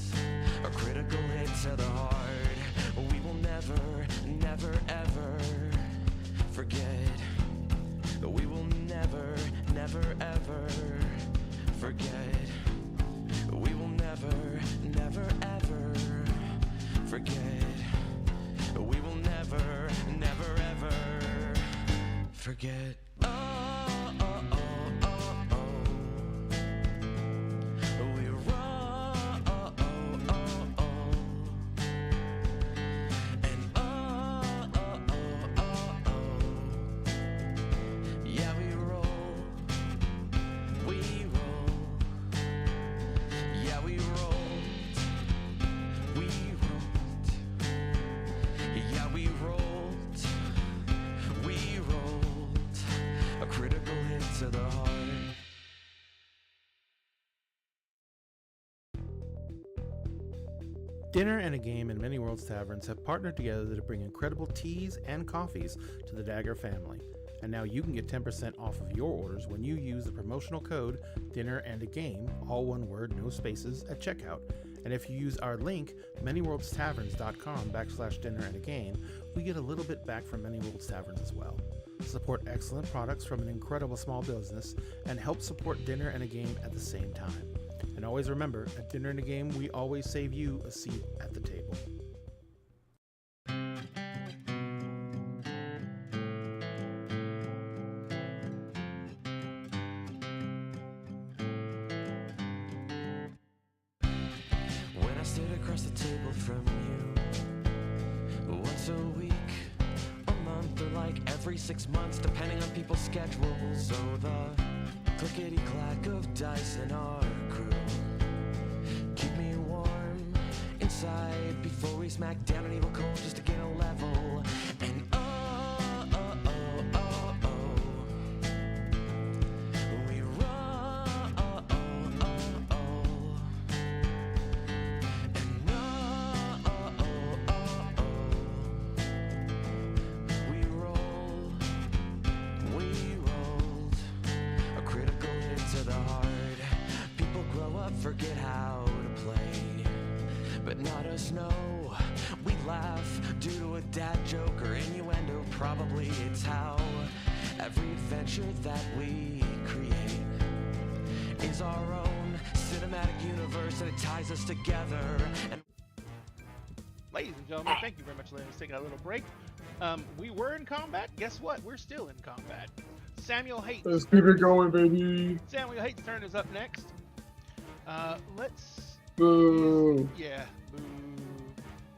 a critical hit to the heart. We will never, never, ever forget. We will never, never, ever forget. We will never, never, ever forget. We will never, never, ever forget. We roll. And yeah, we roll. We roll. Yeah, we rolled. We rolled. Yeah, we rolled. We rolled a critical hit to the heart. Dinner and a Game and Many Worlds Taverns have partnered together to bring incredible teas and coffees to the Dagger family. And now you can get 10% off of your orders when you use the promotional code Dinner and a Game, all one word, no spaces, at checkout. And if you use our link, manyworldstavern.com/dinner and a game, we get a little bit back from Many Worlds Taverns as well. Support excellent products from an incredible small business and help support Dinner and a Game at the same time. And always remember, at Dinner and a Game, we always save you a seat at the table. When I sit across the table from you, once a week, a month, or like every 6 months, depending on people's schedules. So the clickety-clack of dice in our crew keep me warm inside before we smack down an evil cold just to get a level. And we roll. And we roll. We rolled a critical hit to the heart. People grow up, forget how to play, but not us, no. We laugh due to a dad joke or innuendo. Probably it's how every adventure that we create is our own cinematic universe, and it ties us together. And Ladies and gentlemen, thank you very much for letting us take a little break. We were in combat. Guess what? We're still in combat. Samuel Haight's Let's keep it going, baby. Samuel Haight's turn is up next. Let's. Boo. Yeah.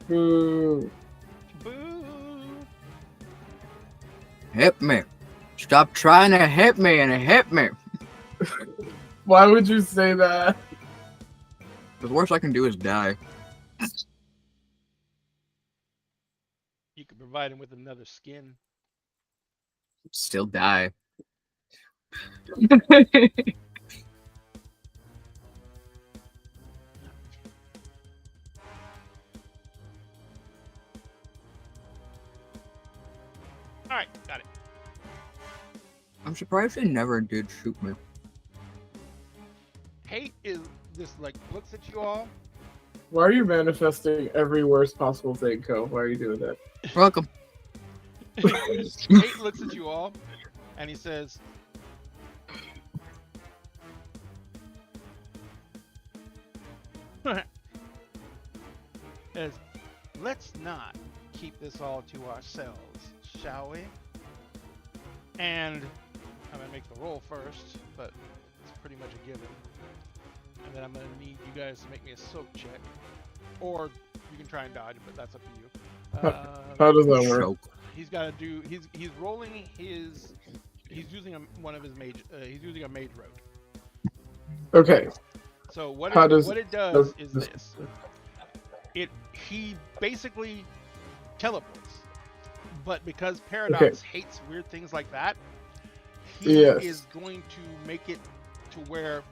Boo. Boo. Hit me. Stop trying to hit me and hit me. Why would you say that? The worst I can do is die. You could provide him with another skin. Still die. All right, got it. I'm surprised they never did shoot me. Hate is just like looks at you all. Why are you manifesting every worst possible thing, Co? Why are you doing that? Welcome. Hate looks at you all, and he says, "As let's not keep this all to ourselves, shall we?" And I'm gonna make the roll first, but it's pretty much a given. And then I'm gonna need you guys to make me a soak check, or you can try and dodge, but that's up to you. How does that work? Choke. He's got to do. He's rolling his. He's using one of his mage. He's using a mage rogue. Okay. So what How it, does- what it does is this- this. He basically teleports, but because Paradox hates weird things like that, he Yes. is going to make it to where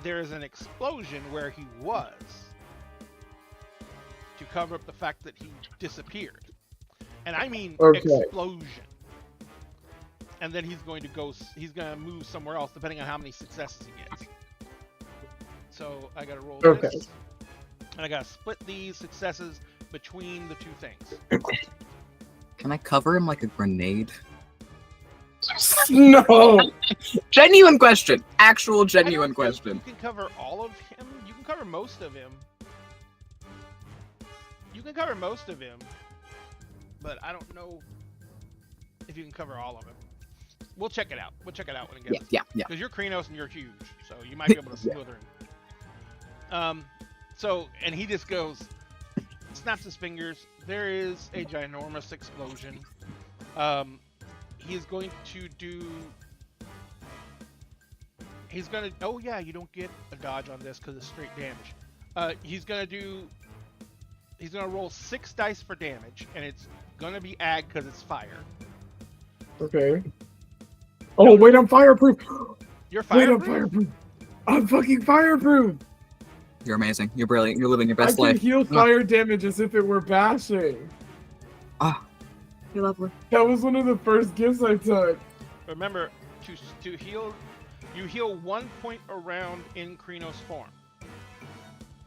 there is an explosion where he was to cover up the fact that he disappeared. And I mean Okay. explosion. And then he's going to move somewhere else depending on how many successes he gets. So I gotta roll Okay. this. And I gotta split these successes between the two things. Can I cover him like a grenade? No. Genuine question. Actual I don't genuine think question. You can cover all of him. You can cover most of him. You can cover most of him. But I don't know if you can cover all of him. We'll check it out. We'll check it out when it gets. Yeah. Because you're Krenos and you're huge, so you might be able to Yeah. slither him. So, and he just goes, snaps his fingers. There is a ginormous explosion. He's going to do. He's gonna. Oh yeah, you don't get a dodge on this because it's straight damage. He's gonna do. He's gonna roll 6 dice for damage, and it's gonna be ag because it's fire. Okay. Oh wait, I'm fireproof. You're Wait, I'm fireproof. fireproof. I'm fucking fireproof. You're amazing. You're brilliant. You're living your I best can life. heal fire damage as if it were bashing. You're lovely. That was one of the first gifts I took. Remember, to heal, you heal 1 point around in Krenos form.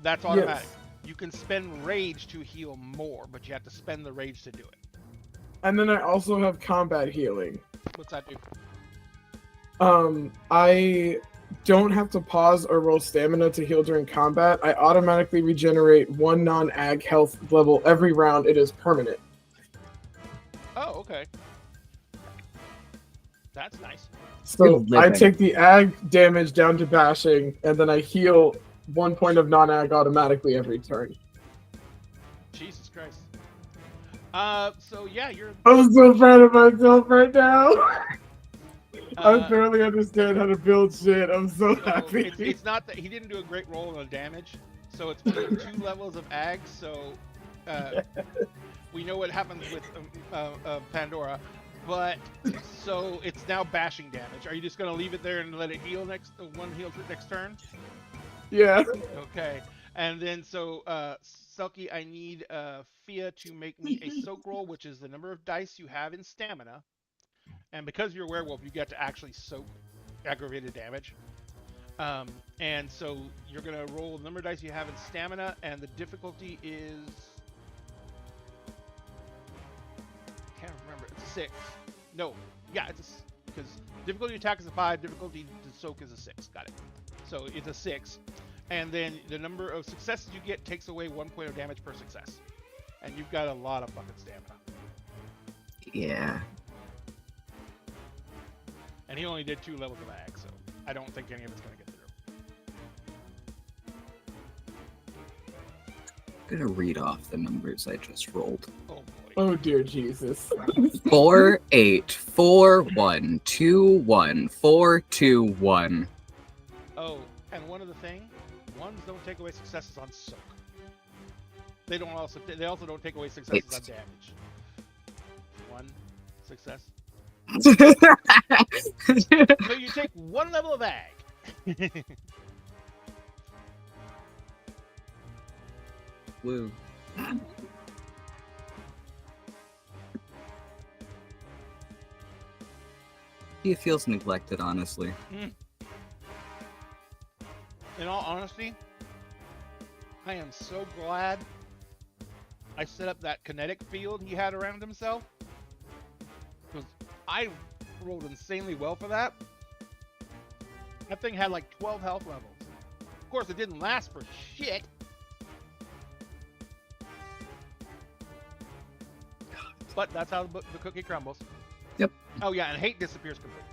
That's automatic. Yes. You can spend rage to heal more, but you have to spend the rage to do it. And then I also have combat healing. What's that do? I don't have to pause or roll stamina to heal during combat. I automatically regenerate 1 non-ag health level every round. It is permanent. Oh, okay. That's nice. So You're I living. take the ag damage down to bashing, and then I heal 1 point of non-ag automatically every turn. Jesus Christ. So yeah, you're. I'm so proud of myself right now. I Uh, barely understand how to build shit. I'm so so happy. it's not that he didn't do a great roll on the damage, so it's only 2 levels of ag. So we know what happens with Pandora, but so it's now bashing damage. Are you just gonna leave it there and let it heal next next turn? Yeah. Okay, and then so Selkie, I need Fia to make me a soak roll, which is the number of dice you have in stamina. And because you're a werewolf, you get to actually soak aggravated damage. And so you're gonna roll the number of dice you have in stamina, and the difficulty is can't remember. It's a 6. No, yeah, it's because difficulty attack is a 5, difficulty to soak is a 6. Got it. So it's a 6, and then the number of successes you get takes away 1 point of damage per success, and you've got a lot of fucking stamina. Yeah. And he only did 2 levels of ag, so I don't think any of it's going to get through. I'm gonna read off the numbers I just rolled. Oh boy. Oh dear Jesus. 4, 8, 4, 1, 2, 1, 4, 2, 1. Oh, and one other thing, ones don't take away successes on soak. They also don't take away successes on damage. 1 success. So you take 1 level of ag. Woo. He feels neglected, honestly. In all honesty, I am so glad I set up that kinetic field he had around himself. Because I rolled insanely well for that. That thing had like 12 health levels. Of course, it didn't last for shit. But that's how the cookie crumbles. Yep. Oh yeah, and hate disappears completely.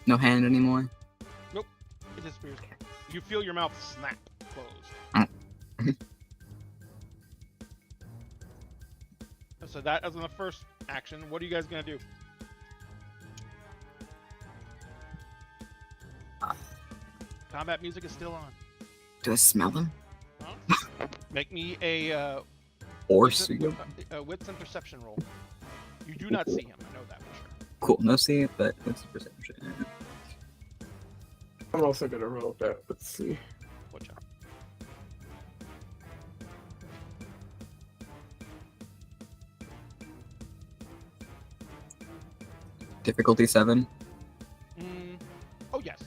No hand anymore? Nope, it disappears. You feel your mouth snap closed. So that was in the first action. What are you guys gonna do? Combat music is still on. Do I smell them? Huh? Make me a Or see them? wits and perception roll. You do not see him. I know that for sure. Cool, no see it, but what's the perception? I'm also gonna roll that. Let's see. Watch out. Difficulty 7? Oh yes.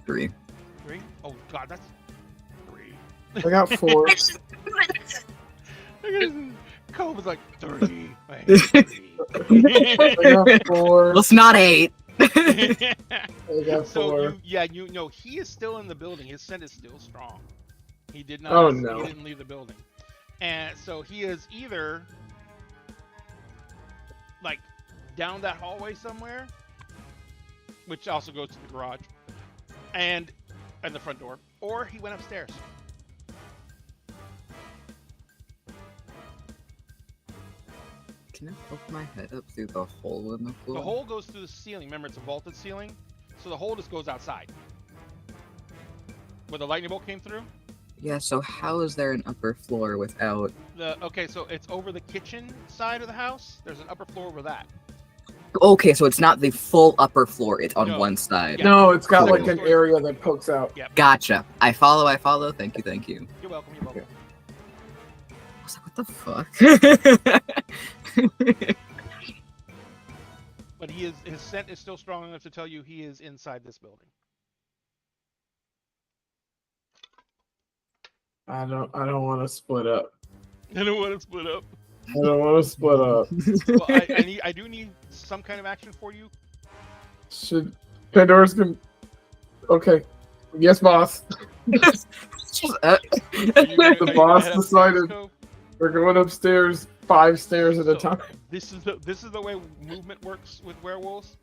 3. 3? Oh god, that's 3. I got 4. Cove is like 3. I got 4. Well, it's not 8. I got 4. So you know he is still in the building. His scent is still strong. He did not. Oh, no. He didn't leave the building, and so he is either like down that hallway somewhere, which also goes to the garage, and the front door, or he went upstairs. Can I poke my head up through the hole in the floor? The hole goes through the ceiling. Remember, it's a vaulted ceiling, so the hole just goes outside. Where the lightning bolt came through? Yeah, so how is there an upper floor without... Okay, so it's over the kitchen side of the house. There's an upper floor over that. Okay, so it's not the full upper floor. It's on No. one side. Yeah. No, it's got Cool. like an area that pokes out. Yep. Gotcha. I follow. Thank you. You're welcome. I was like, what the fuck? But his scent is still strong enough to tell you he is inside this building. I don't want to split up. I don't want to split up. I don't want to split up. Well, I do need some kind of action for you. Should Pandora's gonna? Okay. Yes, boss. The boss decided we're going upstairs 5 stairs at a time. This is the way movement works with werewolves.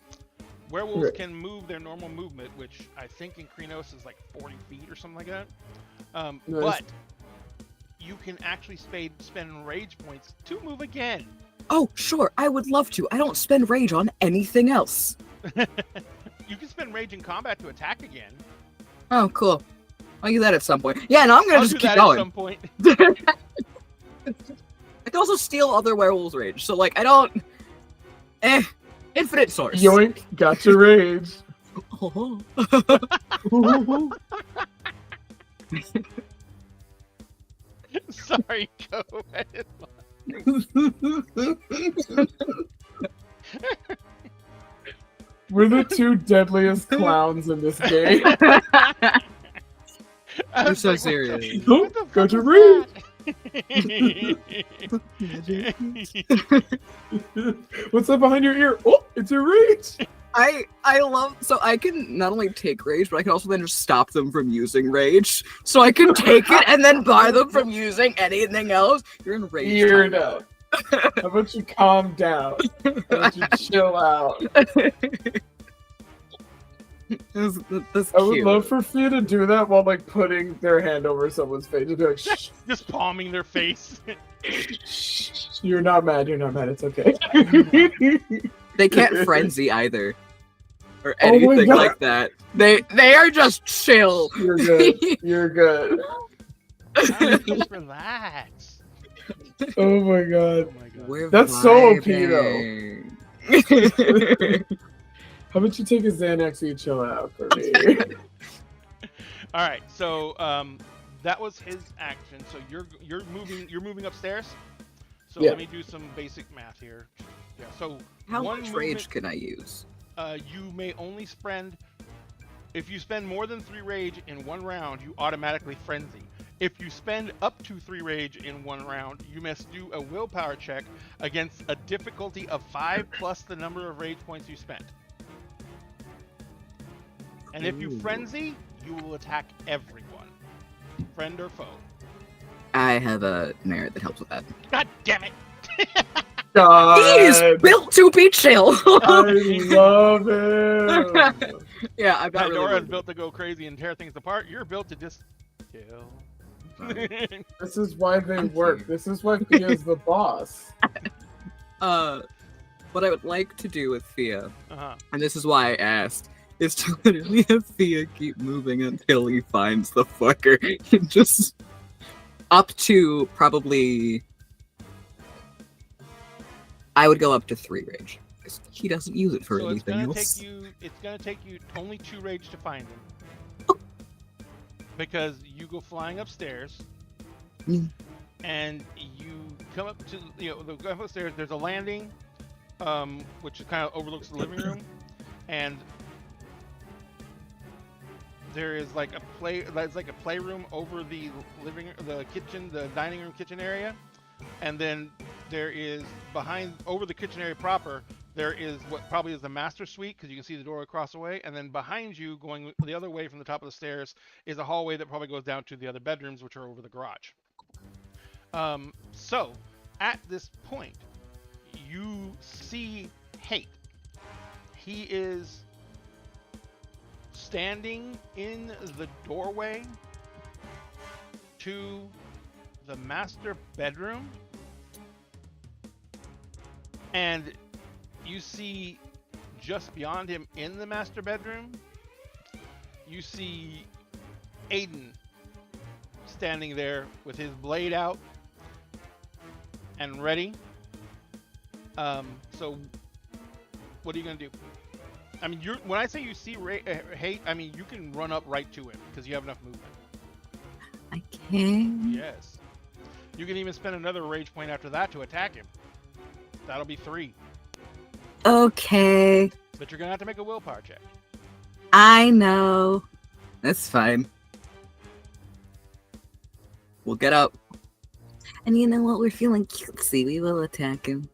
Werewolves can move their normal movement, which I think in Krenos is like 40 feet or something like that. Nice. But you can actually spend rage points to move again. Oh, sure. I would love to. I don't spend rage on anything else. You can spend rage in combat to attack again. Oh, cool. I'll do that at some point. Yeah, no, I'm gonna I'll just do keep that going. at some point. I can also steal other werewolves' rage, so like I don't. Infinite source. Yoink! Got your rage. Sorry, go ahead. We're the 2 deadliest clowns in this game. I'm so serious. Got your rage. What's up behind your ear? Oh, it's your rage. I love, so I can not only take rage, but I can also then just stop them from using rage. So I can take it and then bar them from using anything else. You're in rage. You're timeout. How about you calm down? How about you chill out? That's I would cute. love for Fia to do that while like putting their hand over someone's face. Just be like, shh, Just palming their face. shh, you're not mad. You're not mad. It's okay. They can't frenzy either, or Oh my anything God. like that. They are just chill. You're good. You're good. Just relax. Oh my God. Oh my god. We're That's so OP, vibing. How about you take a Xanax and you chill out for me? All right, so that was his action. So you're moving upstairs. So Yeah. let me do some basic math here. Yeah. So How one much movement, rage can I use? you may only spend. If you spend more than 3 rage in one round, you automatically frenzy. If you spend up to 3 rage in one round, you must do a willpower check against a difficulty of 5 plus the number of rage points you spent. And if you Ooh. frenzy, you will attack everyone, friend or foe. I have a merit that helps with that. God damn it! He's God, built to be chill. I love him. Yeah, I'm not really Pandora's worried. built to go crazy and tear things apart. You're built to just kill. This is why they I'm work. here. This is why Fia's the boss. What I would like to do with Fia, Uh-huh. and this is why I asked, is to literally have Fia keep moving until he finds the fucker. Just up to probably, I would go up to 3 rage. 'Cause he doesn't use it for So anything else. it's gonna take you only 2 rage to find him. Because you go flying upstairs, Mm. and you come up to go upstairs. There's a landing, which kind of overlooks the living room, and there is like a playroom over the kitchen, the dining room kitchen area, and then there is over the kitchen area proper. There is what probably is the master suite, because you can see the door across the way, and then behind you, going the other way from the top of the stairs, is a hallway that probably goes down to the other bedrooms, which are over the garage. So, at this point, you see Hate. He is standing in the doorway to the master bedroom, and you see just beyond him in the master bedroom, you see Aiden standing there with his blade out and ready. So what are you gonna do? I mean, when I say you see Hate, I mean you can run up right to him because you have enough movement. I can. Yes. You can even spend another rage point after that to attack him. That'll be 3. Okay. But you're gonna have to make a willpower check. I know. That's fine. We'll get up. And you know what? We're feeling cutesy. We will attack him.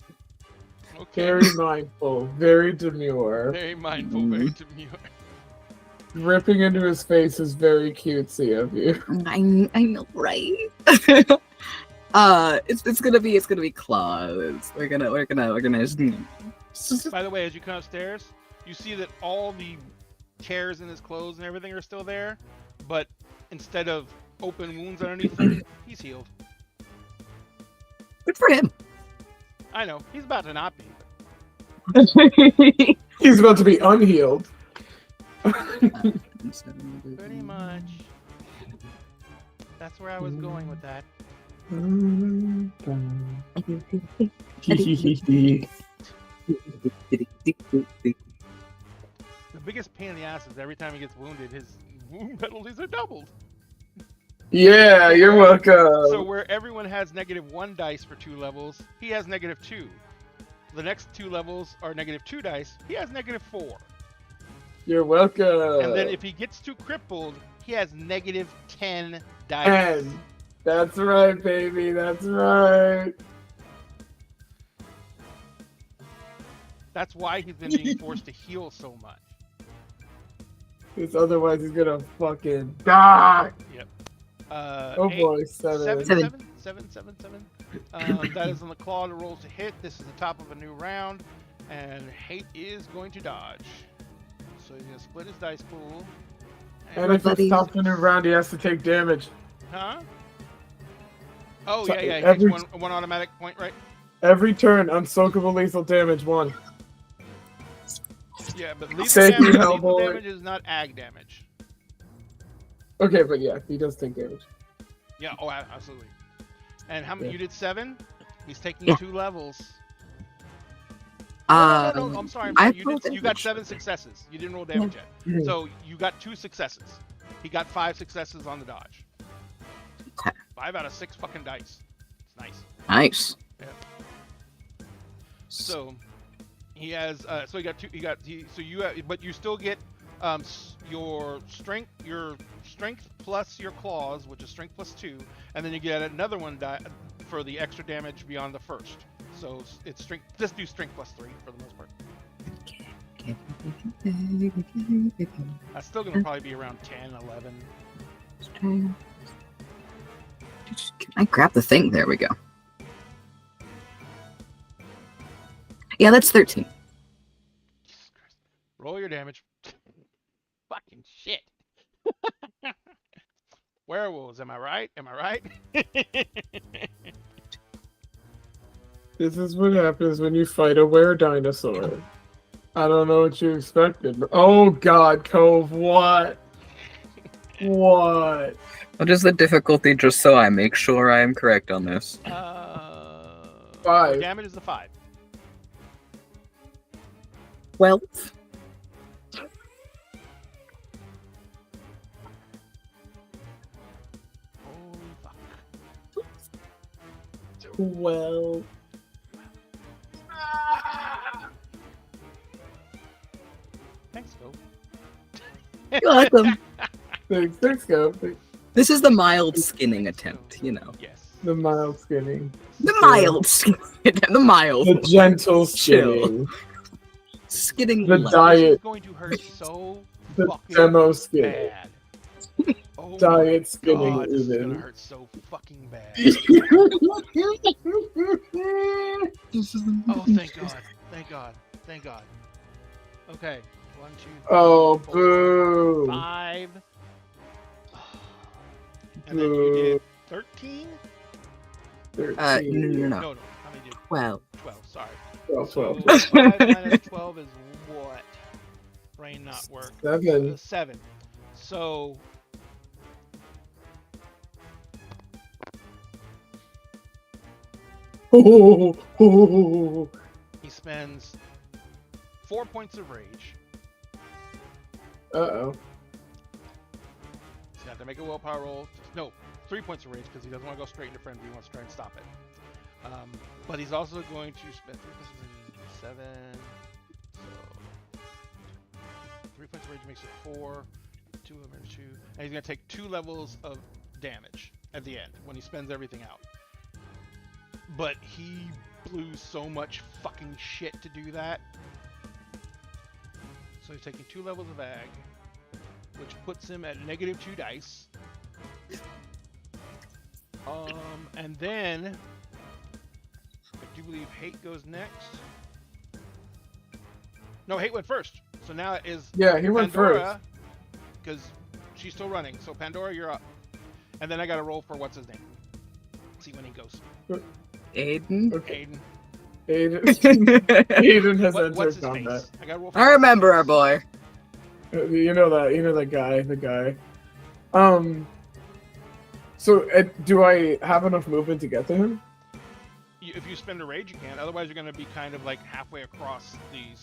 Okay. Very mindful, very demure. Very mindful, very demure. Ripping into his face is very cutesy of you. I know, right? It's gonna be claws. We're gonna just By the way, as you come upstairs, you see that all the tears in his clothes and everything are still there, but instead of open wounds underneath them, he's healed. good for him. I know, he's about to not be. He's about to be unhealed. Pretty much. That's where I was going with that. The biggest pain in the ass is every time he gets wounded, his wound penalties are doubled. Yeah, you're welcome. So where everyone has -1 dice for 2 levels, he has -2. The next 2 levels are -2 dice. He has -4. You're welcome. And then if he gets too crippled, he has -10 dice. 10. That's right, baby. That's right. That's why he's been being forced to heal so much. Because otherwise he's gonna fucking die. Yep. Oh boy, 7. 7. 777. That is on the claw to roll to hit. This is the top of a new round, and Hate is going to dodge. So he's gonna split his dice pool. And if it's top of the round, he has to take damage. Huh? Oh So yeah, he every- takes one automatic point, right? Every turn, unsoakable lethal damage 1. Yeah, but lethal Save me, damage, Hellboy. damage is not ag damage. Okay, but yeah, he does take damage. Yeah, oh, absolutely. And how many? Yeah. You did 7. He's taking Yeah. 2 levels. No, I'm sorry. I You got 7 successes. You didn't roll damage yet. So you got 2 successes. He got 5 successes on the dodge. Okay. 5 out of 6 fucking dice. It's nice. Nice. So he has. So he got 2. So you. But you still get your strength plus your claws, which is strength plus 2, and then you get another one for the extra damage beyond the first. So it's strength. Just do strength plus 3 for the most part. That's still gonna probably be around 10, 11. Can I grab the thing? There we go. Yeah, that's 13. Jesus Christ. Roll your damage. Fucking shit. Werewolves, am I right? Am I right? This is what happens when you fight a were-dinosaur. I don't know what you expected. But... Oh god, Cove, what? What? What is the difficulty, just so I make sure I am correct on this? 5. Damage is the 5. 12. Holy fuck. 12. Thanks, Phil. You're welcome. Thanks, Cove. This is the mild skinning attempt, you know. Yes. The mild skinning. The mild skinning. The mild. The gentle Chill. skinning. Skinning The light. This is diet. going to hurt so The fucking demo skinning. bad. Oh Diet my skinning God, this is even. gonna hurt so fucking bad. Oh, thank God. Thank God. Thank God. Okay. 1, 2, 3, Oh, 4, boo. 5. And then you did 13? 13. No. No, how many did 12. 12? Sorry. 12, So 12. 5 minus 12 is what? Brain not work. 7. 7. So Oh. he spends 4 points of rage. Uh-oh. He's got to make a willpower roll. No, 3 points of rage because he doesn't want to go straight into frenzy. He wants to try and stop it. But he's also going to spend 3 points of rage, 7. So 3 points of rage makes it 4. 2 of them are 2. And he's going to take 2 levels of damage at the end when he spends everything out. But he blew so much fucking shit to do that. So he's taking 2 levels of ag, which puts him at -2 dice. And then I do believe Hate goes next. No, Hate went first. So now it is Yeah, he went first. because she's still running. So Pandora, you're up. And then I got to roll for what's his name. See when he goes. Aiden? Okay. Aiden. Aiden has What's entered his combat. face? I got to roll for I remember our boy. You know that guy, the guy. So do I have enough movement to get to him? If you spend a rage, you can. Otherwise, you're going to be kind of like halfway across the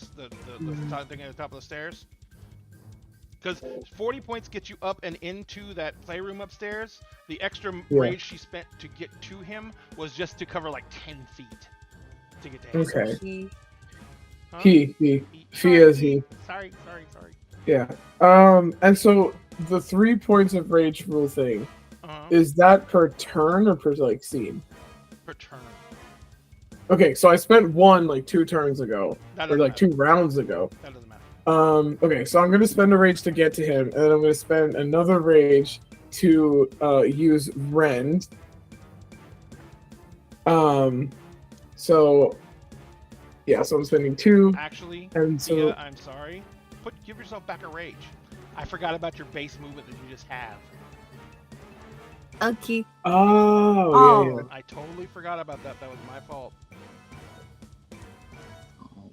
thing at the top of the stairs. Because 40 points get you up and into that playroom upstairs. The extra rage she spent to get to him was just to cover like 10 feet to get to him. Okay. Huh? He is he. Sorry. Yeah. And so the 3 points of rage rule thing, Uh-huh. is that per turn or per like scene? Per turn. Okay, so I spent 1 like 2 turns ago, That or doesn't like matter. 2 rounds ago. That doesn't matter. Okay, so I'm gonna spend a rage to get to him, and then I'm gonna spend another rage to use rend. So yeah, so I'm spending 2. Actually, And so Thea, I'm sorry. Give yourself back a rage. I forgot about your base movement that you just have. Okay. oh yeah, yeah. I totally forgot about that. That was my fault. Oh.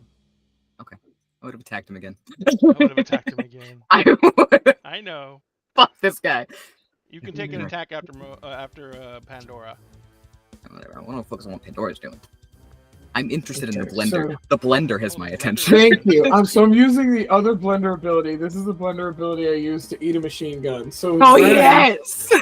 Okay. I would have attacked him again. I would have attacked him again. I would. I know. Fuck this guy. You can take an attack after Pandora. Whatever. I want to focus on what Pandora's doing. I'm interested in the Okay, blender. so- The blender has Oh, my the blender. attention. Thank you. So I'm using the other blender ability. This is the blender ability I use to eat a machine gun. So Oh Rend- yes!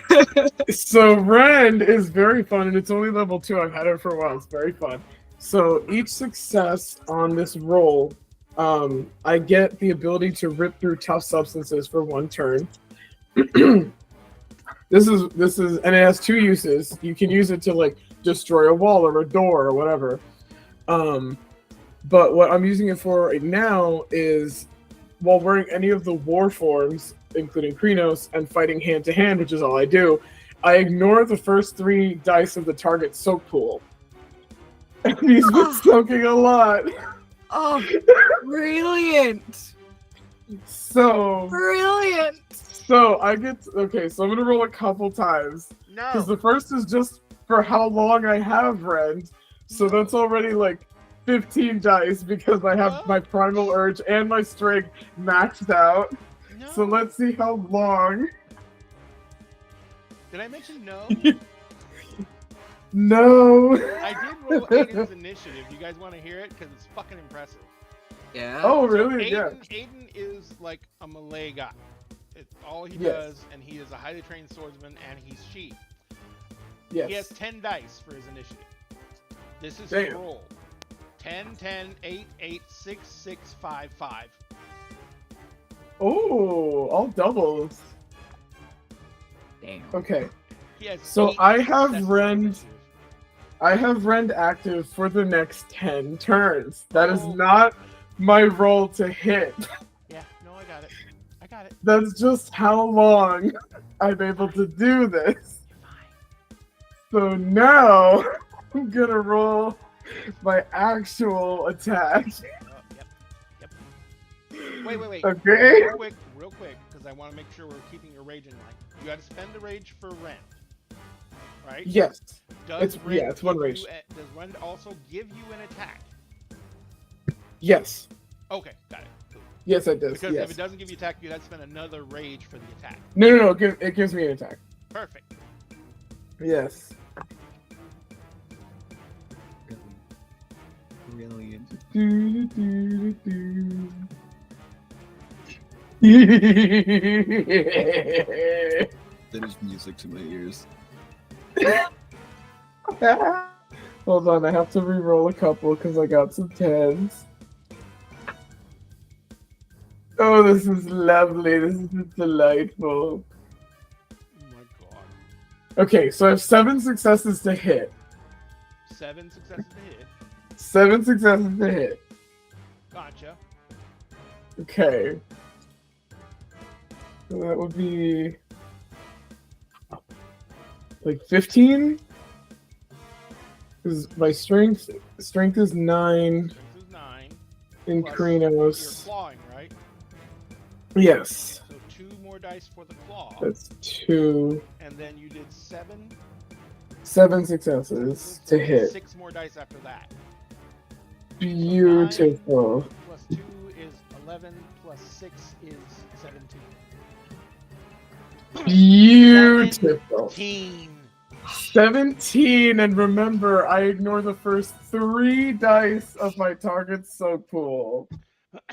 So Rend is very fun, and it's only level 2. I've had it for a while. It's very fun. So each success on this roll, I get the ability to rip through tough substances for 1 turn. This is, and it has 2 uses. You can use it to like destroy a wall or a door or whatever. But what I'm using it for right now is while wearing any of the war forms, including Krenos, and fighting hand to hand, which is all I do, I ignore the first 3 dice of the target soak pool. And he's been soaking a lot. Oh, brilliant! So Brilliant! I get okay, so I'm gonna roll a couple times. Because No. the first is just for how long I have Rend. So that's already like 15 dice because I have my primal urge and my strength maxed out. No. So let's see how long. Did I mention no? No. I did roll Aiden's initiative. You guys want to hear it? Because it's fucking impressive. Yeah. Oh, really? Yeah. Aiden is like a melee guy. It's all he Yes. does, and he is a highly trained swordsman, and he's cheap. Yes. He has 10 dice for his initiative. This is his Damn. roll. 10, 10, 8, 8, 6, 6, 5, 5. Oh, all doubles. Damn. Okay. He has So 8 I have successes Rend. on initiative. I have Rend active for the next 10 turns. That is Oh. not my roll to hit. Yeah, no, I got it. I got it. That's just how long I'm able to do this. So now I'm gonna roll my actual attack. Oh, yep. Wait. Okay. Real quick, because I want to make sure we're keeping your rage in mind. You got to spend the rage for Rend, right? Yes. Does it's one give rage. does Rend also give you an attack? Yes. Okay, got it. Cool. Yes, it does. Because Yes. if it doesn't give you attack, you have to spend another rage for the attack. No. It gives me an attack. Perfect. Yes. Brilliant. Do, do, do, do. That is music to my ears. Hold on, I have to re-roll a couple because I got some 10s. Oh, this is lovely. This is delightful. Oh my god. Okay, so I have 7 successes to hit. 7 successes to hit. 7 successes to hit. Gotcha. Okay. So that would be like 15? Because my strength is 9 Strength is 9. in Plus, Krenos. You're clawing, right? Yes. So 2 more dice for the claw. That's 2. And then you did 7. 7 successes So to hit. 6 more dice after that. Beautiful. Plus 2 is 11. Plus 6 is 17. Beautiful. 17. 17, and remember, I ignore the first 3 dice of my target's soak pool.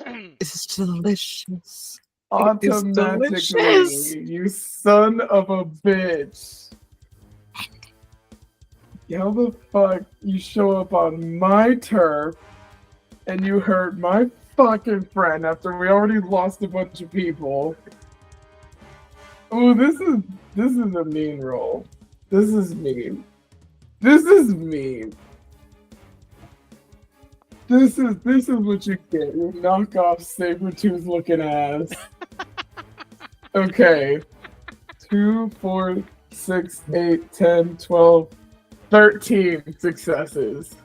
It's delicious. Automatically, delicious. you son of a bitch. How the fuck you show up on my turf and you hurt my fucking friend after we already lost a bunch of people? Oh, this is a mean roll. This is mean. This is mean. This is what you get. You knockoff saber-tooth looking ass. Okay. 2, 4, 6, 8, 10, 12, 13 successes.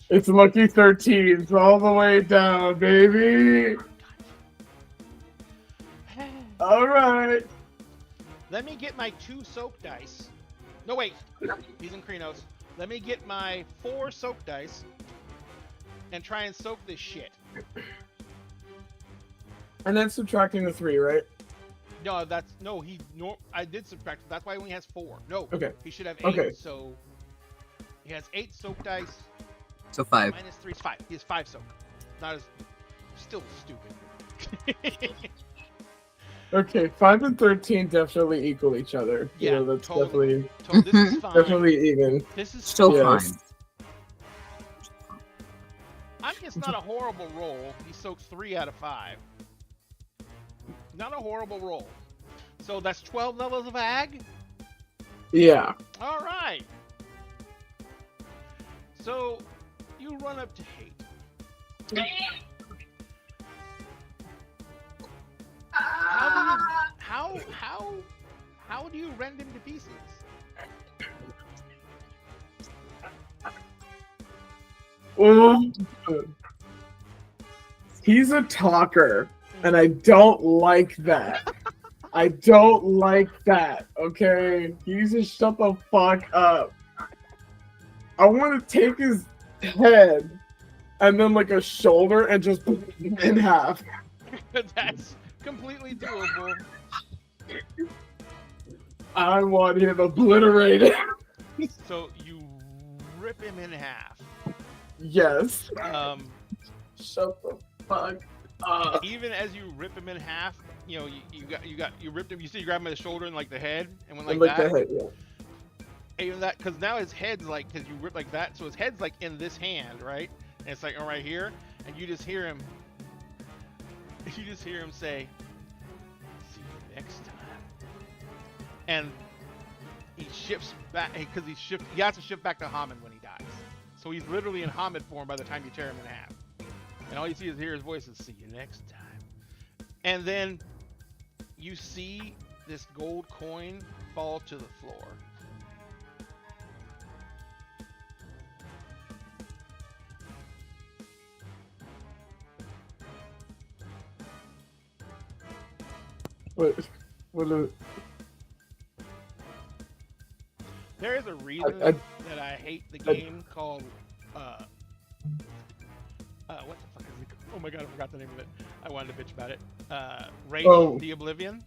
It's lucky 13s all the way down, baby. All right. Let me get my 2 soak dice. No, wait. He's in Krenos. Let me get my 4 soak dice and try and soak this shit. And then subtracting the 3, right? No, that's no. I did subtract. That's why he only has 4. No. Okay. He should have 8. Okay. So he has 8 soak dice. So 5. Minus 3 is 5. He has 5 soak. Not as still stupid. Okay, 5 and 13 definitely equal each other. Yeah, You know, that's totally. This is fine. definitely even. This is So Yes. fine. I mean, it's not a horrible roll. He soaks 3 out of 5. Not a horrible roll. So that's 12 levels of ag? Yeah. All right. So you run up to Hate. How do you rend him to pieces? He's a talker, and I don't like that. I don't like that, okay? He's just shut the fuck up. I want to take his head and then like a shoulder and just put him in half. That's completely doable. I want him obliterated. So you rip him in half. Yes. Shut the fuck up. Even as you rip him in half, you know you ripped him. You see, you grab him by the shoulder and like the head, and went like that. The head, yeah. Even that, because now his head's like, because you rip like that, so his head's like in this hand, right? And it's like right here, and you just hear him. You just hear him say, "See you next time." And he shifts back because he has to shift back to Hammond when he dies. So he's literally in Hammond form by the time you tear him in half. And all you see is hear his voice is, "See you next time." And then you see this gold coin fall to the floor. What There is a reason that I hate the game called what the fuck is it? Oh my god, I forgot the name of it. I wanted to bitch about it. Raid the Oblivion.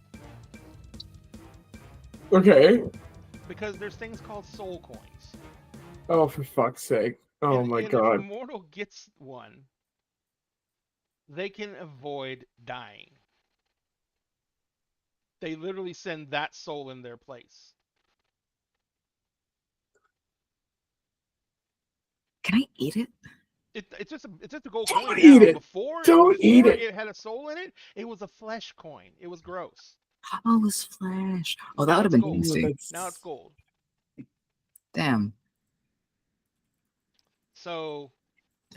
Okay. Because there's things called soul coins. Oh, for fuck's sake. Oh my god. If a mortal gets one, they can avoid dying. They literally send that soul in their place. Can I eat it? It's just a gold Don't coin. eat now. it. Before Eat it. It had a soul in it. It was a flesh coin. It was gross. Oh, it was flesh. Oh, that Now would have it's been gold. tasty. Now it's gold. Damn. So.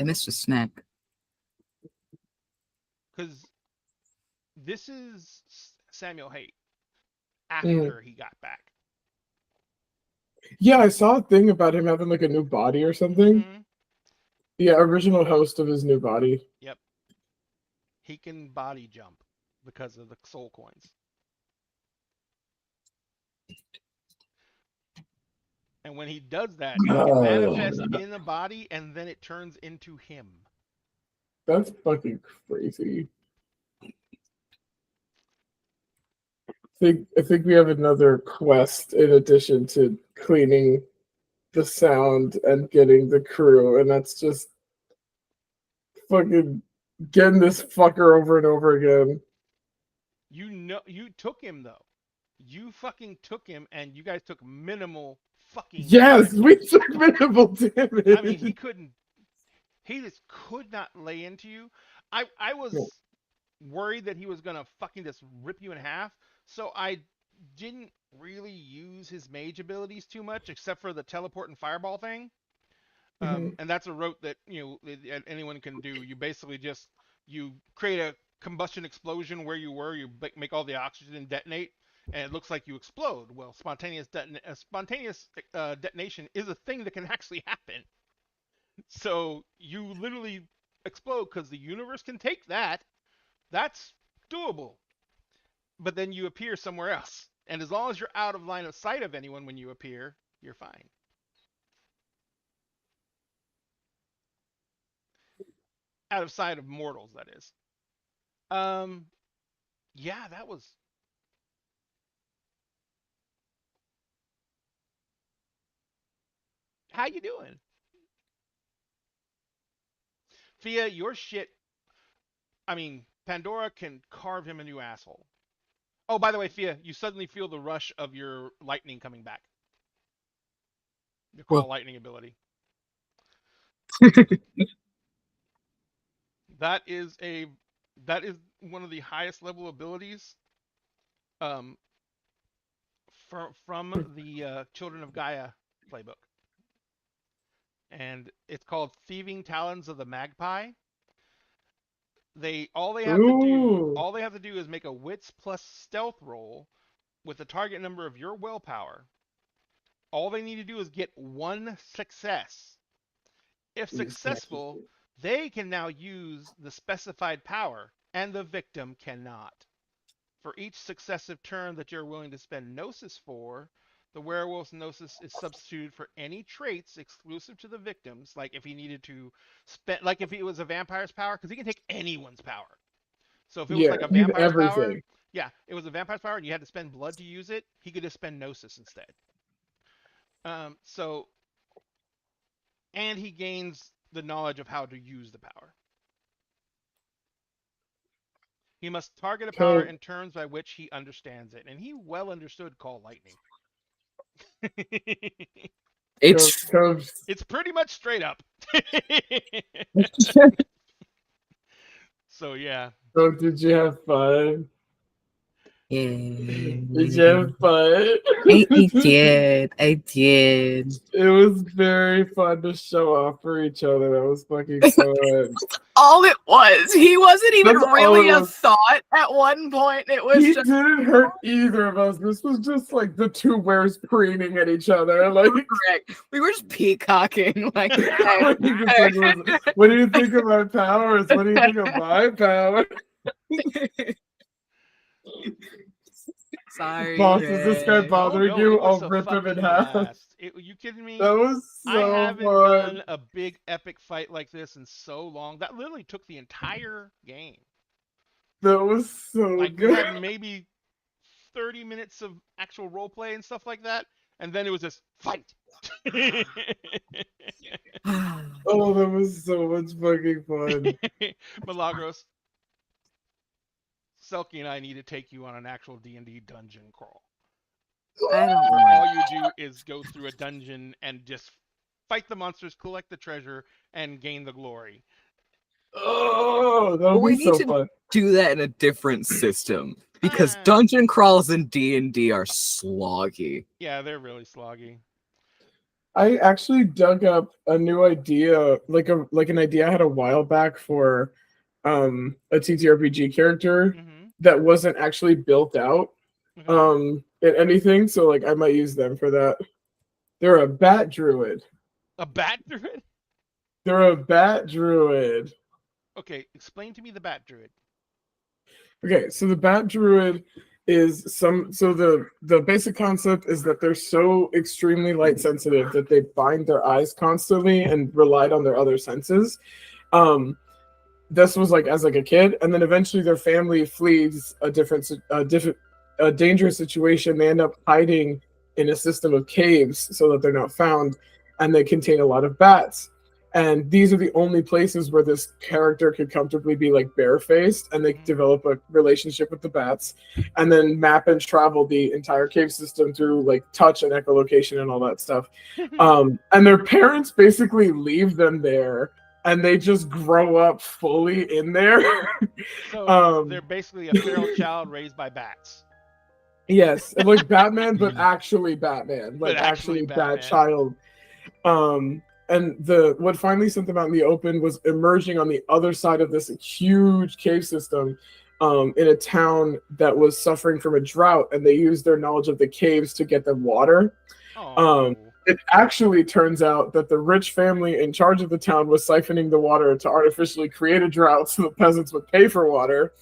I missed a snack. Because this is Samuel Haight after he got back. Yeah, I saw a thing about him having like a new body or something. Mm-hmm. Yeah, original host of his new body. Yep. He can body jump because of the soul coins. And when he does that, he can manifest in the body and then it turns into him. That's fucking crazy. I think we have another quest in addition to cleaning the sound and getting the crew, and that's just fucking getting this fucker over and over again. You know, you took him though. You fucking took him, and you guys took minimal fucking. Yes, damage. we took minimal damage. I mean, he couldn't. He just could not lay into you. I was worried that he was gonna fucking just rip you in half. So I didn't really use his mage abilities too much, except for the teleport and fireball thing. And that's a route that anyone can do. You basically you create a combustion explosion where you were. You make all the oxygen detonate, and it looks like you explode. Well, spontaneous detonation is a thing that can actually happen. So you literally explode because the universe can take that. That's doable. But then you appear somewhere else. And as long as you're out of line of sight of anyone when you appear, you're fine. Out of sight of mortals, that is. Yeah, that was. How you doing? Fia, your shit. I mean, Pandora can carve him a new asshole. Oh, by the way, Fia, you suddenly feel the rush of your lightning coming back. Your call lightning ability. That is one of the highest level abilities from the Children of Gaia playbook. And it's called Thieving Talons of the Magpie. All they have to do is make a wits plus stealth roll with the target number of your willpower. All they need to do is get one success. If successful, they can now use the specified power, and the victim cannot. For each successive turn that you're willing to spend Gnosis for, the werewolf's Gnosis is substituted for any traits exclusive to the victims, like if he needed to spend, like if it was a vampire's power, because he can take anyone's power. So if it was like a vampire's power, it was a vampire's power and you had to spend blood to use it, he could just spend Gnosis instead. And he gains the knowledge of how to use the power. He must target a power in terms by which he understands it, and he well understood Call Lightning. It's pretty much straight up. So yeah. So did you have fun? Yeah. Did you have fun? I did. It was very fun to show off for each other. That was fucking fun. All it was. He wasn't even That's really a thought at one point. It was He just... didn't hurt either of us. This was just like the two wares preening at each other. Like correct. We were just peacocking. Like, what do you think of my powers? What do you think of my power? Sorry. Boss, is this guy bothering you? I'll rip him in half. You kidding me? That was so I haven't done a big epic fight like this in so long. That literally took the entire game. That was so good. We had maybe 30 minutes of actual roleplay and stuff like that, and then it was just fight. Oh, that was so much fucking fun. Milagros, Selkie and I need to take you on an actual D&D dungeon crawl. I don't know. All you do is go through a dungeon and just fight the monsters, collect the treasure, and gain the glory. Oh, that would be so fun. Do that in a different system because dungeon crawls in D&D are sloggy. Yeah, they're really sloggy. I actually dug up a new idea, like an idea I had a while back for a TTRPG character that wasn't actually built out in anything, so like I might use them for that. They're a bat druid. A bat druid? They're a bat druid. Okay, explain to me the bat druid. Okay, so the bat druid is the basic concept is that they're so extremely light sensitive that they bind their eyes constantly and relied on their other senses. This was like as like a kid, and then eventually their family flees a dangerous situation. They end up hiding in a system of caves so that they're not found, and they contain a lot of bats. And these are the only places where this character could comfortably be like barefaced, and they develop a relationship with the bats, and then map and travel the entire cave system through like touch and echolocation and all that stuff. And their parents basically leave them there, and they just grow up fully in there. So they're basically a feral child raised by bats. Yes, like Batman, but actually Batman, like actually Bat Child. And what finally sent them out in the open was emerging on the other side of this huge cave system in a town that was suffering from a drought, and they used their knowledge of the caves to get them water. Oh. It actually turns out that the rich family in charge of the town was siphoning the water to artificially create a drought so the peasants would pay for water,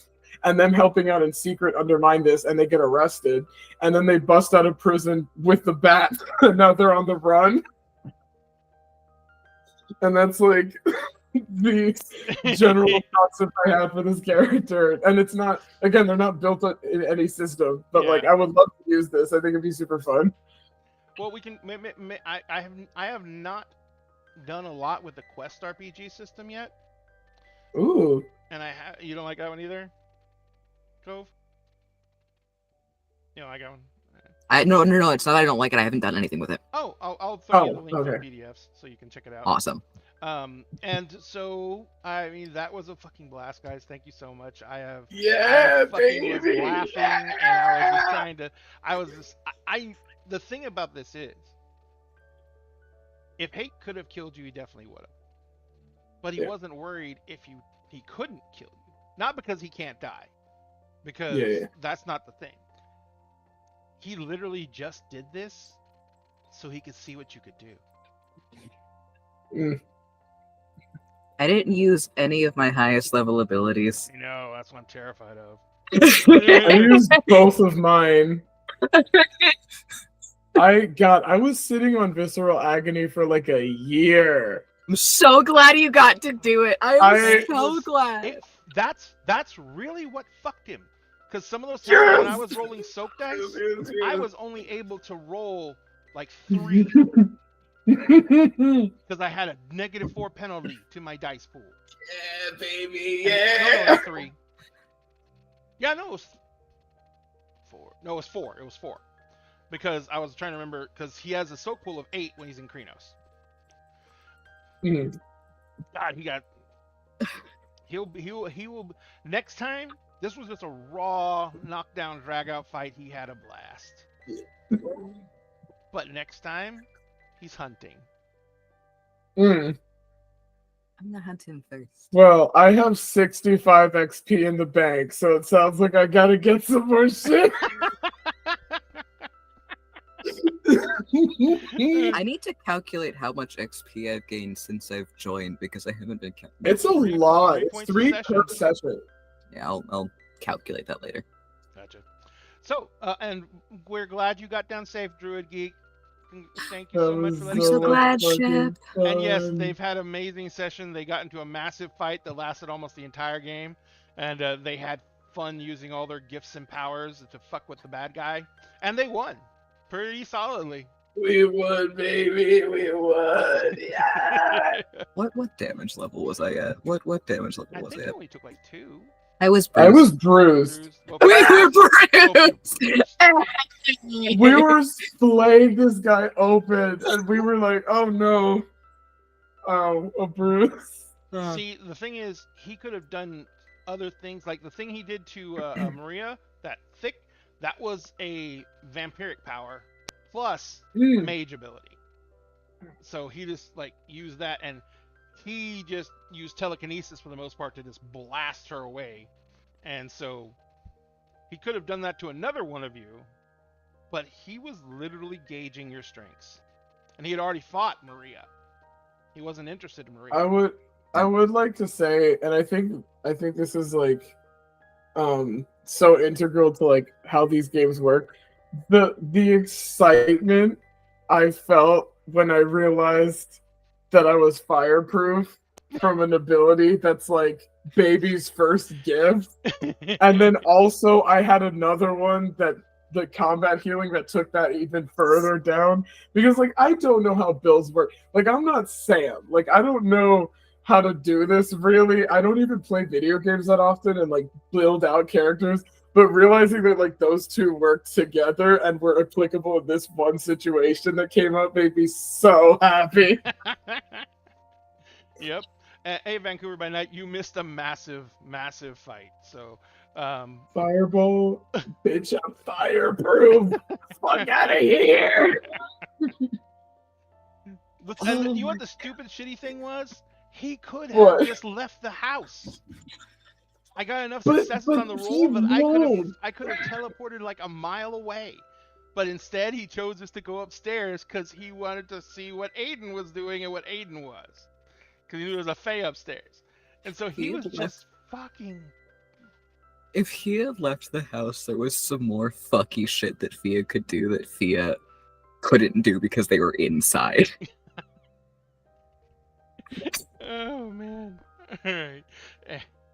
and them helping out in secret undermine this, and they get arrested, and then they bust out of prison with the bat, and now they're on the run. And that's like the general concept I have for this character. And it's not, again, they're not built in any system, but like I would love to use this. I think it'd be super fun. Well, we can. I have not done a lot with the Quest RPG system yet. Ooh. And you don't like that one either, Cove? You don't like that one? No, it's not that I don't like it. I haven't done anything with it. Oh, I'll throw you the link for PDFs so you can check it out. Awesome. And so I mean that was a fucking blast, guys. Thank you so much. I baby. was laughing, and I was just trying to. The thing about this is, if Hate could have killed you, he definitely would have. But he wasn't worried if he couldn't kill you. Not because he can't die, because that's not the thing. He literally just did this so he could see what you could do. I didn't use any of my highest level abilities. I know, that's what I'm terrified of. I used both of mine. I was sitting on Visceral Agony for like a year. I'm so glad you got to do it. I'm so glad. That's really what fucked him. Because some of those times when I was rolling soak dice, I was only able to roll like 3. Because I had a -4 penalty to my dice pool. Yeah, baby, No, 3. Yeah, no, it was 4. No, it was 4. It was 4. Because I was trying to remember, because he has a soak pool of 8 when he's in Krenos. God, he will. Next time, this was just a raw knockdown drag out fight. He had a blast. But next time, he's hunting. I'm gonna hunt him first. Well, I have 65 XP in the bank, so it sounds like I gotta get some more shit. I need to calculate how much XP I've gained since I've joined because I haven't been counting. It's a lot. It's 3 per session. Yeah, I'll calculate that later. Gotcha. So, and we're glad you got down safe, Druid Geek. Thank you so much for letting us know. I'm so glad, Shep. And yes, they've had an amazing session. They got into a massive fight that lasted almost the entire game, and they had fun using all their gifts and powers to fuck with the bad guy, and they won pretty solidly. We won, baby. We won. Yeah. What damage level was I at? What damage level was I think at? I only took like 2. I was bruised. Well, we were bruised. We were splaying this guy open, and we were like, "Oh no, a bruise." See, the thing is, he could have done other things, like the thing he did to Maria, that was a vampiric power plus mage ability. So he just like used that, and he just used telekinesis for the most part to just blast her away. And so he could have done that to another one of you, but he was literally gauging your strengths. And he had already fought Maria. He wasn't interested in Maria. I would like to say, and I think this is like so integral to like how these games work. The excitement I felt when I realized that I was fireproof from an ability that's like baby's first gift. And then also I had another one that the combat healing that took that even further down, because like I don't know how builds work. Like I'm not Sam. Like I don't know how to do this really. I don't even play video games that often and like build out characters. But realizing that like those two worked together and were applicable in this one situation that came up made me so happy. Yep. Hey, Vancouver by Night, you missed a massive fight. So, Fireball, bitch, I'm fireproof. Fuck out of here. And you know what the stupid, shitty thing was? He could have just left the house. I got enough But- successes but on the he roll that rolled. I could have teleported like a mile away. But instead, he chose us to go upstairs because he wanted to see what Aiden was doing and what Aiden was. Because he knew there was a Fae upstairs. And so he was just fucking... If he had left the house, there was some more fucky shit that Fia could do that Fia couldn't do because they were inside. Oh, man. Alright.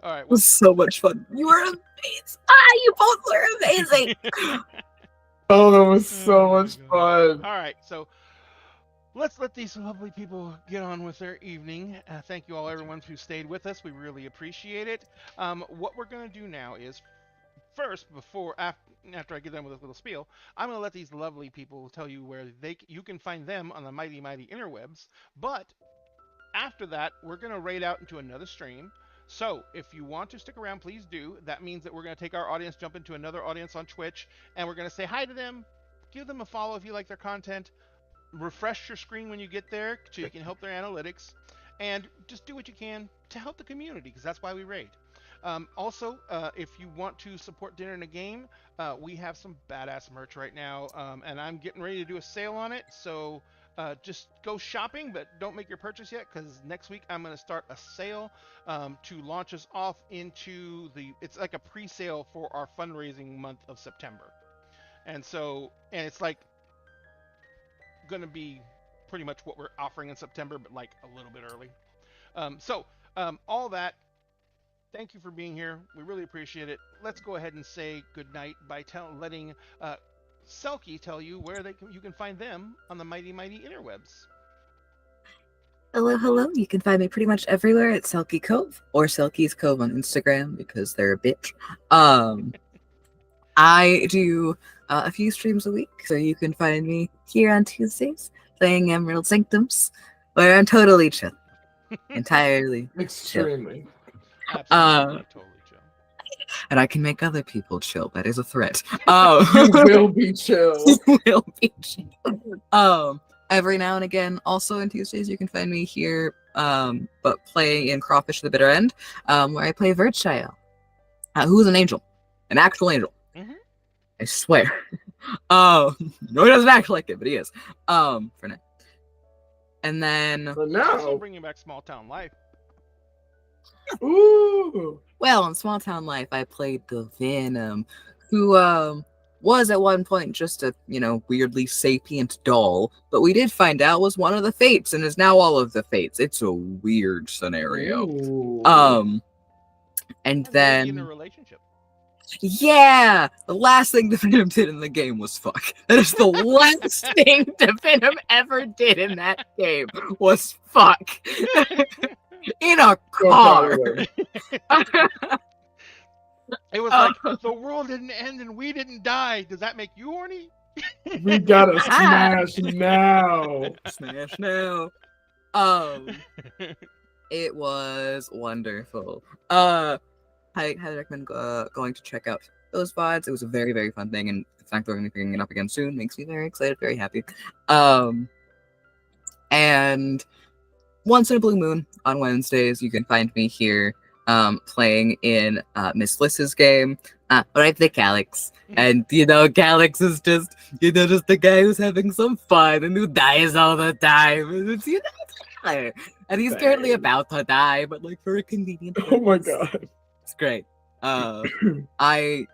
Alright, It was so much fun. You were amazing. You both were amazing. Oh, that was so Oh my much God. fun. Alright, so... let's let these lovely people get on with their evening. Thank you all, everyone who stayed with us. We really appreciate it. What we're going to do now is, first, after I get done with this little spiel, I'm going to let these lovely people tell you where you can find them on the mighty, mighty interwebs. But after that, we're going to raid out into another stream. So if you want to stick around, please do. That means that we're going to take our audience, jump into another audience on Twitch, and we're going to say hi to them, give them a follow if you like their content. Refresh your screen when you get there so you can help their analytics, and just do what you can to help the community, because that's why we raid. Also, if you want to support Dinner in a Game, we have some badass merch right now, and I'm getting ready to do a sale on it, so just go shopping, but don't make your purchase yet, because next week I'm going to start a sale to launch us off into it's like a pre-sale for our fundraising month of September. And it's like going to be pretty much what we're offering in September, but like a little bit early. All that, thank you for being here. We really appreciate it. Let's go ahead and say goodnight by letting Selkie tell you where you can find them on the mighty, mighty interwebs. Hello. You can find me pretty much everywhere at Selkie Cove or Selkie's Cove on Instagram because they're a bitch. I do a few streams a week, so you can find me here on Tuesdays playing Emerald Sanctums, where I'm totally chill. Entirely Extremely. Absolutely, totally chill. And I can make other people chill. That is a threat. You will be chill. You will be chill. Every now and again, also on Tuesdays, you can find me here, but playing in Crawfish to the Bitter End, where I play Virgile, who's an angel, an actual angel. Mm-hmm. I swear. No, he doesn't act like it, but he is. For now. And then, For Also now. bringing back Small Town Life. Ooh. well, in Small Town Life, I played the Venom, who was at one point just a, weirdly sapient doll, but we did find out was one of the Fates and is now all of the Fates. It's a weird scenario. Ooh. And And maybe then, in a relationship. yeah, the last thing the Venom did in the game was fuck. That is the last thing the Venom ever did in that game was fuck. In a Go car. Tyler. It was like, the world didn't end and we didn't die. Does that make you horny? We gotta smash now. Smash now. It was wonderful. I highly recommend going to check out those VODs. It was a very, very fun thing, and the fact that we're going to be picking it up again soon makes me very excited, very happy. And once in a blue moon on Wednesdays, you can find me here playing in Miss Bliss's game, where I play Calyx. And, Calyx is just the guy who's having some fun and who dies all the time. And it's, Tyler. And he's currently about to die, but, for a convenient Oh my purpose. god. It's great. I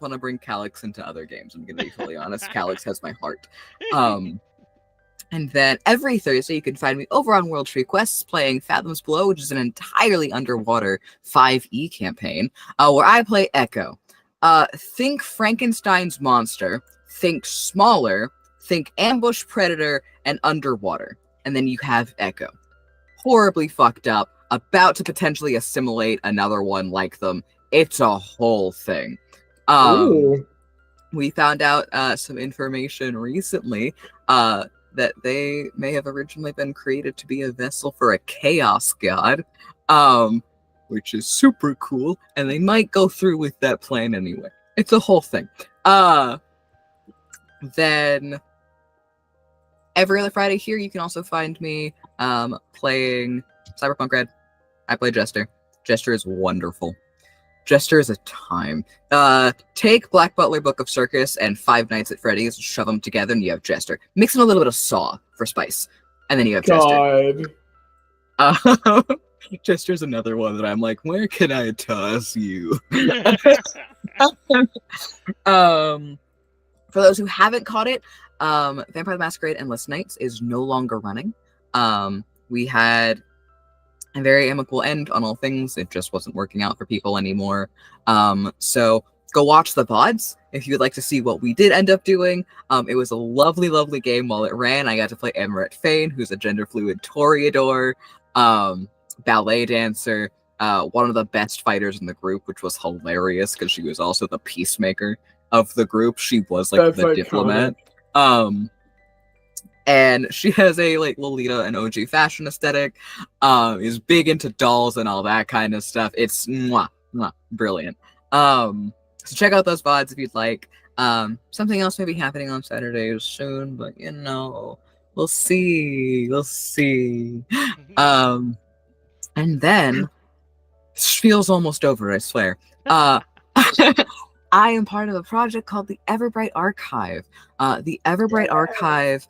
want to bring Calyx into other games. I'm going to be fully honest. Calyx has my heart. And then every Thursday, you can find me over on World Tree Quests playing Fathoms Below, which is an entirely underwater 5e campaign, where I play Echo. Think Frankenstein's monster, think smaller, think ambush predator, and underwater. And then you have Echo. Horribly fucked up, about to potentially assimilate another one like them. It's a whole thing. Ooh. We found out some information recently that they may have originally been created to be a vessel for a chaos god, which is super cool, and they might go through with that plan anyway. It's a whole thing. Then every other Friday here, you can also find me playing Cyberpunk Red. I play Jester. Jester is wonderful. Jester is a time. Take Black Butler Book of Circus and Five Nights at Freddy's, shove them together, and you have Jester. Mix in a little bit of Saw for spice, and then you have Jester. God. Jester's another one that I'm like, where can I toss you? For those who haven't caught it, Vampire the Masquerade Endless Nights is no longer running. We had a very amicable end on all things. It just wasn't working out for people anymore. So go watch the VODs if you'd like to see what we did end up doing. It was a lovely, lovely game while it ran. I got to play Emerald Fane, who's a gender fluid toreador, ballet dancer, one of the best fighters in the group, which was hilarious because she was also the peacemaker of the group. She was like the diplomat. And she has a like Lolita and OG fashion aesthetic, is big into dolls and all that kind of stuff. It's brilliant. So check out those VODs if you'd like. Something else may be happening on Saturdays soon, but you know, we'll see. And then this feels almost over, I swear. I am part of a project called the Everbright Archive. The Everbright Archive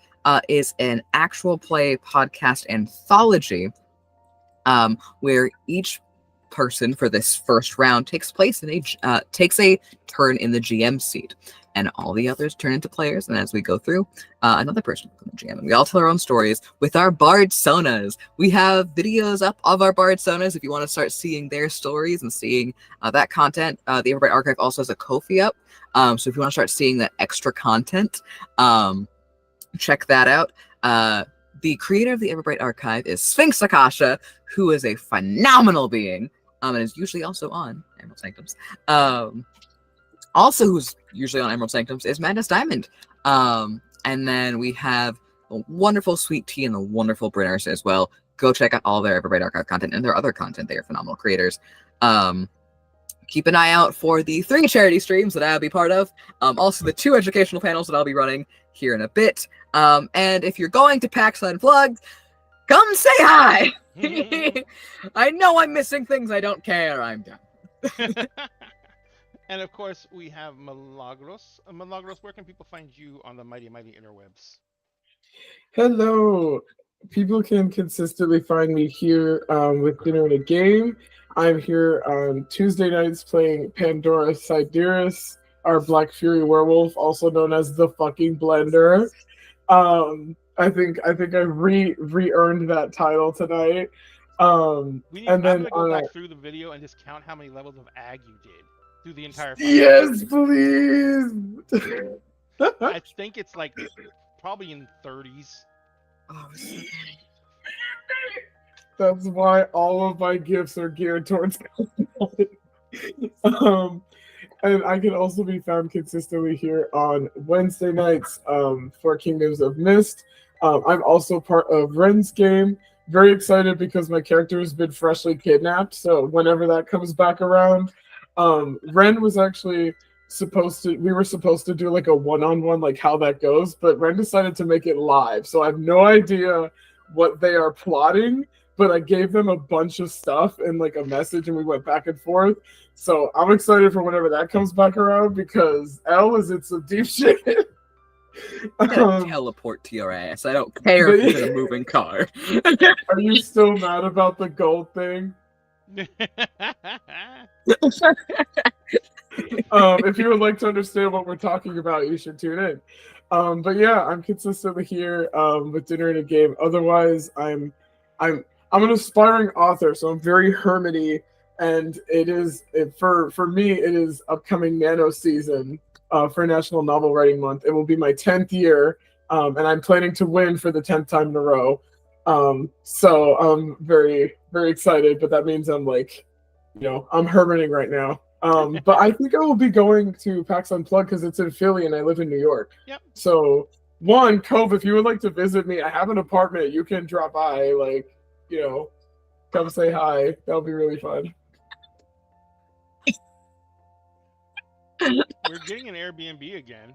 is an actual play podcast anthology where each person for this first round takes a turn in the GM seat, and all the others turn into players. And as we go through, another person becomes the GM, and we all tell our own stories with our bard sonas. We have videos up of our bard sonas if you want to start seeing their stories and seeing that content. The Everbright Archive also has a Ko-fi up, so if you want to start seeing that extra content, check that out. The creator of the Everbright Archive is Sphinx Akasha, who is a phenomenal being, and is usually also on Emerald Sanctums. Also, who's usually on Emerald Sanctums is Madness Diamond. And then we have a wonderful Sweet Tea and the wonderful Brenners as well. Go check out all their Everbright Archive content and their other content. They are phenomenal creators. Keep an eye out for the 3 charity streams that I'll be part of. Also, the 2 educational panels that I'll be running here in a bit. And if you're going to PAX Unplugged, come say hi! I know I'm missing things. I don't care. I'm done. And of course, we have Milagros. Milagros, where can people find you on the mighty, mighty interwebs? Hello. People can consistently find me here with Dinner and a Game. I'm here on Tuesday nights playing Pandora Sidereus, our Black Fury werewolf, also known as the fucking Blender. I think I re-earned that title tonight. I'm gonna go back through the video and just count how many levels of ag you did through the entire. Yes, please. I think it's like probably in 30s. Oh, That's why all of my gifts are geared towards and I can also be found consistently here on Wednesday nights for Kingdoms of Mist. I'm also part of Ren's game. Very excited because my character has been freshly kidnapped, so whenever that comes back around, Ren was actually we were supposed to do like a one-on-one, like how that goes, but Ren decided to make it live, so I have no idea what they are plotting, but I gave them a bunch of stuff and like a message, and we went back and forth. So I'm excited for whenever that comes back around because Elle is in some deep shit. Teleport to your ass. I don't care if it's in a moving car. Are you still mad about the gold thing? If you would like to understand what we're talking about, you should tune in. But yeah, I'm consistently here with Dinner and a Game. Otherwise, I'm an aspiring author, so I'm very hermity, and for me it is upcoming Nano season for National Novel Writing Month. It will be my 10th year, and I'm planning to win for the 10th time in a row. So I'm very, very excited, but that means I'm like, I'm hermiting right now. But I think I will be going to PAX Unplugged because it's in Philly and I live in New York. Yep. So Cove, if you would like to visit me, I have an apartment. You can drop by, come say hi. That'll be really fun. We're getting an Airbnb again.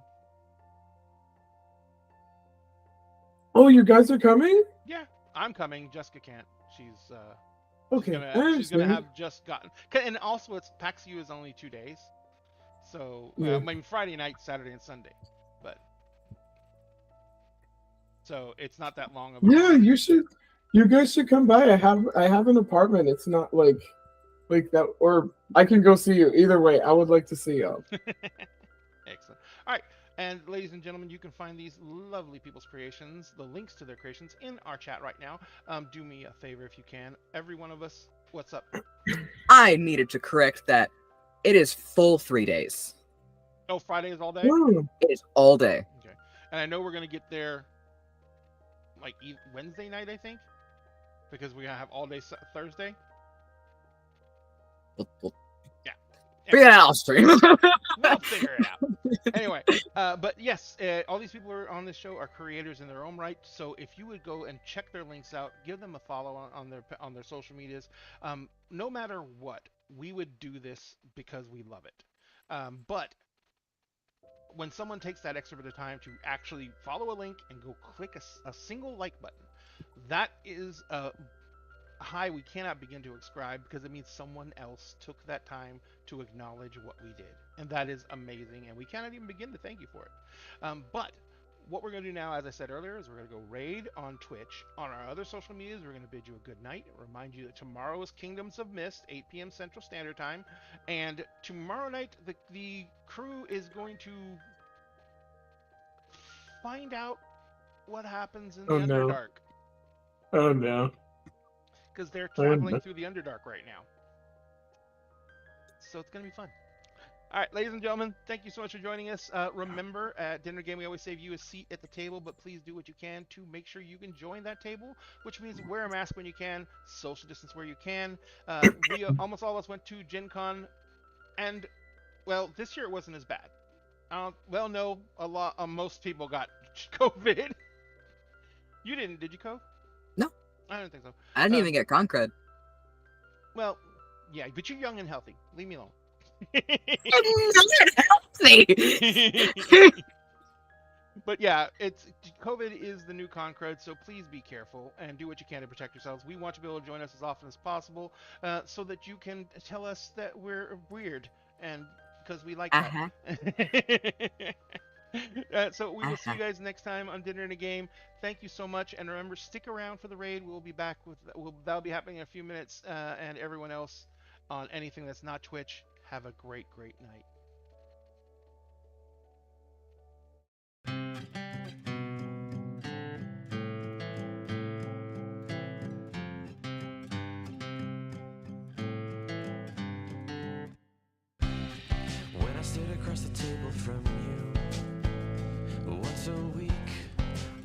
Oh, you guys are coming? Yeah, I'm coming. Jessica can't. She's Okay, She's I she's gonna understand. have just gotten, and also it's PAX U is only 2 days, so Yeah. I mean Friday night, Saturday, and Sunday, but so it's not that long of a Yeah, con. you should. You guys should come by. I have an apartment. It's not like that, or I can go see you. Either way, I would like to see you. Excellent. All right, and ladies and gentlemen, you can find these lovely people's creations, the links to their creations, in our chat right now. Do me a favor if you can. Every one of us, what's up? I needed to correct that. It is full 3 days. Oh, Friday is all day? Oh, It is all day. Okay. And I know we're going to get there like Wednesday night, I think, because we're going to have all day Thursday. We'll Yeah. figure it out off stream. We'll figure it out. Anyway, but yes, all these people who are on this show are creators in their own right. So if you would go and check their links out, give them a follow on their social medias. No matter what, we would do this because we love it. But when someone takes that extra bit of time to actually follow a link and go click a single like button, that is a high we cannot begin to ascribe, because it means someone else took that time to acknowledge what we did, and that is amazing, and we cannot even begin to thank you for it. But what we're going to do now, as I said earlier, is we're going to go raid on Twitch. On our other social medias, we're going to bid you a good night, remind you that tomorrow is Kingdoms of Mist, 8 p.m. Central Standard Time, and tomorrow night the crew is going to find out what happens in the Oh, no. Underdark, oh no. because they're Oh, traveling no. through the Underdark right now. So it's going to be fun. All right, ladies and gentlemen, thank you so much for joining us. Remember, at Dinner Game, we always save you a seat at the table, but please do what you can to make sure you can join that table, which means wear a mask when you can, social distance where you can. We almost all of us went to Gen Con, and, well, this year it wasn't as bad. Well, no, most people got COVID. You didn't, did you, Cove? No. I don't think so. I didn't even get con cred. Well, yeah, but you're young and healthy. Leave me alone. I'm not healthy. But yeah, COVID is the new con crud, so please be careful and do what you can to protect yourselves. We want you to be able to join us as often as possible, so that you can tell us that we're weird, and because we like that. So we will see you guys next time on Dinner and a Game. Thank you so much, and remember, stick around for the raid. We'll be back that'll be happening in a few minutes, and everyone else on anything that's not Twitch, have a great night. When I stood across the table from you, once a week,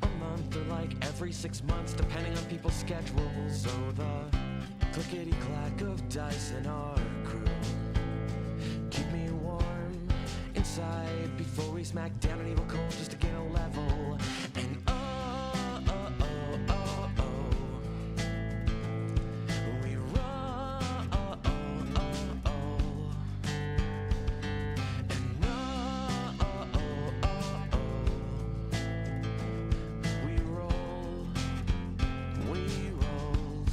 a month, or like every 6 months, depending on people's schedules. Oh, the clickety-clack of dice in our crew keep me warm inside before we smack down an evil cold just to gain a level. And we roll. We rolled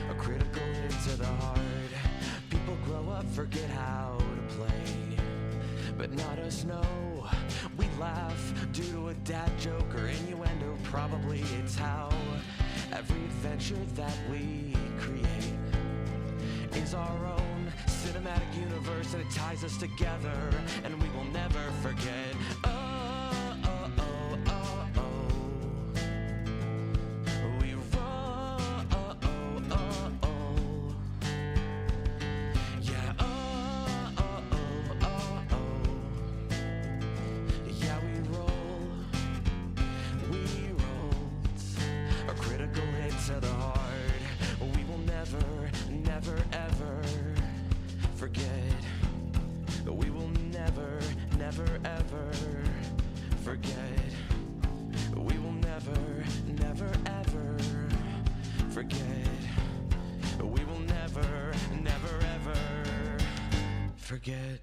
a critical hit to the heart. People grow up, forget how to play, but not us, no. We laugh due to a dad joke or innuendo. Probably it's how every adventure that we create is our own cinematic universe, and it ties us together, and we will never forget. We roll. Yeah. Yeah, we roll. We rolled a critical hit to the heart. We will never, ever forget. We will never, ever forget. We will never, ever forget. We will never, ever forget.